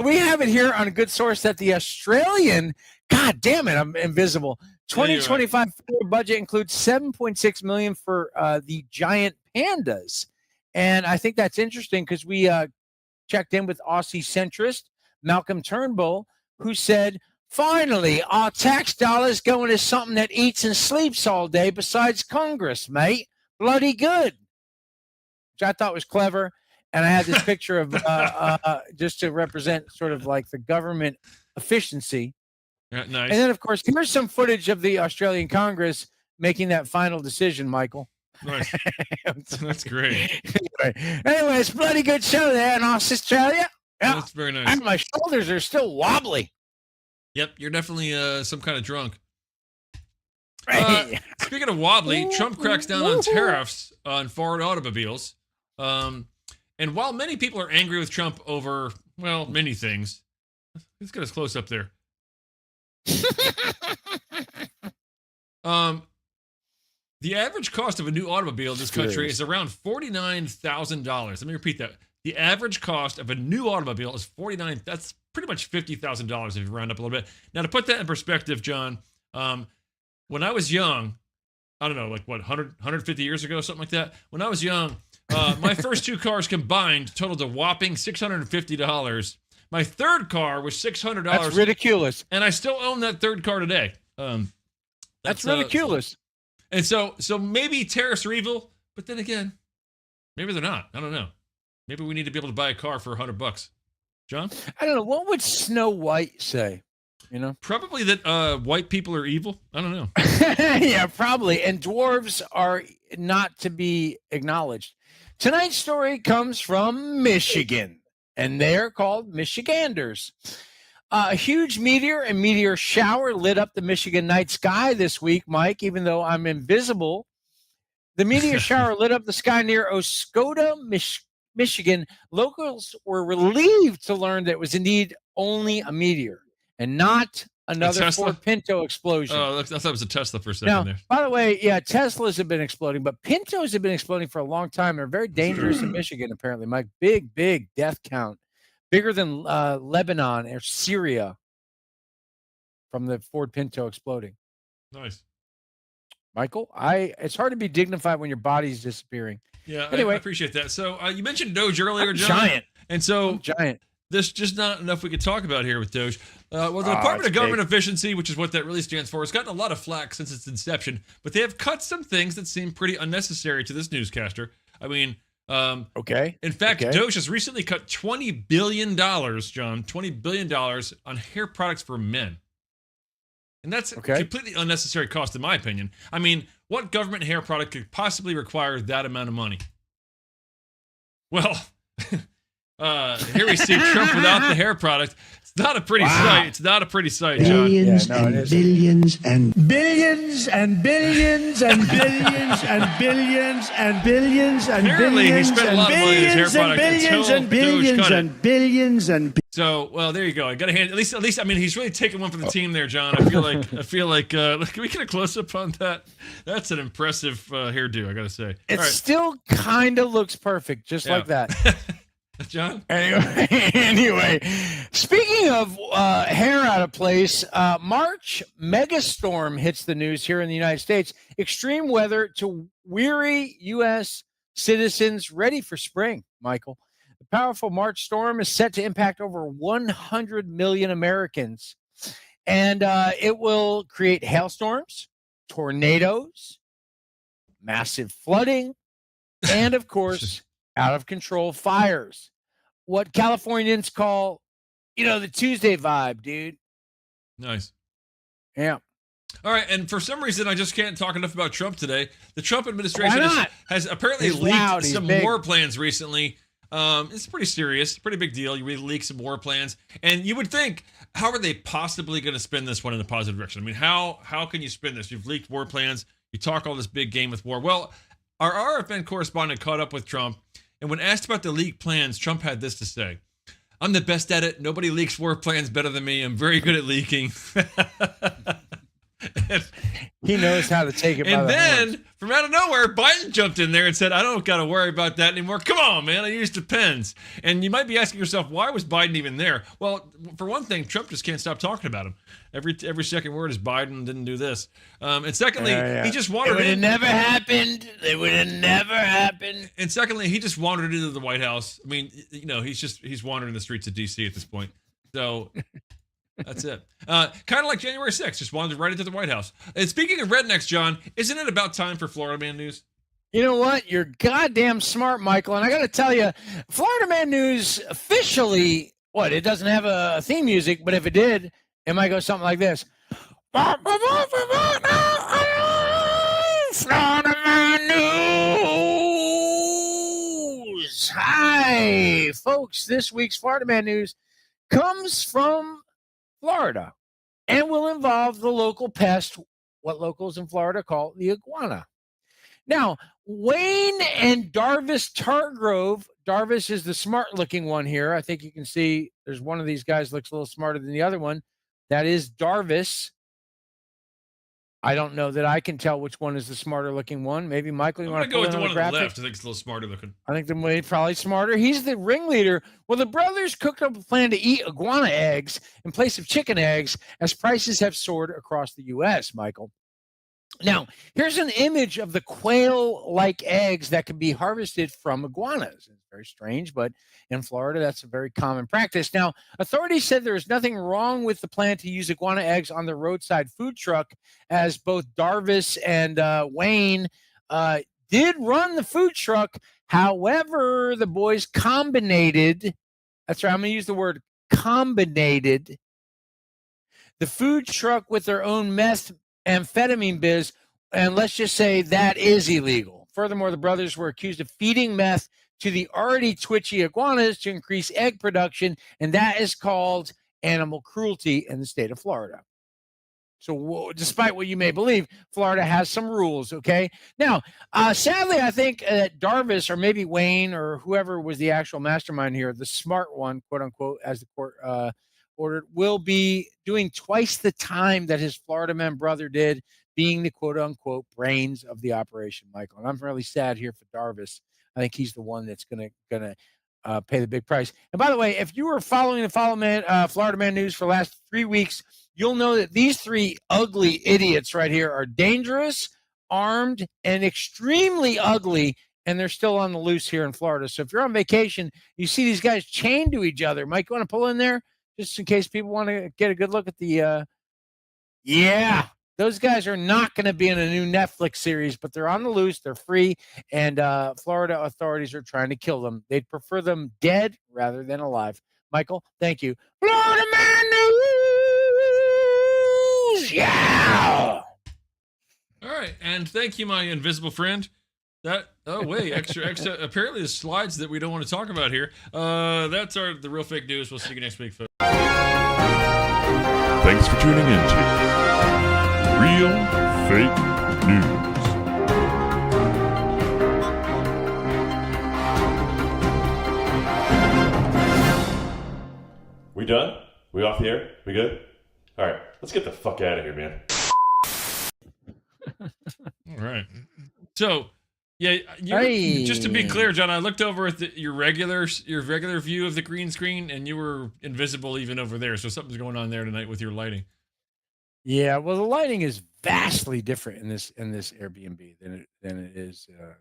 Speaker 1: we have it here on a good source that the Australian. God damn it, I'm invisible. 2025 federal budget includes $7.6 million for the giant pandas, and I think that's interesting because we checked in with Aussie centrist Malcolm Turnbull, who said, "Finally, our tax dollars going to something that eats and sleeps all day besides Congress, mate. Bloody good." Which I thought was clever, and I had this picture of just to represent sort of like the government efficiency.
Speaker 2: Yeah, nice.
Speaker 1: And then, of course, here's some footage of the Australian Congress making that final decision, Michael.
Speaker 2: Nice. That's great.
Speaker 1: Anyway, it's a bloody good show there in Australia. Yeah.
Speaker 2: That's very nice.
Speaker 1: And my shoulders are still wobbly.
Speaker 2: Yep, you're definitely some kind of drunk.
Speaker 1: Right.
Speaker 2: Speaking of wobbly, Trump cracks down on tariffs on foreign automobiles. And while many people are angry with Trump over, well, many things, let's get us close up there. The average cost of a new automobile in this country is around $49,000. Let me repeat that. The average cost of a new automobile is $49,000. That's pretty much $50,000 if you round up a little bit. Now, to put that in perspective, John, when I was young, I don't know, like what, 150 years ago, something like that. When I was young, my first two cars combined totaled a whopping $650. My third car was $600.
Speaker 1: That's ridiculous.
Speaker 2: And I still own that third car today.
Speaker 1: That's ridiculous.
Speaker 2: And so maybe tariffs are evil, but then again, maybe they're not. I don't know. Maybe we need to be able to buy a car for $100. John?
Speaker 1: I don't know. What would Snow White say? You know?
Speaker 2: Probably that white people are evil. I don't know.
Speaker 1: Yeah, probably. And dwarves are not to be acknowledged. Tonight's story comes from Michigan, and they're called Michiganders. A huge meteor and meteor shower lit up the Michigan night sky this week, Mike, even though I'm invisible. The meteor shower lit up the sky near Oscoda, Michigan. Locals were relieved to learn that it was indeed only a meteor and not another Ford Pinto explosion.
Speaker 2: Oh, I thought it was a Tesla for a second
Speaker 1: Now,
Speaker 2: there.
Speaker 1: by the way, yeah, Teslas have been exploding, but Pintos have been exploding for a long time. They're very dangerous in Michigan, apparently, Mike. Big death count. Bigger than Lebanon or Syria from the Ford Pinto exploding.
Speaker 2: Nice.
Speaker 1: Michael, it's hard to be dignified when your body's disappearing.
Speaker 2: Yeah,
Speaker 1: anyway,
Speaker 2: I appreciate that. So you mentioned Doge earlier,
Speaker 1: I'm
Speaker 2: John.
Speaker 1: giant.
Speaker 2: And so
Speaker 1: I'm giant.
Speaker 2: There's just not enough we could talk about here with Doge. Well, the Department of Government Efficiency, which is what that really stands for, has gotten a lot of flack since its inception, but they have cut some things that seem pretty unnecessary to this newscaster. I mean,
Speaker 1: okay.
Speaker 2: In fact, Doge has recently cut $20 billion, John, $20 billion on hair products for men. And that's a completely unnecessary cost, in my opinion. I mean, what government hair product could possibly require that amount of money? Well, here we see Trump without the hair product. It's not a pretty sight. It's not a pretty sight, John.
Speaker 8: Billions and billions and billions and billions and billions and billions and billions and
Speaker 2: Apparently, he spent a lot of money on his hair product
Speaker 8: billions
Speaker 2: until
Speaker 8: and billions
Speaker 2: Doge cut it.
Speaker 8: and billions and
Speaker 2: So, well, there you go. I got a hand. At least, I mean, he's really taking one for the team there, John. I feel like. Can we get a close up on that? That's an impressive hairdo, I got to say.
Speaker 1: It still kind of looks perfect, just like that.
Speaker 2: John?
Speaker 1: Anyway, speaking of hair out of place, March megastorm hits the news here in the United States. Extreme weather to weary U.S. citizens ready for spring, Michael. The powerful March storm is set to impact over 100 million Americans, and it will create hailstorms, tornadoes, massive flooding, and, of course, out-of-control fires. What Californians call, the Tuesday vibe, dude.
Speaker 2: Nice.
Speaker 1: Yeah.
Speaker 2: All right, and for some reason, I just can't talk enough about Trump today. The Trump administration has apparently leaked some war plans recently. It's pretty serious, pretty big deal. You really leak some war plans, and you would think, how are they possibly going to spin this one in a positive direction? I mean, how can you spin this? You've leaked war plans. You talk all this big game with war. Well, our RFN correspondent caught up with Trump, and when asked about the leaked plans, Trump had this to say: "I'm the best at it. Nobody leaks war plans better than me. I'm very good at leaking."
Speaker 1: He knows how to take it.
Speaker 2: And then, from out of nowhere, Biden jumped in there and said, "I don't got to worry about that anymore. Come on, man. I used Depends." And you might be asking yourself, why was Biden even there? Well, for one thing, Trump just can't stop talking about him. Every second word is Biden didn't do this. And secondly, he just wandered in.
Speaker 1: It would have never happened. It would have never happened.
Speaker 2: And secondly, he just wandered into the White House. I mean, he's wandering the streets of D.C. at this point. So that's it. Kind of like January 6th, just wandered right into the White House. And speaking of rednecks, John, isn't it about time for Florida Man News?
Speaker 1: You know what? You're goddamn smart, Michael. And I got to tell you, Florida Man News officially, it doesn't have a theme music, but if it did, it might go something like this. Florida Man News. Hi, folks. This week's Florida Man News comes from Florida and will involve the local pest, what locals in Florida call the iguana. Now, Wayne and Darvis Targrove. Darvis is the smart-looking one here. I think you can see there's one of these guys looks a little smarter than the other one. That is Darvis. I don't know that I can tell which one is the smarter-looking one. Maybe, Michael, you want to
Speaker 2: go with the one on the left.
Speaker 1: graphic?
Speaker 2: I think it's a little smarter looking.
Speaker 1: I think the way probably smarter. He's the ringleader. Well, the brothers cooked up a plan to eat iguana eggs in place of chicken eggs as prices have soared across the U.S., Michael. Now, here's an image of the quail-like eggs that can be harvested from iguanas. It's very strange, but in Florida, that's a very common practice. Now, authorities said there is nothing wrong with the plan to use iguana eggs on the roadside food truck, as both Darvis and Wayne did run the food truck. However, the boys combinated, that's right, I'm going to use the word combinated, the food truck with their own methamphetamine biz, and let's just say that is illegal. Furthermore, the brothers were accused of feeding meth to the already twitchy iguanas to increase egg production, and that is called animal cruelty in the state of Florida. So despite what you may believe, Florida has some rules, okay? Now, sadly, I think Darvis or maybe Wayne or whoever was the actual mastermind here, the smart one, quote unquote, as the court ordered, will be doing twice the time that his Florida man brother did, being the quote unquote brains of the operation, Michael. And I'm really sad here for Darvis. I think he's the one that's gonna pay the big price. And by the way, if you were following the Florida Man News for the last 3 weeks, you'll know that these three ugly idiots right here are dangerous, armed, and extremely ugly, and they're still on the loose here in Florida. So if you're on vacation, you see these guys chained to each other. Mike, you want to pull in there just in case people want to get a good look at the yeah. Those guys are not going to be in a new Netflix series, but they're on the loose. They're free, and Florida authorities are trying to kill them. They'd prefer them dead rather than alive. Michael, thank you. Florida Man News! Yeah!
Speaker 2: All right, and thank you, my invisible friend. Extra. Apparently, the slides that we don't want to talk about here. That's the real fake news. We'll see you next week, folks.
Speaker 10: Thanks for tuning in to Real Fake News.
Speaker 6: We done? We off the air? We good? All right, let's get the fuck out of here, man.
Speaker 2: All right. So, yeah, just to be clear, John, I looked over at your regular view of the green screen, and you were invisible even over there. So something's going on there tonight with your lighting.
Speaker 1: Yeah, well, the lighting is vastly different in this Airbnb than it is usually.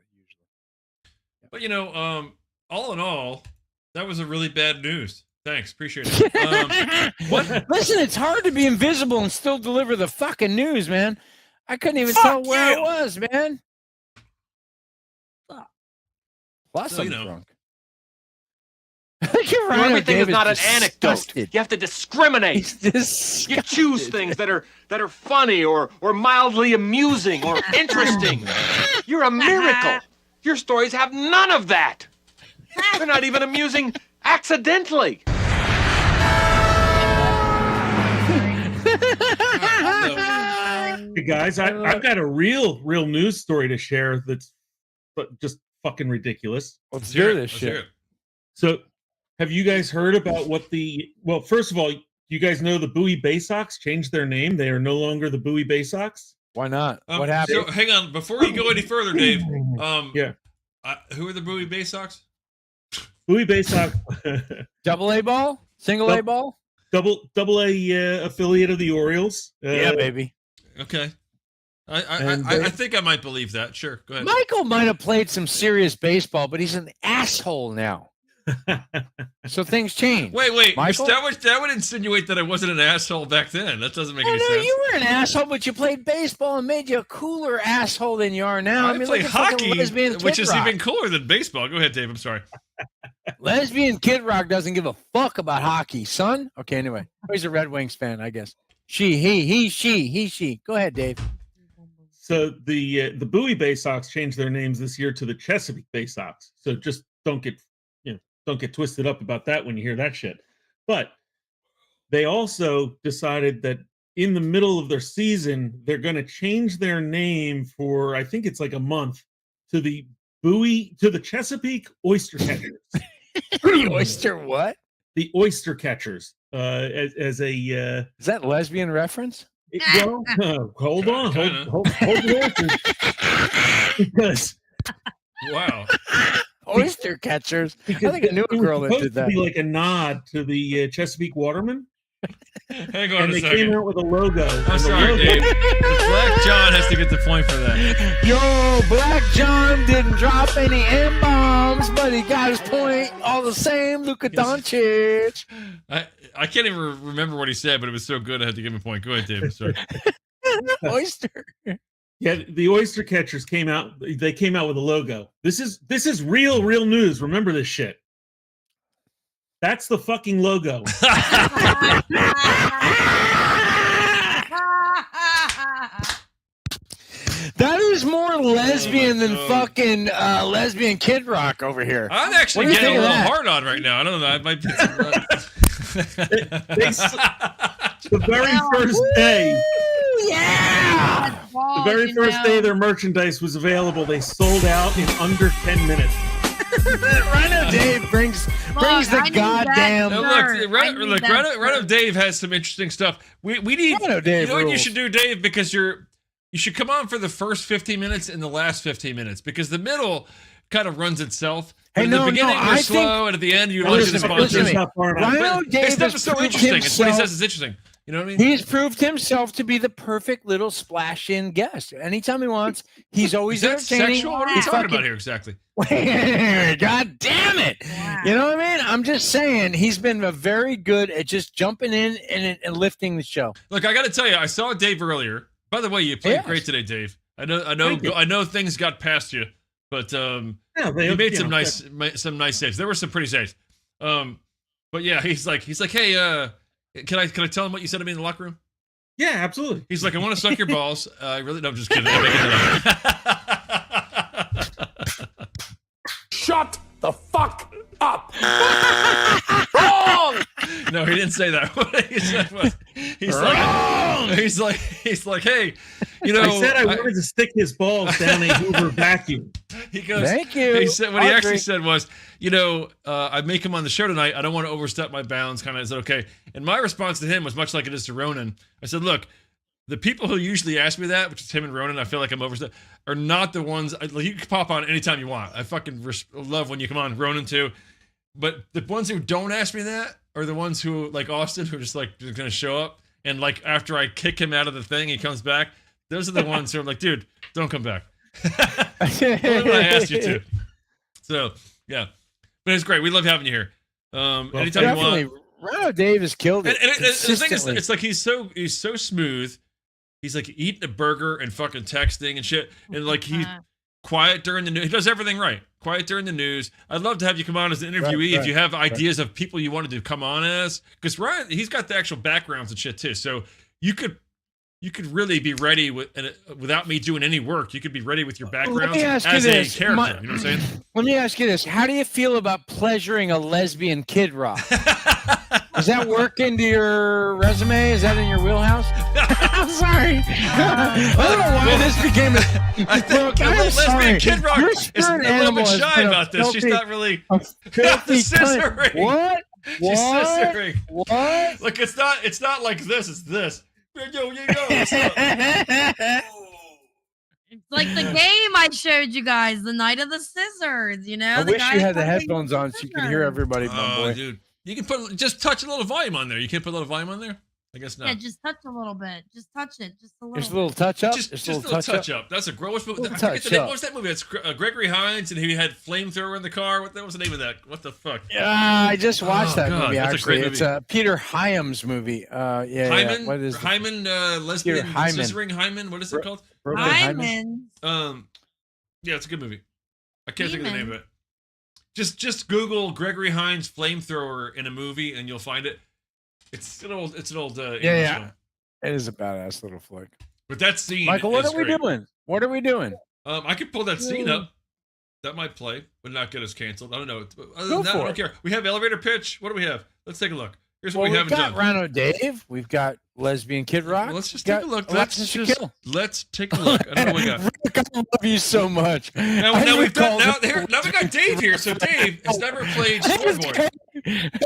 Speaker 2: But all in all, that was a really bad news. Thanks, appreciate it. What?
Speaker 1: Listen, it's hard to be invisible and still deliver the fucking news, man. I couldn't even tell where I was, man. Plus, I'm drunk.
Speaker 11: Everything is not an anecdote. You have to discriminate. You choose things that are funny or mildly amusing or interesting. You're a miracle. Your stories have none of that. They're not even amusing accidentally.
Speaker 4: Hey guys, I've got a real news story to share that's just fucking ridiculous.
Speaker 1: Let's hear this shit.
Speaker 4: So, have you guys heard about well, first of all, you guys know the Bowie Bay Sox changed their name. They are no longer the Bowie Bay Sox.
Speaker 1: Why not? What happened?
Speaker 2: So, hang on. Before you go any further, Dave,
Speaker 4: yeah.
Speaker 2: Who are the Bowie Bay Sox?
Speaker 4: Bowie Bay Sox.
Speaker 1: Double A ball? Single A ball?
Speaker 4: Double A affiliate of the Orioles.
Speaker 1: Yeah, baby.
Speaker 2: Okay. I think I might believe that. Sure, go ahead.
Speaker 1: Michael might have played some serious baseball, but he's an asshole now. So things change.
Speaker 2: Wait.
Speaker 1: Michael?
Speaker 2: That would insinuate that I wasn't an asshole back then. That doesn't make any sense.
Speaker 1: You were an asshole, but you played baseball and made you a cooler asshole than you are now.
Speaker 2: I mean, play hockey, which is even cooler than baseball. Go ahead, Dave. I'm sorry.
Speaker 1: Lesbian Kid Rock doesn't give a fuck about hockey, son. Okay, anyway. He's a Red Wings fan, I guess. She. Go ahead, Dave.
Speaker 4: So the Bowie Bay Sox changed their names this year to the Chesapeake Bay Sox. So just don't get twisted up about that when you hear that shit. But they also decided that in the middle of their season, they're going to change their name for, I think it's like a month, to the Chesapeake Oyster Catchers.
Speaker 1: Oyster what?
Speaker 4: The Oyster Catchers. As a
Speaker 1: is that lesbian reference?
Speaker 4: Well, hold on, hold the because
Speaker 2: wow,
Speaker 1: Oyster Catchers. I think I knew a girl that did that.
Speaker 4: Be like a nod to the Chesapeake Watermen.
Speaker 2: Hang on
Speaker 4: and
Speaker 2: a
Speaker 4: they
Speaker 2: second.
Speaker 4: came out with a logo.
Speaker 2: I'm sorry, Dave. Black John has to get the point for that.
Speaker 1: Yo, Black John didn't drop any M-bombs, but he got his point all the same. Luka Doncic.
Speaker 2: I can't even remember what he said, but it was so good I had to give him a point. Go ahead, Dave. Sorry.
Speaker 1: Oyster.
Speaker 4: Yeah, the Oyster Catchers came out. They came out with a logo. This is real news. Remember this shit. That's the fucking logo.
Speaker 1: That is more lesbian than fucking lesbian Kid Rock over here.
Speaker 2: I'm actually getting a little hard on right now. I don't know. I might be.
Speaker 4: The very first day.
Speaker 1: Yeah.
Speaker 4: The very first day their merchandise was available, they sold out in under 10 minutes.
Speaker 1: Rhino Dave brings the goddamn.
Speaker 2: Look, Rhino Dave has some interesting stuff. We need.
Speaker 1: Rhino Dave
Speaker 2: you know what you
Speaker 1: rules.
Speaker 2: should do, Dave? Because you should come on for the first 15 minutes and the last 15 minutes because the middle kind of runs itself.
Speaker 1: Hey,
Speaker 2: At the beginning, you're slow, and at the end, you like the sponsors.
Speaker 1: Rhino Dave
Speaker 2: His stuff
Speaker 1: has
Speaker 2: is so
Speaker 1: proved
Speaker 2: interesting. It's what he
Speaker 1: himself-
Speaker 2: says is interesting. You know what I mean?
Speaker 1: He's proved himself to be the perfect little splash-in guest. Anytime he wants, he's always
Speaker 2: Is that
Speaker 1: entertaining.
Speaker 2: sexual? What are we
Speaker 1: He's
Speaker 2: talking
Speaker 1: fucking-
Speaker 2: about here exactly?
Speaker 1: God damn it! You know what I mean? I'm just saying he's been very good at just jumping in and lifting the show.
Speaker 2: Look, I got to tell you, I saw Dave earlier. By the way, you played great today, Dave. I know things got past you, but you made some nice saves. There were some pretty saves. But yeah, he's like, hey, can I tell him what you said to me in the locker room?
Speaker 4: Yeah, absolutely.
Speaker 2: He's like, I want to suck your balls. I really, no, I'm just kidding. I'm making that up.
Speaker 13: Shut the fuck up!
Speaker 2: Wrong! No, he didn't say that. What he said was, he's like, hey, you know,
Speaker 4: I said I wanted to stick his balls down a Hoover vacuum.
Speaker 2: He goes,
Speaker 1: thank you.
Speaker 2: He said, what he actually said was, you know, I make him on the show tonight. I don't want to overstep my bounds. Kind of, is it okay? And my response to him was much like it is to Ronan. I said, look, the people who usually ask me that, which is him and Ronan, I feel like I'm overstepped, are not the ones. You can pop on anytime you want. I fucking love when you come on, Ronan too. But the ones who don't ask me that are the ones who, like Austin, who are just like going to show up. And like after I kick him out of the thing, he comes back. Those are the ones who are like, dude, don't come back. Only when I asked you to. So yeah, but it's great. We love having you here. Anytime you want.
Speaker 1: Rhino Dave has killed it.
Speaker 2: And the thing is, it's like he's so smooth. He's like eating a burger and fucking texting and shit, and like he's quiet during the news. He does everything right. Quiet during the news. I'd love to have you come on as an interviewee if you have ideas of people you wanted to come on as, because Ryan, he's got the actual backgrounds and shit too. So you could really be ready without me doing any work. You could be ready with your background as a character. You know what I'm saying?
Speaker 1: Let me ask you this: how do you feel about pleasuring a lesbian Kid Rock? Does that work into your resume? Is that in your wheelhouse? I'm sorry. I don't know why this became
Speaker 2: lesbian Kid Rock is a little bit shy about this. She's not really scissoring.
Speaker 1: What?
Speaker 2: She's scissoring.
Speaker 1: What?
Speaker 2: Look, it's not like this. It's this. Yo.
Speaker 3: It's like the game I showed you guys, the Night of the Scissors. You know,
Speaker 1: I wish you had the headphones on so you could hear everybody. My boy.
Speaker 2: Dude, you can just touch a little volume on there. You can't put a little volume on there. I guess not.
Speaker 3: Yeah, just touch a little bit. Just touch it. Just a little.
Speaker 1: Just a little touch up.
Speaker 2: Just a little touch up. That's a gross movie. I forget the name. What was that movie? It's Gregory Hines, and he had flamethrower in the car. What was the name of that? What the fuck?
Speaker 1: Yeah, I just watched that movie.
Speaker 2: That's
Speaker 1: Actually,
Speaker 2: a great movie.
Speaker 1: It's Peter Hyams' movie.
Speaker 2: Hyman.
Speaker 1: What is
Speaker 2: Hyman? Lesbian scissoring Hyman. What is it called?
Speaker 3: Hyman.
Speaker 2: Yeah, it's a good movie. I can't think of the name of it. Just Google Gregory Hines flamethrower in a movie, and you'll find it. It's an old English film.
Speaker 1: It is a badass little flick.
Speaker 2: But that scene,
Speaker 1: Michael, what are we
Speaker 2: great.
Speaker 1: doing? What are we doing?
Speaker 2: I could pull that scene up. That might play, but not get us canceled. I don't know. Other
Speaker 1: Go
Speaker 2: than that,
Speaker 1: for
Speaker 2: I don't
Speaker 1: it.
Speaker 2: care. We have elevator pitch. What do we have? Let's take a look. Here's what
Speaker 1: Well,
Speaker 2: we
Speaker 1: we've
Speaker 2: haven't
Speaker 1: got
Speaker 2: done.
Speaker 1: Rhino Dave. We've got lesbian Kid Rock.
Speaker 2: Well, let's just
Speaker 1: We've
Speaker 2: take a
Speaker 1: got
Speaker 2: look.
Speaker 1: Alexis Shaquille.
Speaker 2: Let's take a look. I don't know what we got.
Speaker 1: Rick, I love you so much.
Speaker 2: Now we got Dave here. So Dave has never played scoreboard.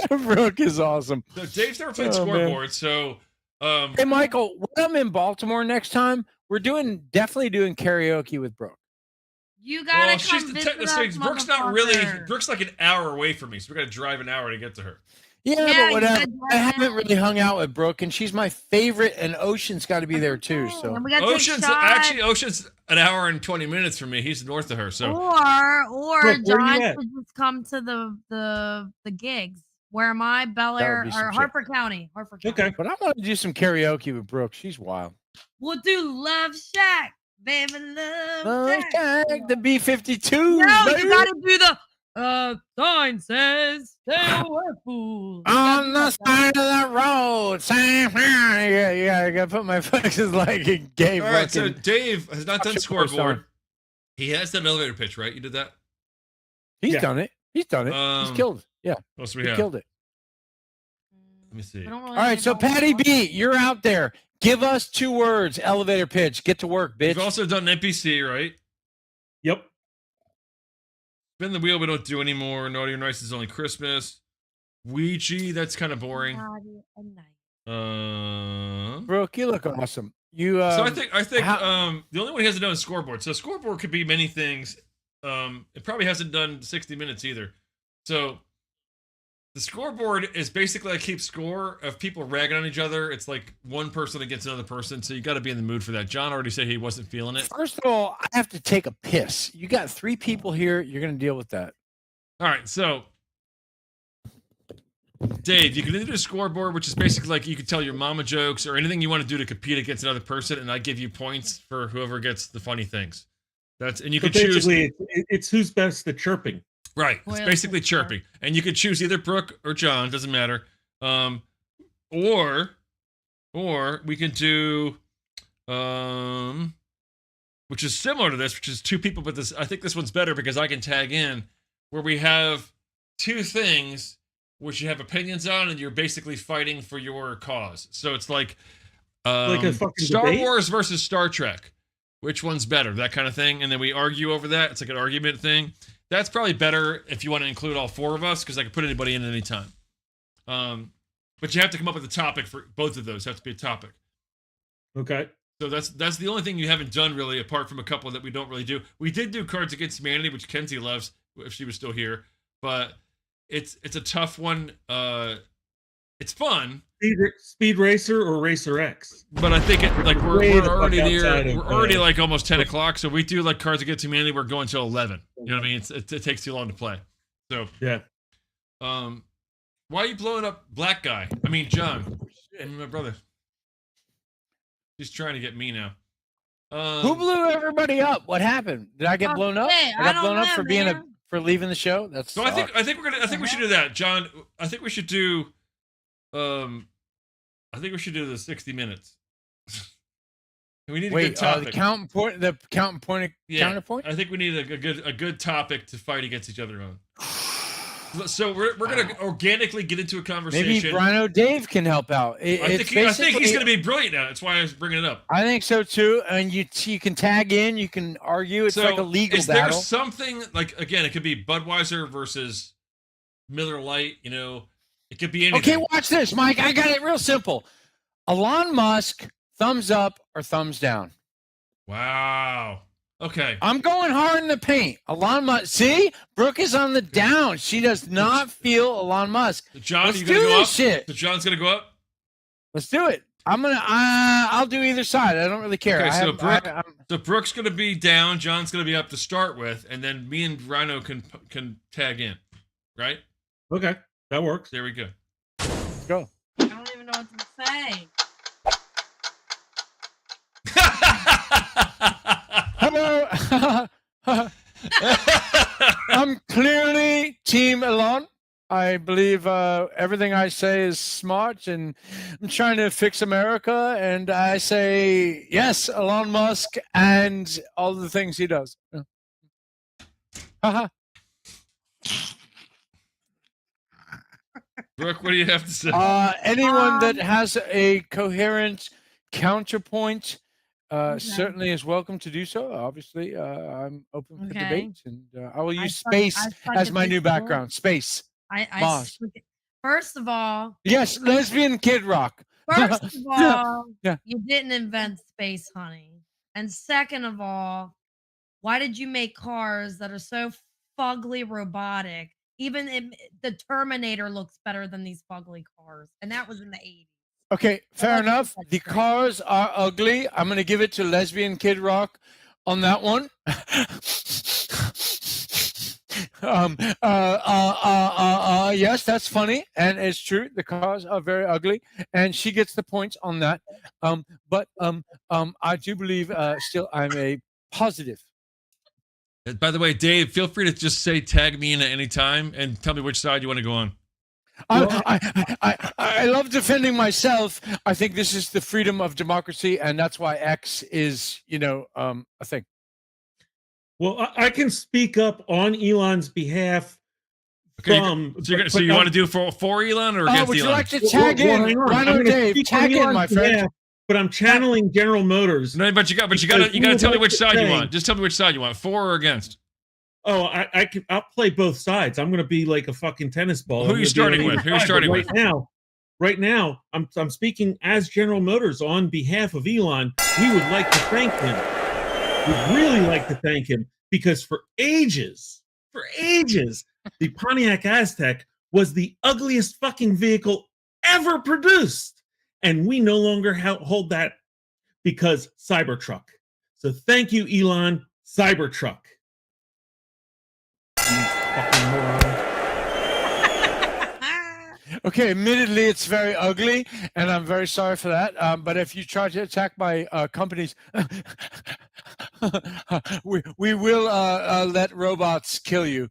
Speaker 1: Brooke is awesome.
Speaker 2: So Dave's never played scoreboard. So
Speaker 1: hey Michael, when I'm in Baltimore next time, we're definitely doing karaoke with Brooke.
Speaker 3: You gotta come visit us,
Speaker 2: Brooke's not really. Brooke's like an hour away from me, so we got to drive an hour to get to her.
Speaker 1: Yeah, but whatever. I haven't really hung out with Brooke, and she's my favorite. And Ocean's got to be there too. So
Speaker 2: Ocean's an hour and 20 minutes from me. He's north of her. So
Speaker 3: or
Speaker 1: Brooke,
Speaker 3: John should just come to the gigs. Where am I? Bel Air or Harper County? Harper County.
Speaker 1: Okay, but I want to do some karaoke with Brooke. She's wild.
Speaker 3: We'll do Love Shack, baby, Love Shack.
Speaker 1: The B-52.
Speaker 3: No,
Speaker 1: baby.
Speaker 3: you gotta do the sign says stay away, fool.
Speaker 1: On the side of the road, I gotta put my faces like a gay.
Speaker 2: All right, so Dave has not done scoreboard. He has done elevator pitch, right? You did that.
Speaker 1: He's done it. He's done it. He's killed it. Yeah,
Speaker 2: what else do we
Speaker 1: he
Speaker 2: have?
Speaker 1: killed it.
Speaker 2: Let me see.
Speaker 1: All right, so Patty B, you're out there. Give us 2 words. Elevator pitch. Get to work, bitch.
Speaker 2: We've also done NPC, right?
Speaker 4: Yep.
Speaker 2: Spin the wheel. We don't do anymore. Naughty or Nice is only Christmas. Ouija, that's kind of boring.
Speaker 1: Brooke, you look awesome. You.
Speaker 2: So I think the only one he hasn't done is scoreboard. So scoreboard could be many things. It probably hasn't done 60 minutes either. So the scoreboard is basically I keep score of people ragging on each other. It's like one person against another person. So you got to be in the mood for that. John already said he wasn't feeling it.
Speaker 1: First of all, I have to take a piss. You got 3 people here. You're going to deal with that.
Speaker 2: All right. So Dave, you can either do a scoreboard, which is basically like you can tell your mama jokes or anything you want to do to compete against another person. And I give you points for whoever gets the funny things. And you can choose.
Speaker 4: It's who's best at chirping.
Speaker 2: Right. It's basically chirping. And you could choose either Brooke or John, doesn't matter. Or we can do which is similar to this, which is 2 people, but I think this one's better because I can tag in where we have 2 things which you have opinions on and you're basically fighting for your cause. So it's like
Speaker 4: a fucking
Speaker 2: Star
Speaker 4: debate?
Speaker 2: Wars versus Star Trek. Which one's better? That kind of thing. And then we argue over that. It's like an argument thing. That's probably better if you want to include all 4 of us, because I can put anybody in at any time. But you have to come up with a topic for both of those. Have to be a topic.
Speaker 4: Okay.
Speaker 2: So that's the only thing you haven't done really, apart from a couple that we don't really do. We did do Cards Against Humanity, which Kenzie loves, if she was still here. But it's a tough one. It's fun.
Speaker 4: Speed Racer or Racer X.
Speaker 2: But I think we're already near. We're already like almost 10 o'clock. So we do like Cards Against Humanity. We're going till 11. You know what I mean? It takes too long to play. So
Speaker 4: yeah.
Speaker 2: Why are you blowing up Black Guy? I mean, John, my brother. He's trying to get me now.
Speaker 1: Who blew everybody up? What happened? Did I get blown up?
Speaker 3: Hey,
Speaker 1: I got blown up for being for leaving the show. That's
Speaker 2: so. I think we should do that, John. I think we should do. I think we should do the 60 minutes. We need a good topic.
Speaker 1: The counterpoint.
Speaker 2: I think we need a good topic to fight against each other on. So we're gonna organically get into a conversation.
Speaker 1: Maybe Rhino Dave can help out.
Speaker 2: I think he's gonna be brilliant now. That's why I was bringing it up.
Speaker 1: I think so too. And you can tag in. You can argue. It's like a legal battle.
Speaker 2: Is there something like, again? It could be Budweiser versus Miller Lite. You know, it could be anything.
Speaker 1: Okay, watch this, Mike. I got it real simple. Elon Musk. Thumbs up or thumbs down?
Speaker 2: Wow. Okay.
Speaker 1: I'm going hard in the paint. Elon Musk. See? Brooke is on the down. She does not feel Elon Musk.
Speaker 2: So John,
Speaker 1: Let's
Speaker 2: you
Speaker 1: do
Speaker 2: gonna go
Speaker 1: this
Speaker 2: up?
Speaker 1: shit.
Speaker 2: So John's gonna go up?
Speaker 1: Let's do it. I'll do either side. I don't really care.
Speaker 2: Okay, so Brooke's gonna be down, John's gonna be up to start with, and then me and Rhino can tag in. Right?
Speaker 4: Okay. That works.
Speaker 2: There we go.
Speaker 1: Let's go.
Speaker 3: I don't even know what to say.
Speaker 1: Hello. I'm clearly Team Elon. I believe everything I say is smart, and I'm trying to fix America. And I say yes, Elon Musk, and all the things he does.
Speaker 2: Brooke, what do you have to say?
Speaker 1: Anyone that has a coherent counterpoint certainly is welcome to do so. Obviously, I'm open for debate, and I will use space as my new background. Space.
Speaker 3: First of all,
Speaker 1: yes, lesbian Kid Rock.
Speaker 3: First of all,
Speaker 1: yeah.
Speaker 3: You didn't invent space, honey. And second of all, why did you make cars that are so fugly robotic? Even the Terminator looks better than these fugly cars, and that was in the 80s.
Speaker 1: Okay, fair enough. The cars are ugly. I'm going to give it to lesbian Kid Rock on that one. Yes, that's funny, and it's true. The cars are very ugly, and she gets the points on that. But I do believe still I'm a positive.
Speaker 2: By the way, Dave, feel free to just say tag me in at any time and tell me which side you want to go on.
Speaker 1: I love defending myself. I think this is the freedom of democracy, and that's why X is, a thing.
Speaker 4: Well, I can speak up on Elon's behalf.
Speaker 2: Okay, so you want to do for Elon or against Elon?
Speaker 1: Would you like to tag in, Rhino Dave? Tag in, my friend.
Speaker 4: But I'm channeling General Motors.
Speaker 2: No, but you got to tell me which side you want. Just tell me which side you want, for or against.
Speaker 4: Oh, I'll play both sides. I'm going to be like a fucking tennis ball.
Speaker 2: Who are you starting with? Who are you starting with?
Speaker 4: Right now, I'm speaking as General Motors on behalf of Elon. We would like to thank him. We'd really like to thank him because for ages, the Pontiac Aztek was the ugliest fucking vehicle ever produced. And we no longer hold that because Cybertruck. So thank you, Elon. Cybertruck.
Speaker 1: Okay, admittedly, it's very ugly, and I'm very sorry for that. But if you try to attack my companies, we will let robots kill you.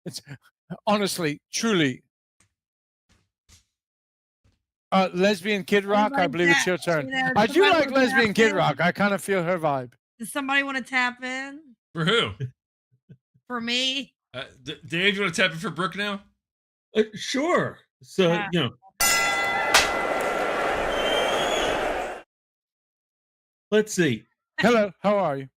Speaker 1: It's honestly, truly. Lesbian Kid Rock, I believe it's your turn. I do like lesbian Kid Rock. I kind of feel her vibe.
Speaker 3: Does somebody want to tap in?
Speaker 2: For who?
Speaker 3: For me.
Speaker 2: Dave, you want to tap in for Brooke now?
Speaker 4: Sure. So, let's see.
Speaker 1: Hello, how are you?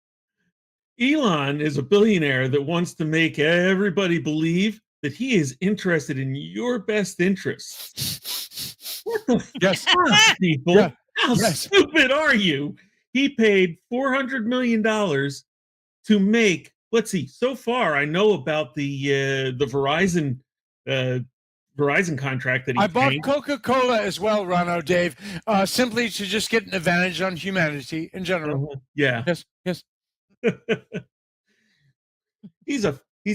Speaker 4: Elon is a billionaire that wants to make everybody believe that he is interested in your best interests. What the fuck, people? Yeah. How stupid are you? He paid $400 million to make. Let's see. So far, I know about the Verizon contract that he.
Speaker 1: I bought Coca-Cola as well, Rhino Dave, simply to just get an advantage on humanity in general.
Speaker 4: Yeah.
Speaker 1: Yes.
Speaker 4: He's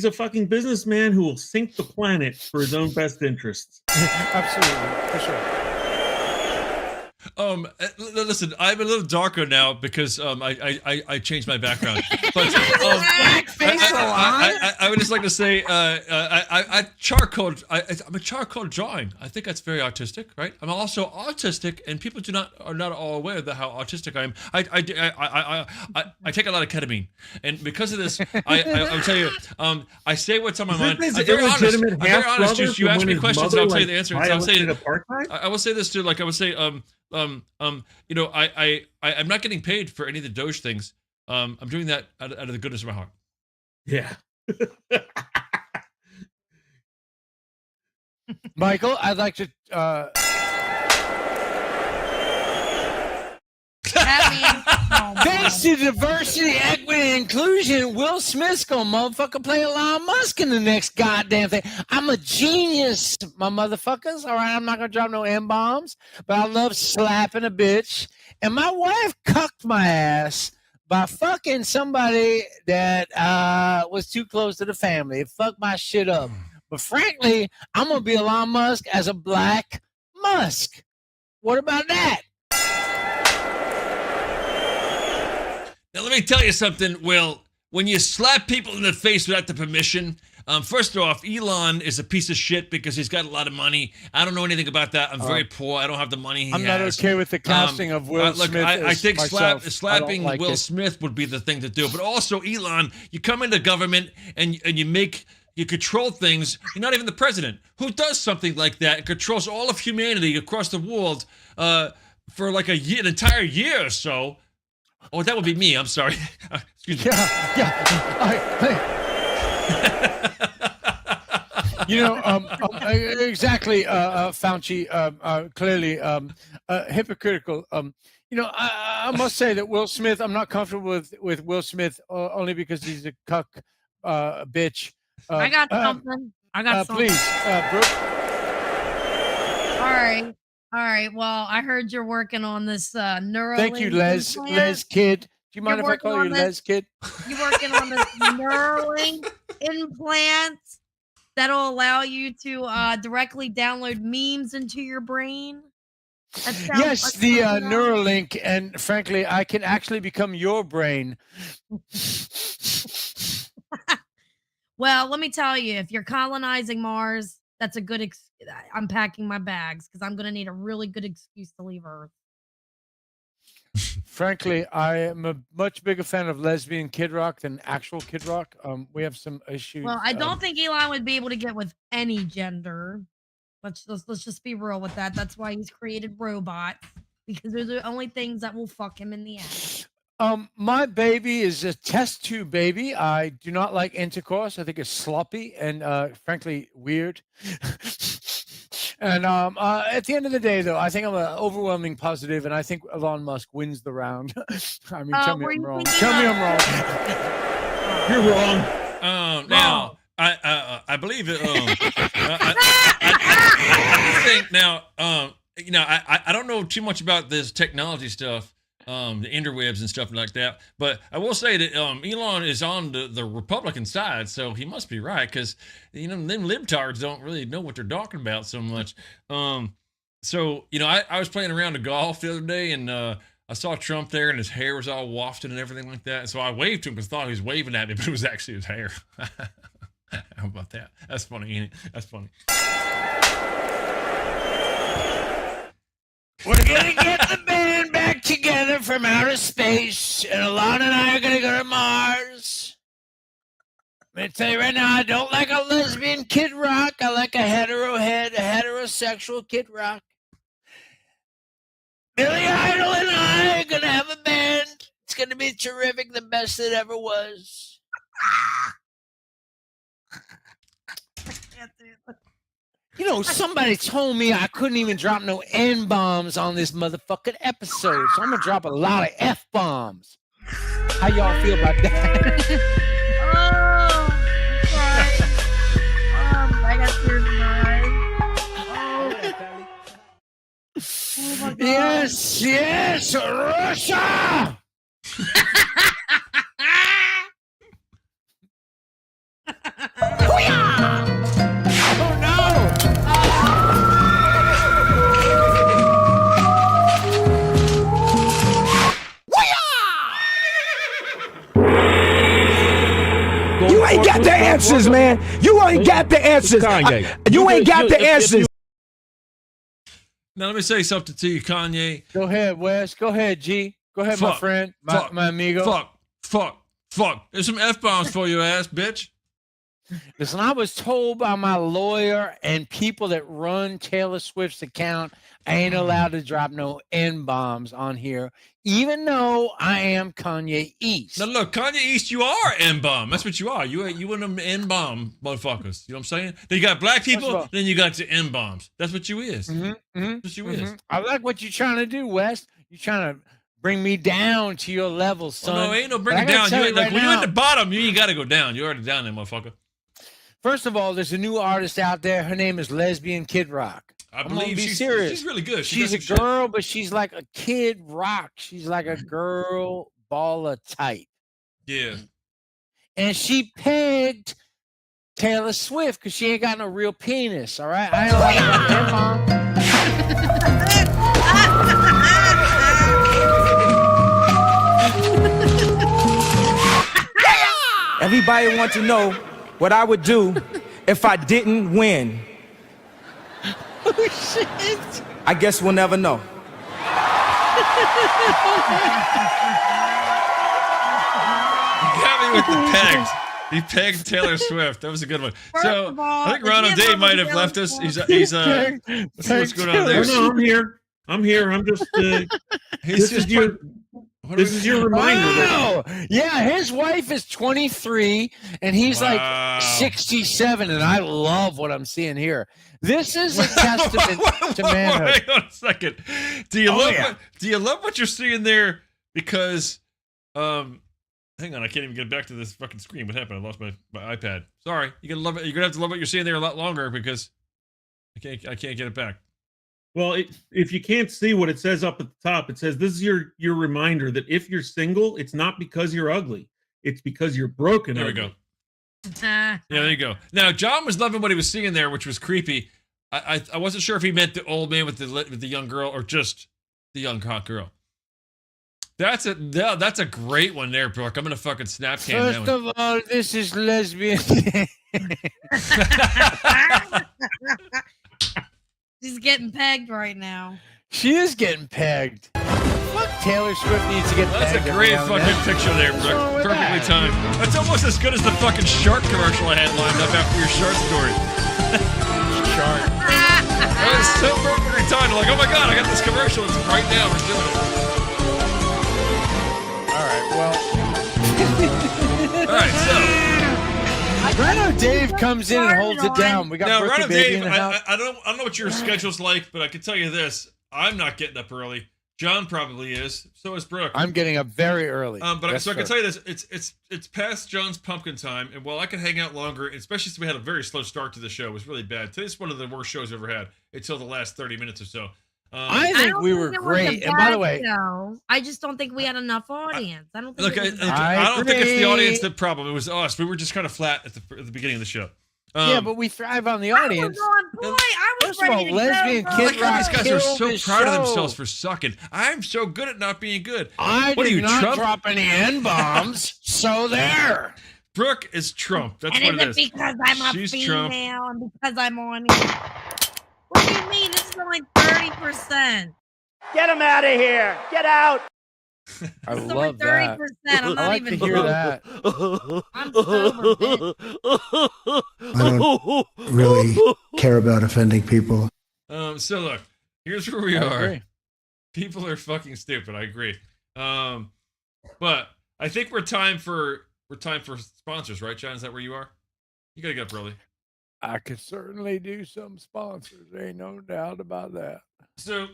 Speaker 4: a fucking businessman who will sink the planet for his own best interests.
Speaker 1: Absolutely, for sure.
Speaker 2: Listen, I'm a little darker now because I changed my background. But I would just like to say I'm a charcoal drawing. I think that's very artistic, right? I'm also autistic, and people are not all aware of how autistic I am. I take a lot of ketamine, and because of this, I'll tell you, I say what's on my mind. I'm very honest. I'm very honest. You ask me questions, I'll tell you the answer. So I'm saying, I will say this too. Like I would say, I'm not getting paid for any of the Doge things. I'm doing that out of the goodness of my heart.
Speaker 4: Yeah.
Speaker 1: Michael, I'd like to thanks to diversity, equity, and inclusion, Will Smith's gonna motherfucker play Elon Musk in the next goddamn thing. I'm a genius, my motherfuckers. All right, I'm not gonna drop no M-bombs, but I love slapping a bitch. And my wife cucked my ass by fucking somebody that was too close to the family. It fucked my shit up. But frankly, I'm gonna be Elon Musk as a black Musk. What about that?
Speaker 2: Now, let me tell you something, Will. When you slap people in the face without the permission, first off, Elon is a piece of shit because he's got a lot of money. I don't know anything about that. I'm very poor. I don't have the money he has.
Speaker 1: I'm not okay with the casting of Will Smith.
Speaker 2: I think slapping
Speaker 1: like
Speaker 2: Will Smith would be the thing to do. But also, Elon, you come into government and you control things. You're not even the president. Who does something like that and controls all of humanity across the world for like an entire year or so? Oh, that would be me. I'm sorry. Excuse me.
Speaker 1: Exactly, Fauci, clearly hypocritical. I must say that Will Smith, I'm not comfortable with Will Smith only because he's a cuck bitch.
Speaker 3: I got something.
Speaker 1: Please, Brooke.
Speaker 3: All right. Well, I heard you're working on this Neuralink.
Speaker 1: Thank you, Les.
Speaker 3: implant.
Speaker 1: Les Kid. Do you mind if I call you Les Kid?
Speaker 3: You're working on this Neuralink implant that'll allow you to directly download memes into your brain.
Speaker 1: Yes, the Neuralink, and frankly, I can actually become your brain.
Speaker 3: Well, let me tell you, if you're colonizing Mars, that's a good I'm packing my bags because I'm going to need a really good excuse to leave Earth.
Speaker 1: Frankly, I am a much bigger fan of lesbian Kid Rock than actual Kid Rock. We have some issues.
Speaker 3: Well, I don't think Elon would be able to get with any gender. Let's just be real with that. That's why he's created robots, because they're the only things that will fuck him in the ass.
Speaker 1: My baby is a test tube baby. I do not like intercourse. I think it's sloppy and frankly weird. And at the end of the day, though, I think I'm an overwhelming positive, and I think Elon Musk wins the round. I mean, tell me I'm wrong. Tell me I'm wrong.
Speaker 4: You're wrong.
Speaker 2: Now, I believe it. I think now, I don't know too much about this technology stuff. The interwebs and stuff like that. But I will say that Elon is on the Republican side, so he must be right, because them libtards don't really know what they're talking about so much. So I was playing around the golf the other day, and I saw Trump there, and his hair was all wafted and everything like that. And so I waved to him because I thought he was waving at me, but it was actually his hair. How about that? That's funny, ain't it? That's funny.
Speaker 1: We're gonna get the band back together from outer space, and Alana and I are gonna go to Mars. Let me tell you right now, I don't like a lesbian Kid Rock. I like a heterosexual Kid Rock. Billy Idol and I are gonna have a band. It's gonna be terrific, the best it ever was. Somebody told me I couldn't even drop no N-bombs on this motherfucking episode, so I'm gonna drop a lot of F-bombs. How y'all feel about that?
Speaker 3: I got tears in my eyes.
Speaker 1: Yes, Russia!
Speaker 13: answers, man. You ain't got the answers. You ain't got the answers.
Speaker 2: Now let me say something to you, Kanye.
Speaker 1: Go ahead, Wes. Go ahead, G. Go ahead, my friend, my amigo.
Speaker 2: Fuck. There's some F-bombs for you, ass bitch.
Speaker 1: Listen, I was told by my lawyer and people that run Taylor Swift's account, I ain't allowed to drop no N-bombs on here, even though I am Kanye East.
Speaker 2: Now look, Kanye East, you are N-bomb. That's what you are. You one of them N-bomb motherfuckers. You know what I'm saying? Then you got black people, then you got the N-bombs. That's what you is. That's what you is.
Speaker 1: I like what you're trying to do, Wes. You're trying to bring me down to your level, son.
Speaker 2: Oh, no, ain't no bring it down. When you're at the bottom, you ain't got to go down. You're already down there, motherfucker.
Speaker 1: First of all, there's a new artist out there. Her name is Lesbian Kid Rock.
Speaker 2: I believe she's really good.
Speaker 1: She's a girl, but she's like a Kid Rock. She's like a girl baller type.
Speaker 2: Yeah.
Speaker 1: And she pegged Taylor Swift because she ain't got no real penis. All right. I ain't like her mom.
Speaker 12: Everybody wants to know what I would do if I didn't win.
Speaker 1: Oh, shit.
Speaker 12: I guess we'll never know.
Speaker 2: You got me with the pegs. He pegged Taylor Swift. That was a good one. So I think Ronald Dave might have left us. He's let's see what's going on there.
Speaker 4: No, I'm here. I'm just this is your reminder.
Speaker 1: Wow. Yeah, his wife is 23 and he's like 67, and I love what I'm seeing here. This is a testament to manhood.
Speaker 2: Hang on a second. Do you love what you're seeing there? Because hang on, I can't even get back to this fucking screen. What happened? I lost my iPad. Sorry. You're gonna have to love what you're seeing there a lot longer because I can't get it back.
Speaker 4: Well, if you can't see what it says up at the top, it says this is your reminder that if you're single, it's not because you're ugly. It's because you're broken.
Speaker 2: There we go. Yeah, there you go. Now, John was loving what he was seeing there, which was creepy. I wasn't sure if he meant the old man with the young girl or just the young hot girl. That's a great one there, Brooke. I'm gonna fucking snap cam that one.
Speaker 1: First of all, this is lesbian.
Speaker 3: She's getting pegged right now.
Speaker 1: She is getting pegged. Fuck, Taylor Swift needs to get
Speaker 2: That's
Speaker 1: pegged.
Speaker 2: a great fucking picture there, Brooke. Perfectly timed. That's almost as good as the fucking shark commercial I had lined up after your shark story.
Speaker 1: Shark.
Speaker 2: That was so perfectly timed. Like, oh my god, I got this commercial. It's right now. We're doing it.
Speaker 1: All right, well.
Speaker 2: All right, so.
Speaker 1: Rhino Dave comes in and holds it down. We got
Speaker 2: now,
Speaker 1: birthday
Speaker 2: Rhino
Speaker 1: baby
Speaker 2: Dave.
Speaker 1: in the house.
Speaker 2: I don't know what your schedule's like, but I can tell you this: I'm not getting up early. John probably is. So is Brooke.
Speaker 1: I'm getting up very early.
Speaker 2: But
Speaker 1: yes,
Speaker 2: so I can
Speaker 1: sir.
Speaker 2: tell you this: it's past John's pumpkin time, and while I can hang out longer, especially since we had a very slow start to the show, it was really bad. Today's one of the worst shows I've ever had until the last 30 minutes or so.
Speaker 1: I think we were great. And by the way,
Speaker 3: I just don't think we had enough audience. I don't think.
Speaker 2: I don't think it's the audience the problem. It was us. We were just kind of flat at the beginning of the show.
Speaker 1: Yeah, but we thrive on the audience.
Speaker 3: I was
Speaker 1: First of all,
Speaker 3: ready to
Speaker 1: lesbian
Speaker 3: go.
Speaker 1: Kid Rock
Speaker 2: These guys are so
Speaker 1: killed
Speaker 2: proud of
Speaker 1: the
Speaker 2: themselves
Speaker 1: show.
Speaker 2: for sucking. I'm so good at not being good.
Speaker 1: I
Speaker 2: what are
Speaker 1: did
Speaker 2: you,
Speaker 1: not
Speaker 2: Trump?
Speaker 1: drop any N-bombs, so there.
Speaker 2: Brooke is Trump. That's
Speaker 3: And
Speaker 2: what
Speaker 3: is
Speaker 2: it
Speaker 3: it
Speaker 2: is.
Speaker 3: because I'm a
Speaker 2: She's
Speaker 3: female
Speaker 2: Trump.
Speaker 3: and because I'm on here? What do you mean? This is only 30%.
Speaker 13: Get him out of here. Get out.
Speaker 1: I
Speaker 3: It's only
Speaker 1: love
Speaker 3: 30%.
Speaker 1: that.
Speaker 3: I'm
Speaker 1: I
Speaker 3: not
Speaker 1: like
Speaker 3: even
Speaker 1: to hear that.
Speaker 3: I'm sober, bitch.
Speaker 8: I don't really care about offending people.
Speaker 2: So look, here's where we
Speaker 1: I
Speaker 2: are.
Speaker 1: agree.
Speaker 2: People are fucking stupid. I agree. But I think we're time for sponsors, right, John? Is that where you are? You gotta get up early.
Speaker 1: I could certainly do some sponsors. Ain't no doubt about that.
Speaker 2: So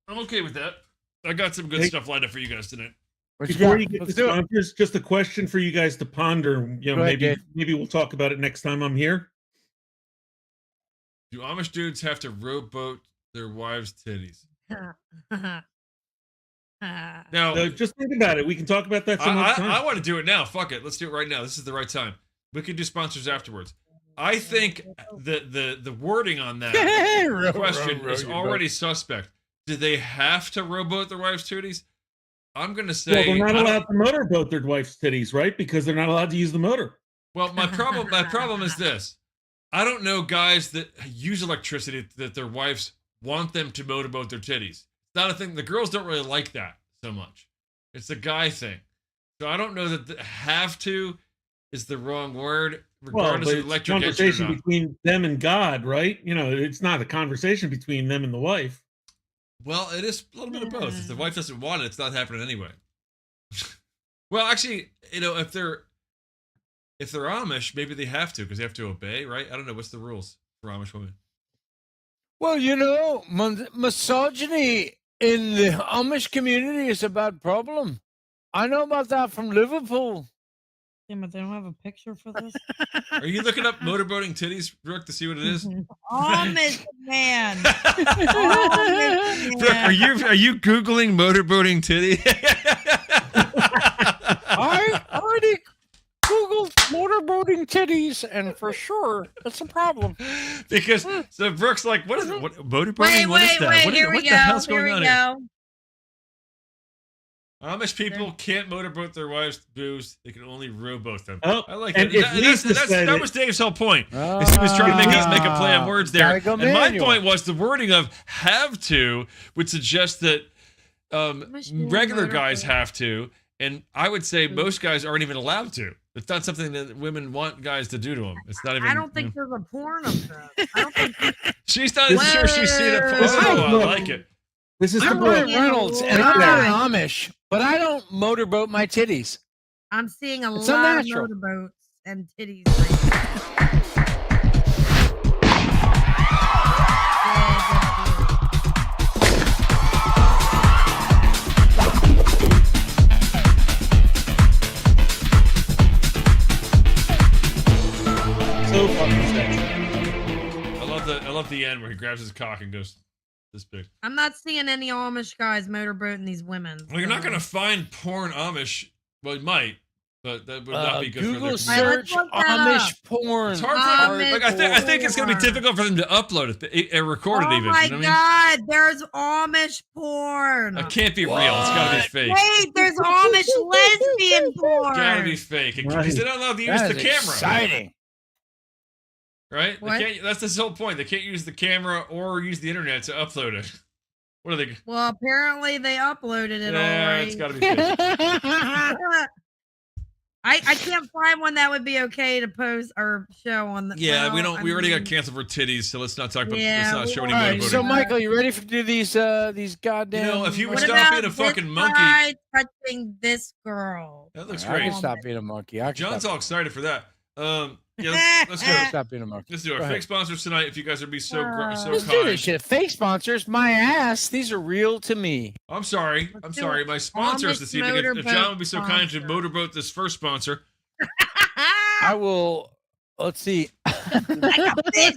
Speaker 2: I'm okay with that. I got some good stuff lined up for you guys tonight.
Speaker 4: Before you get to sponsors, just a question for you guys to ponder. You know,
Speaker 1: Go ahead,
Speaker 4: maybe we'll talk about it next time I'm here.
Speaker 2: Do Amish dudes have to rowboat their wives' titties? Now,
Speaker 4: just think about it. We can talk about that some other time.
Speaker 2: I want to do it now. Fuck it. Let's do it right now. This is the right time. We can do sponsors afterwards. I think the wording on that question is already suspect. Do they have to rowboat their wives' titties? I'm gonna say
Speaker 4: Well, they're not allowed to motorboat their wife's titties, right? Because they're not allowed to use the motor.
Speaker 2: Well, my problem is this. I don't know guys that use electricity that their wives want them to motorboat their titties. It's not a thing. The girls don't really like that so much. It's a guy thing. So I don't know that have to is the wrong word, regardless of electric engine or
Speaker 4: conversation
Speaker 2: not.
Speaker 4: between them and God, right? You know, it's not a conversation between them and the wife.
Speaker 2: Well, it is a little bit of both. If the wife doesn't want it, it's not happening anyway. Well, actually, you know, if they're Amish, maybe they have to because they have to obey, right? I don't know. What's the rules for Amish women?
Speaker 1: Well, you know, misogyny in the Amish community is a bad problem. I know about that from Liverpool.
Speaker 3: Yeah, but they don't have a picture for this.
Speaker 2: Are you looking up motorboating titties, Brooke, to see what it is?
Speaker 3: Amish man. Amish
Speaker 2: Brooke,
Speaker 3: man.
Speaker 2: are you Googling motorboating titty?
Speaker 1: I already Googled motorboating titties, and for sure, it's a problem.
Speaker 2: Because so Brooke's like, what is it? What, motorboating?
Speaker 3: Wait,
Speaker 2: What is that? What,
Speaker 3: here we
Speaker 2: what
Speaker 3: go.
Speaker 2: the hell's
Speaker 3: Here
Speaker 2: going
Speaker 3: we
Speaker 2: on here?
Speaker 3: go.
Speaker 2: Amish people can't motorboat their wives' booze. They can only rowboat them.
Speaker 4: Oh,
Speaker 2: I like
Speaker 4: and
Speaker 2: it.
Speaker 4: if Lisa said
Speaker 2: That
Speaker 4: it-
Speaker 2: was Dave's whole point. Is he was trying to make a play on words there.
Speaker 1: Gotta go
Speaker 2: And my
Speaker 1: manual.
Speaker 2: point was the wording of have to would suggest that regular guys have to. And I would say most guys aren't even allowed to. It's not something that women want guys to do to them. It's not even.
Speaker 3: I don't think there's a porn of that. I don't think
Speaker 2: She's not even sure she's seen it. Oh, I like it.
Speaker 4: This is
Speaker 1: I'm
Speaker 4: the
Speaker 1: Ryan
Speaker 4: book.
Speaker 1: Reynolds, and I'm not Amish, but I don't motorboat my titties.
Speaker 3: I'm seeing a
Speaker 1: It's
Speaker 3: lot
Speaker 1: unnatural.
Speaker 3: of motorboats and titties. Right
Speaker 4: So fucking sexy.
Speaker 2: I love the end where he grabs his cock and goes this big.
Speaker 3: I'm not seeing any Amish guys motorboating these women.
Speaker 2: Well, you're not
Speaker 3: so-
Speaker 2: gonna find porn Amish. Well, you might, but that would not be good
Speaker 1: Google
Speaker 2: for their community.
Speaker 1: search
Speaker 3: look that
Speaker 1: Amish
Speaker 3: up.
Speaker 1: porn.
Speaker 2: It's hard for
Speaker 3: Amish
Speaker 2: like, I think it's gonna be
Speaker 3: porn.
Speaker 2: difficult for them to upload it and record
Speaker 3: Oh
Speaker 2: it even.
Speaker 3: my
Speaker 2: You know what I
Speaker 3: god, there's Amish porn.
Speaker 2: mean? It can't be real. It's gotta be fake.
Speaker 3: Wait, there's Amish lesbian porn.
Speaker 2: It's gotta be fake because
Speaker 4: Right.
Speaker 2: they don't allow to use
Speaker 1: That
Speaker 2: the
Speaker 1: is
Speaker 2: camera.
Speaker 1: exciting.
Speaker 2: Right?
Speaker 3: What?
Speaker 2: They can't, that's the whole point. They can't use the camera or use the internet to upload it. What are they?
Speaker 3: Well, apparently they uploaded it
Speaker 2: Yeah,
Speaker 3: already.
Speaker 2: it's gotta be fake.
Speaker 3: I can't find one that would be okay to post or show on the.
Speaker 2: Yeah,
Speaker 3: well,
Speaker 2: we don't.
Speaker 3: I
Speaker 2: We already got
Speaker 3: mean,
Speaker 2: canceled for titties, so let's not talk about.
Speaker 3: Yeah,
Speaker 2: let's not
Speaker 3: we
Speaker 2: show any
Speaker 3: won't.
Speaker 1: All right,
Speaker 2: motorboating.
Speaker 1: so Michael, you ready to do these goddamn?
Speaker 2: You know, if you would
Speaker 3: What
Speaker 2: stop
Speaker 3: about
Speaker 2: being a
Speaker 3: this
Speaker 2: fucking monkey,
Speaker 3: guy touching this girl?
Speaker 2: that looks
Speaker 1: I
Speaker 2: great.
Speaker 1: can stop being a monkey. I can
Speaker 2: John's
Speaker 1: stop
Speaker 2: all excited for that. Yeah, let's
Speaker 1: being-
Speaker 2: go.
Speaker 1: Stop being a monkey.
Speaker 2: Let's do our
Speaker 1: Go
Speaker 2: fake
Speaker 1: ahead.
Speaker 2: sponsors tonight. If you guys would be so
Speaker 1: Let's do this
Speaker 2: kind.
Speaker 1: shit. Fake sponsors, my ass. These are real to me.
Speaker 2: I'm sorry. I'm
Speaker 3: do
Speaker 2: sorry. My sponsors
Speaker 3: Amish
Speaker 2: this evening. If
Speaker 3: motorboat
Speaker 2: John would be so kind to
Speaker 3: sponsor.
Speaker 2: motorboat this first sponsor.
Speaker 1: I will. Let's see.
Speaker 3: Like a fish.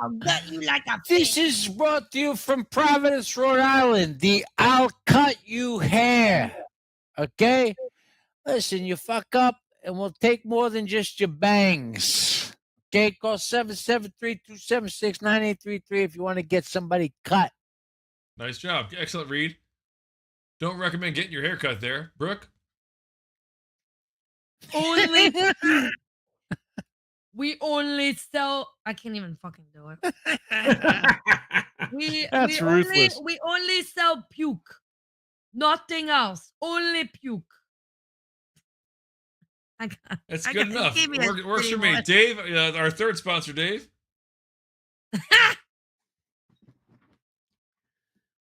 Speaker 3: I'll gut you like a fish.
Speaker 1: This is brought to you from Providence, Rhode Island. The I'll cut you hair. Okay? Listen, you fuck up and we'll take more than just your bangs. Okay? Call 773-276-9833 if you want to get somebody cut.
Speaker 2: Nice job. Excellent read. Don't recommend getting your hair cut there, Brooke.
Speaker 3: Only we only sell. I can't even fucking do it.
Speaker 1: That's ruthless.
Speaker 3: We only sell puke, nothing else. Only puke.
Speaker 2: That's
Speaker 3: I
Speaker 2: good
Speaker 3: got-
Speaker 2: enough.
Speaker 3: give me a
Speaker 2: Works for
Speaker 3: shitty
Speaker 2: me.
Speaker 3: one.
Speaker 2: Dave, our third sponsor, Dave.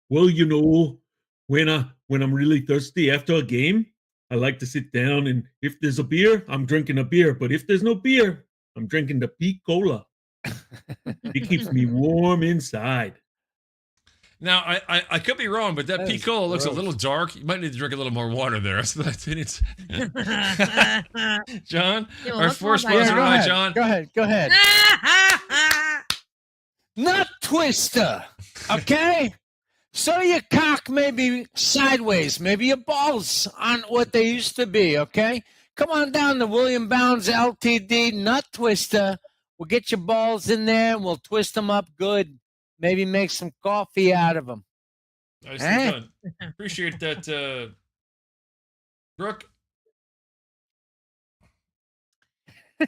Speaker 4: Well, you know, when I'm really thirsty after a game, I like to sit down, and if there's a beer, I'm drinking a beer. But if there's no beer, I'm drinking the Peak Cola. It keeps me warm inside.
Speaker 2: Now, I could be wrong, but that
Speaker 1: That is
Speaker 2: Picola looks a
Speaker 1: gross.
Speaker 2: little dark. You might need to drink a little more water there. That's what I think. It's John,
Speaker 3: Yo,
Speaker 2: our
Speaker 3: let's
Speaker 2: fourth
Speaker 3: talk
Speaker 2: sponsor
Speaker 3: about-
Speaker 1: go
Speaker 2: tonight,
Speaker 1: ahead.
Speaker 2: John.
Speaker 1: Go ahead. Nut twister. Okay? So your cock may be sideways. Maybe your balls aren't what they used to be, okay? Come on down to William Bounds LTD Nut Twister. We'll get your balls in there and we'll twist them up good. Maybe make some coffee out of them.
Speaker 2: Nicely
Speaker 1: Eh?
Speaker 2: done. Appreciate that, Brooke.
Speaker 3: Me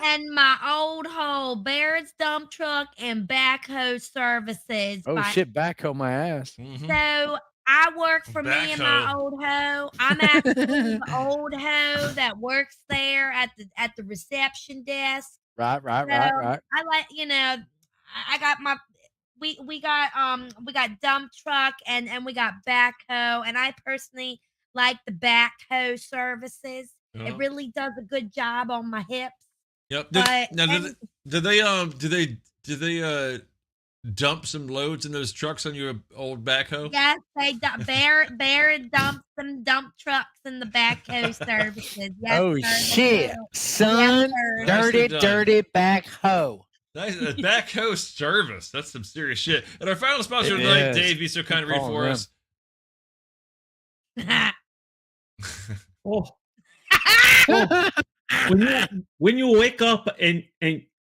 Speaker 3: and my old hoe, Barrett's dump truck and backhoe services.
Speaker 1: Oh shit, backhoe my ass.
Speaker 3: So I work for me and my
Speaker 1: Backhoe.
Speaker 3: old hoe. I'm actually the old hoe that works there at the reception desk.
Speaker 1: Right.
Speaker 3: So I like, I got my we got dump truck and we got backhoe, and I personally like the backhoe services.
Speaker 2: Yeah.
Speaker 3: It really does a good job on my hips.
Speaker 2: Yep.
Speaker 3: But-
Speaker 2: Do they dump some loads in those trucks on your old backhoe?
Speaker 3: Yes, Barrett dumps some dump trucks in the backhoe services. Yes,
Speaker 1: Oh
Speaker 3: sir, they
Speaker 1: shit,
Speaker 3: do.
Speaker 1: son,
Speaker 3: Yes, sir.
Speaker 1: dirty,
Speaker 2: done.
Speaker 1: dirty backhoe.
Speaker 2: Nice, a backhoe service. That's some serious shit. And our final sponsor
Speaker 1: It
Speaker 2: tonight,
Speaker 1: is.
Speaker 2: Dave, be so kind to read
Speaker 1: Oh,
Speaker 2: for
Speaker 1: man.
Speaker 2: us.
Speaker 4: Oh. Oh, when you wake up and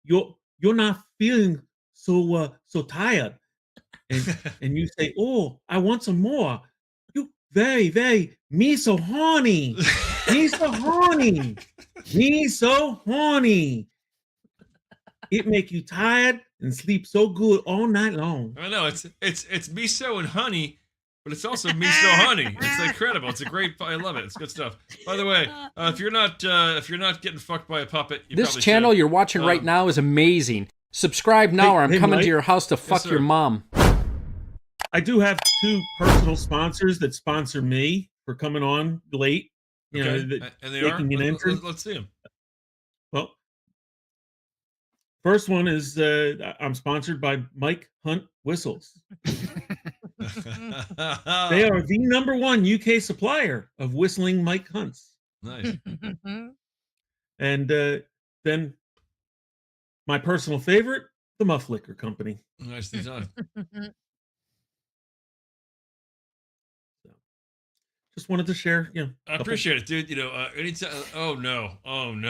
Speaker 4: you're not feeling so tired, and you say, "Oh, I want some more," you very me so horny, me so horny, me so horny. It make you tired and sleep so good all night long.
Speaker 2: I know it's miso and honey, but it's also miso honey. It's incredible. It's a great. I love it. It's good stuff. By the way, if you're not getting fucked by a puppet, you
Speaker 14: This
Speaker 2: probably
Speaker 14: channel
Speaker 2: should.
Speaker 14: you're watching right now is amazing. Subscribe now, or I'm
Speaker 4: hey,
Speaker 14: coming
Speaker 4: Mike.
Speaker 14: to your house to fuck
Speaker 2: sir.
Speaker 14: your mom.
Speaker 4: I do have 2 personal sponsors that sponsor me for coming on late. You know,
Speaker 2: Okay.
Speaker 4: that
Speaker 2: And they are.
Speaker 4: making an entrance.
Speaker 2: Let's see them.
Speaker 4: Well, first one is I'm sponsored by Mike Hunt Whistles. They are the #1 UK supplier of whistling Mike Hunts.
Speaker 2: Nice.
Speaker 4: And then my personal favorite, the Muff Liquor Company.
Speaker 2: Nicely done.
Speaker 4: Just wanted to share,
Speaker 2: I appreciate it, dude. Anytime. Oh no.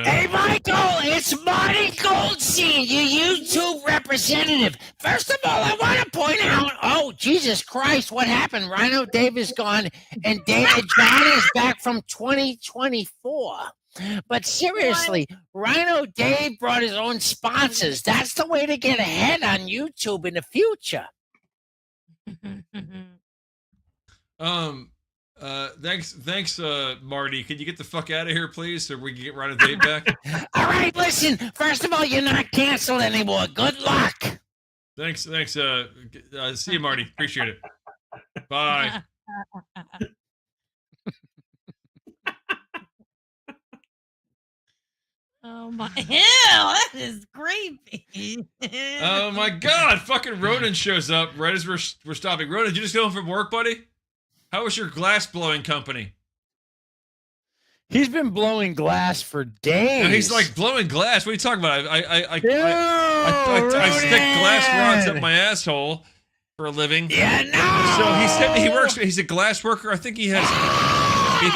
Speaker 15: Hey, Michael, it's Marty Goldstein, your YouTube representative. First of all, I want to point out, oh, Jesus Christ, what happened? Rhino Dave is gone, and David John is back from 2024. But seriously, Rhino Dave brought his own sponsors. That's the way to get ahead on YouTube in the future.
Speaker 2: Thanks, Marty. Can you get the fuck out of here, please, so we can get Rhino Dave back?
Speaker 15: All right, listen, first of all, you're not canceled anymore. Good luck.
Speaker 2: Thanks. See you, Marty. Appreciate it. Bye.
Speaker 3: Oh my! Ew, that is creepy.
Speaker 2: Oh my God! Fucking Ronan shows up right as we're stopping. Ronan, did you just get home from work, buddy? How was your glass blowing company?
Speaker 1: He's been blowing glass for days.
Speaker 2: And he's like blowing glass. What are you talking about? I stick
Speaker 1: Ronan!
Speaker 2: glass rods up my asshole for a living.
Speaker 15: Yeah, no.
Speaker 2: So he said he works. He's a glass worker. I think he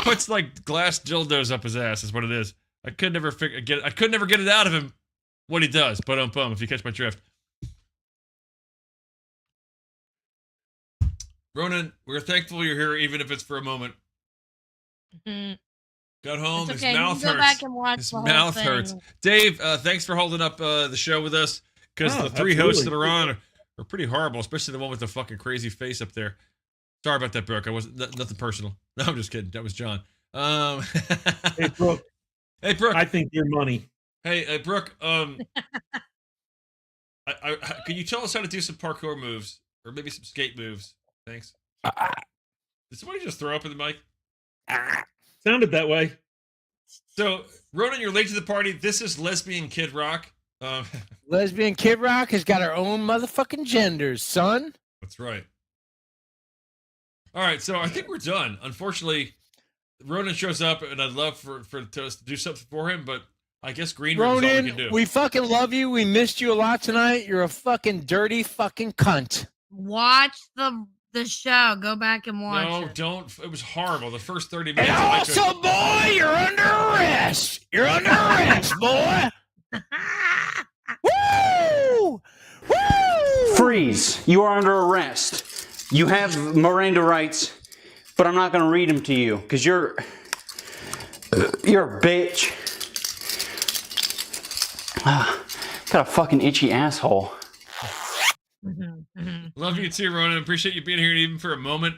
Speaker 2: puts like glass dildos up his ass. Is what it is. I could never get it out of him what he does. But if you catch my drift. Ronan, we're thankful you're here, even if it's for a moment. Got home.
Speaker 3: It's
Speaker 2: His
Speaker 3: okay, you
Speaker 2: mouth
Speaker 3: can go
Speaker 2: hurts.
Speaker 3: back and watch
Speaker 2: His
Speaker 3: the whole
Speaker 2: mouth
Speaker 3: thing.
Speaker 2: hurts. Dave, thanks for holding up the show with us, because
Speaker 4: Oh,
Speaker 2: the 3 hosts that
Speaker 4: absolutely.
Speaker 2: are on are pretty horrible, especially the one with the fucking crazy face up there. Sorry about that, Brooke. I wasn't nothing personal. No, I'm just kidding. That was John.
Speaker 4: Hey, Brooke.
Speaker 2: Hey, Brooke.
Speaker 4: I think you're money.
Speaker 2: Hey, Brooke. Can you tell us how to do some parkour moves, or maybe some skate moves? Thanks. Did somebody just throw up in the mic?
Speaker 4: Sounded that way.
Speaker 2: So, Ronan, you're late to the party. This is Lesbian Kid Rock.
Speaker 1: Lesbian Kid Rock has got her own motherfucking genders, son.
Speaker 2: That's right. All right, so I think we're done. Unfortunately, Ronan shows up, and I'd love for us to do something for him, but I guess Green Room is all we can
Speaker 1: Ronan,
Speaker 2: do.
Speaker 1: we fucking love you. We missed you a lot tonight. You're a fucking dirty fucking cunt.
Speaker 3: Watch the show. Go back and watch
Speaker 2: No,
Speaker 3: it.
Speaker 2: don't. It was horrible. The first 30 minutes.
Speaker 15: And
Speaker 2: I
Speaker 15: also, boy, you're under arrest. You're under arrest, boy. Woo! Woo!
Speaker 20: Freeze. You are under arrest. You have Miranda rights, but I'm not going to read them to you because you're a bitch.
Speaker 17: Got a fucking itchy asshole.
Speaker 2: Love you too, Ronan. Appreciate you being here even for a moment.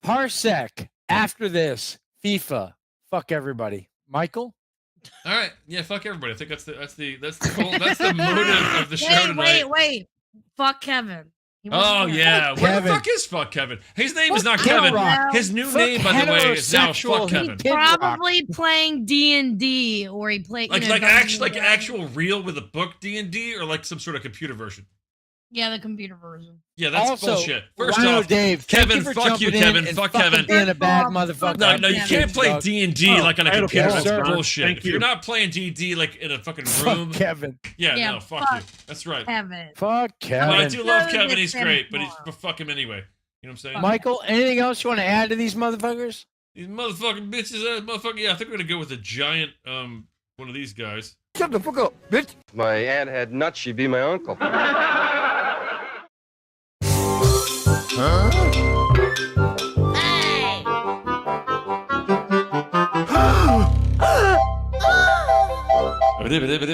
Speaker 1: Parsec. After this, FIFA. Fuck everybody. Michael.
Speaker 2: All right, yeah, fuck everybody. I think that's the goal. That's the motive of the show tonight.
Speaker 3: Wait. Fuck Kevin.
Speaker 2: Oh yeah, where the fuck is fuck Kevin? His name is not Kevin. His new name, by the way, is now fuck Kevin.
Speaker 3: Probably playing D&D, or he played
Speaker 2: actual real with a book D&D, or like some sort of computer version.
Speaker 3: Yeah, the computer version.
Speaker 2: Yeah, that's
Speaker 1: Also,
Speaker 2: bullshit. First
Speaker 1: Rhino
Speaker 2: off,
Speaker 1: Dave,
Speaker 2: Kevin,
Speaker 1: thank you for
Speaker 2: fuck you,
Speaker 1: jumping in
Speaker 2: Kevin,
Speaker 1: and
Speaker 2: fuck
Speaker 1: fucking
Speaker 2: Kevin.
Speaker 1: being a bad motherfucker.
Speaker 2: No, you can't play D&D like on a computer. That's bullshit.
Speaker 4: Thank
Speaker 2: If
Speaker 4: you.
Speaker 2: you're not playing D&D like in a fucking room,
Speaker 1: Fuck Kevin.
Speaker 2: Yeah,
Speaker 3: Yeah,
Speaker 2: no, fuck you. That's right.
Speaker 3: Kevin.
Speaker 1: Fuck Kevin.
Speaker 2: But I do love Kevin.
Speaker 3: Kevin
Speaker 2: He's
Speaker 3: is
Speaker 2: great, but
Speaker 3: Simple.
Speaker 2: fuck him anyway. You know what I'm saying?
Speaker 1: Michael, anything else you want to add to these motherfuckers?
Speaker 2: These motherfucking bitches, motherfucker. Yeah, I think we're gonna go with a giant, one of these guys.
Speaker 8: Shut the fuck up, bitch.
Speaker 18: If my aunt had nuts, she'd be my uncle.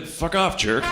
Speaker 2: Fuck off, jerk.